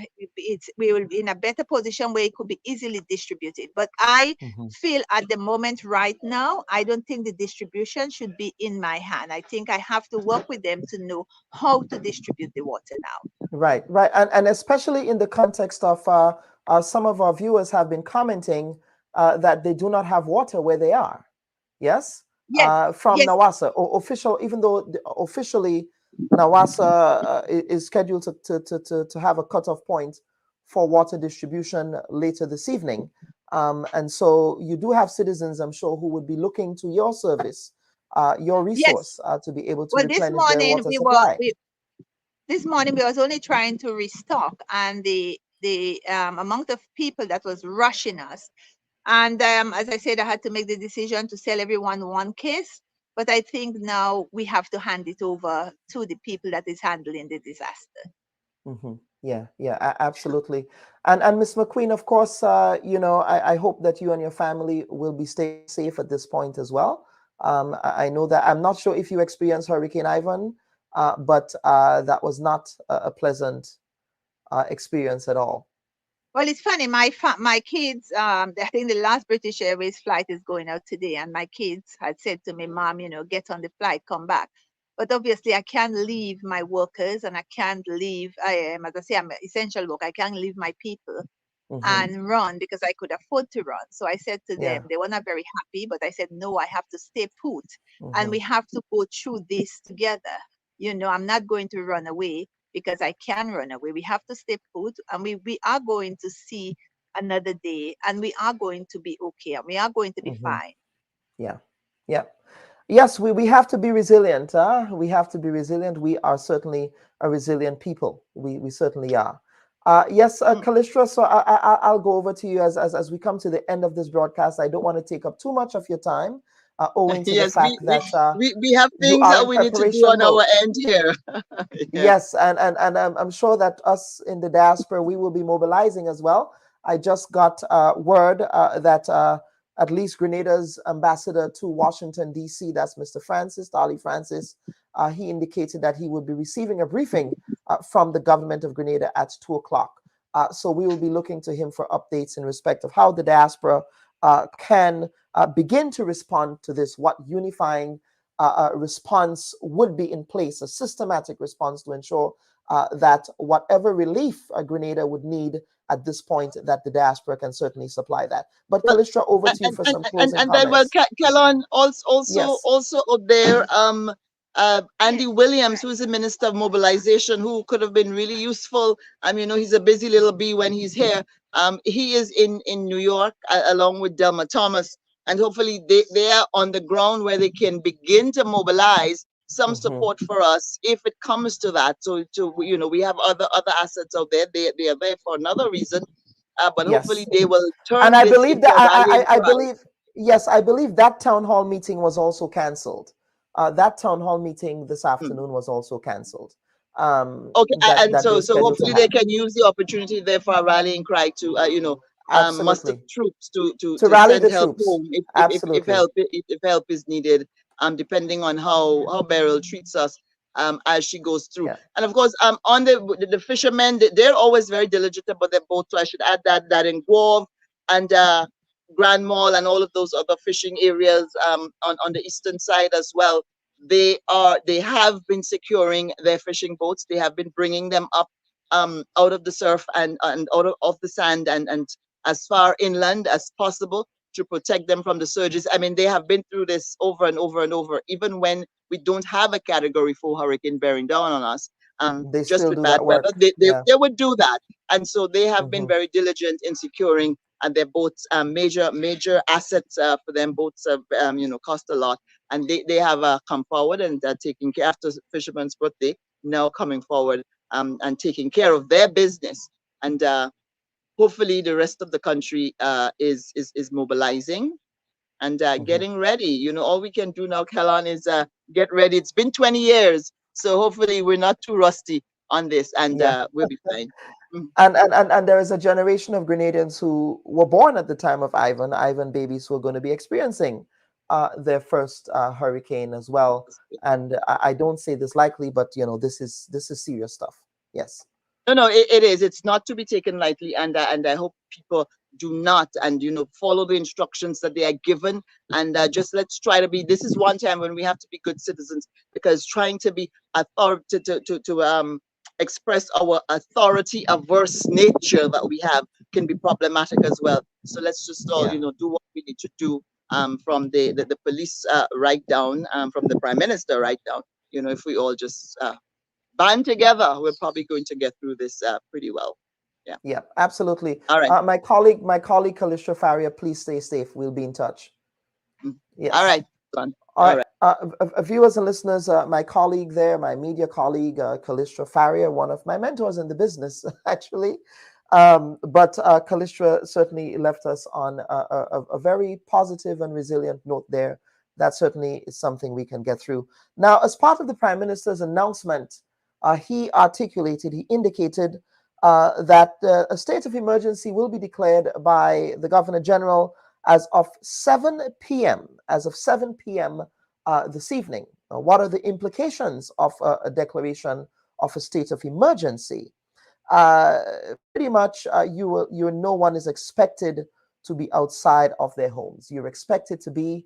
we will be in a better position where it could be easily distributed. But I feel at the moment right now, I don't think the distribution should be in my hand. I think I have to work with them to know how to distribute the water now. Right. And especially in the context of some of our viewers have been commenting that they do not have water where they are. Yes? From Nawasa, or official, even though officially Nawasa is scheduled to have a cutoff point for water distribution later this evening. And so you do have citizens, I'm sure, who would be looking to your service, your resource, to be able to replenish their water supply. This morning we was only trying to restock, and the amount of people that was rushing us. And as I said, I had to make the decision to sell everyone one case. But I think now we have to hand it over to the people that is handling the disaster. Yeah, absolutely. And Ms. McQueen, of course, I hope that you and your family will be staying safe at this point as well. I know that I'm not sure if you experienced Hurricane Ivan, but that was not a pleasant experience at all. Well, it's funny. My kids, I think the last British Airways flight is going out today, and my kids had said to me, "Mom, get on the flight, come back." But obviously, I can't leave my workers, and I can't leave. As I say, I'm an essential worker. I can't leave my people and run, because I could afford to run. So I said to them, they were not very happy, but I said, no, I have to stay put, and we have to go through this together. I'm not going to run away, because I can run away. We have to stay put, and we are going to see another day, and we are going to be okay, and we are going to be fine. Yeah. Yes, we have to be resilient. We have to be resilient. We are certainly a resilient people. We certainly are. Yes, Callistra, so I'll go over to you as we come to the end of this broadcast. I don't want to take up too much of your time, owing to the fact that we have things that we need to do on our end here. Yes, and I'm sure that us in the diaspora, we will be mobilizing as well. I just got word that at least Grenada's ambassador to Washington, D.C., that's Mr. Francis, Darley Francis, he indicated that he would be receiving a briefing from the government of Grenada at 2 o'clock. So we will be looking to him for updates in respect of how the diaspora can begin to respond to this, what unifying response would be in place, a systematic response to ensure that whatever relief Grenada would need at this point, that the diaspora can certainly supply that. But Callistra, over to you for some closing comments. Then, well, Kellon, also up there, Andy Williams, who is the Minister of Mobilization, who could have been really useful. He's a busy little bee when he's here. He is in New York along with Delma Thomas, and hopefully they are on the ground where they can begin to mobilize some support for us if it comes to that. So we have other assets out there. They are there for another reason, but hopefully they will turn. And I believe that I believe that town hall meeting was also cancelled. That town hall meeting this afternoon was also cancelled. Okay, so hopefully they can use the opportunity there for a rallying cry to muster troops to rally send the help troops. home if help is needed, depending on how Beryl treats us as she goes through. And of course, on the fishermen, they're always very diligent about their boat. So I should add that in Guave and Grand Mall and all of those other fishing areas on the eastern side as well, they have been securing their fishing boats. They have been bringing them up out of the surf and out of the sand and as far inland as possible to protect them from the surges. I mean, they have been through this over and over and over, even when we don't have a Category 4 hurricane bearing down on us. They Just still with do bad that weather, work. they would do that. And so they have been Mhm. very diligent in securing, and their boats, major assets for them. Boats, cost a lot. And they have come forward and taking care after Fisherman's Birthday, now coming forward and taking care of their business. And hopefully the rest of the country is mobilizing and getting ready. You know, all we can do now, Kellan, is get ready. It's been 20 years, so hopefully we're not too rusty on this, and Yeah. we'll be fine. And there is a generation of Grenadians who were born at the time of Ivan babies who are going to be experiencing their first hurricane as well. And I don't say this lightly, but this is serious stuff. Yes. No, it is. It's not to be taken lightly, and I hope people do not, and follow the instructions that they are given, and just let's try to be. This is one time when we have to be good citizens, because trying to be to express our authority averse nature that we have can be problematic as well. So let's just all do what we need to do, from the police right down, from the Prime Minister right down. If we all just band together, we're probably going to get through this pretty well. Yeah, absolutely. All right. My colleague Kalisha Faria, please stay safe. We'll be in touch. Yes. All right. All right. Viewers and listeners, my colleague there, my media colleague, Kalisha Faria, one of my mentors in the business, actually. But Kalisha certainly left us on a very positive and resilient note there. That certainly is something we can get through. Now, as part of the Prime Minister's announcement, he indicated that a state of emergency will be declared by the Governor General as of 7 p.m. This evening. What are the implications of a declaration of a state of emergency? Pretty much, no one is expected to be outside of their homes. You're expected to be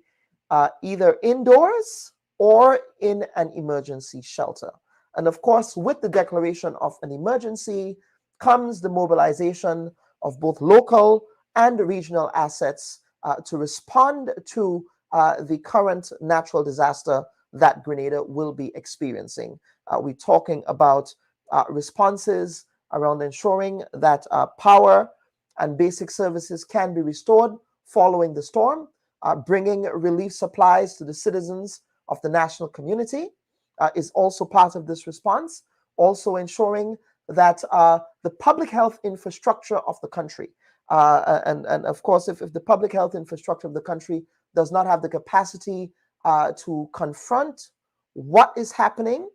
either indoors or in an emergency shelter. And of course, with the declaration of an emergency comes the mobilization of both local and regional assets to respond to the current natural disaster that Grenada will be experiencing. We're talking about responses around ensuring that power and basic services can be restored following the storm, bringing relief supplies to the citizens of the national community is also part of this response. Also ensuring that the public health infrastructure of the country, and of course, if the public health infrastructure of the country does not have the capacity to confront what is happening,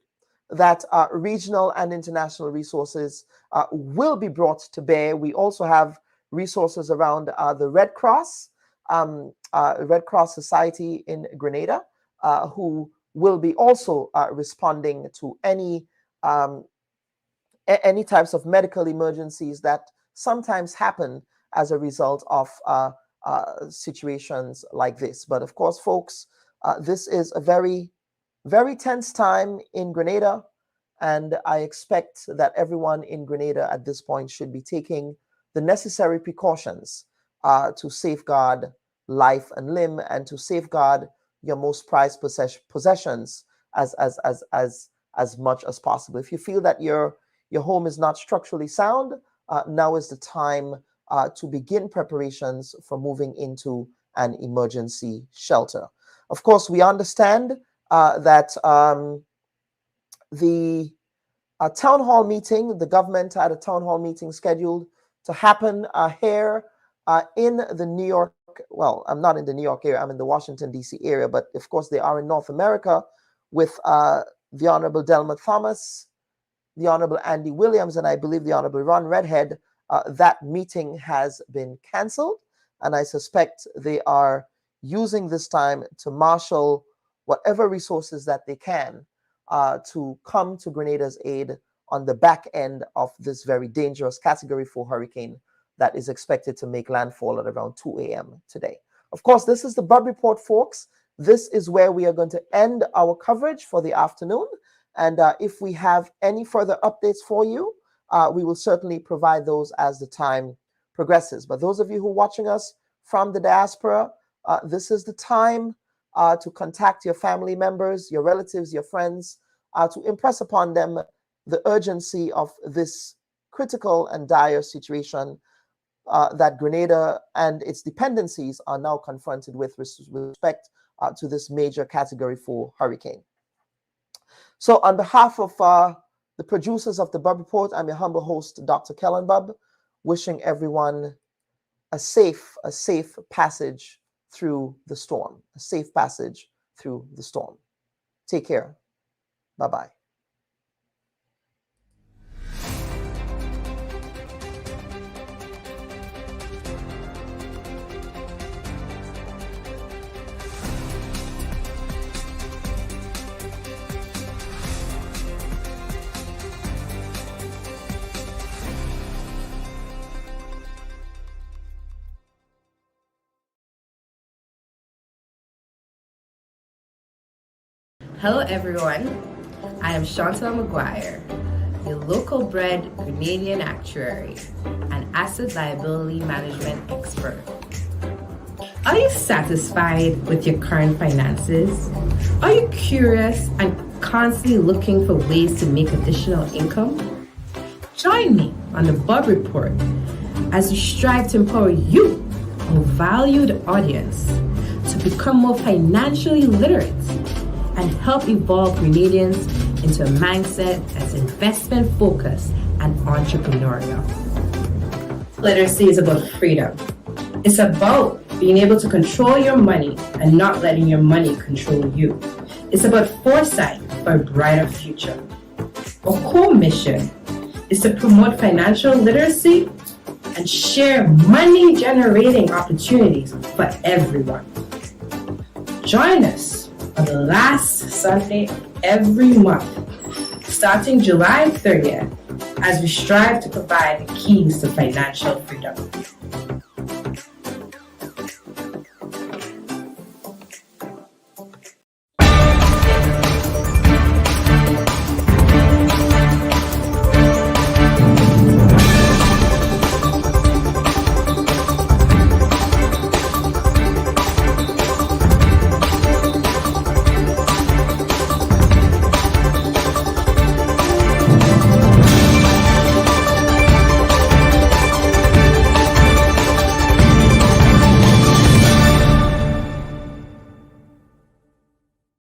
that regional and international resources will be brought to bear. We also have resources around the Red Cross Society in Grenada, who will be also responding to any types of medical emergencies that sometimes happen as a result of situations like this. But of course, folks, this is a very, very tense time in Grenada, and I expect that everyone in Grenada at this point should be taking the necessary precautions to safeguard life and limb and to safeguard your most prized possessions as much as possible. If you feel that your home is not structurally sound, now is the time to begin preparations for moving into an emergency shelter. Of course, we understand that the town hall meeting, the government had a town hall meeting scheduled to happen here in the New York, well, I'm not in the New York area, I'm in the Washington, D.C. area, but of course they are in North America with the Honorable Delma Thomas, the Honorable Andy Williams, and I believe the Honorable Ron Redhead. That meeting has been canceled, and I suspect they are using this time to marshal whatever resources that they can to come to Grenada's aid on the back end of this very dangerous Category 4 hurricane that is expected to make landfall at around 2 a.m. today. Of course, this is the Bub Report, folks. This is where we are going to end our coverage for the afternoon. And if we have any further updates for you, we will certainly provide those as the time progresses. But those of you who are watching us from the diaspora, this is the time to contact your family members, your relatives, your friends, to impress upon them the urgency of this critical and dire situation that Grenada and its dependencies are now confronted with respect to this major Category 4 hurricane. So on behalf of the producers of the Bub Report, I'm your humble host, Dr. Kellen Bub, wishing everyone a safe passage through the storm, a safe passage through the storm. Take care. Bye-bye. Hello everyone, I am Chantal McGuire, your local bred Grenadian actuary and asset liability management expert. Are you satisfied with your current finances? Are you curious and constantly looking for ways to make additional income? Join me on the Bub Report as we strive to empower you, our valued audience, to become more financially literate and help evolve Grenadians into a mindset that's investment focused and entrepreneurial. Literacy is about freedom. It's about being able to control your money and not letting your money control you. It's about foresight for a brighter future. Our core mission is to promote financial literacy and share money-generating opportunities for everyone. Join us on the last Sunday of every month, starting July 30th, as we strive to provide the keys to financial freedom.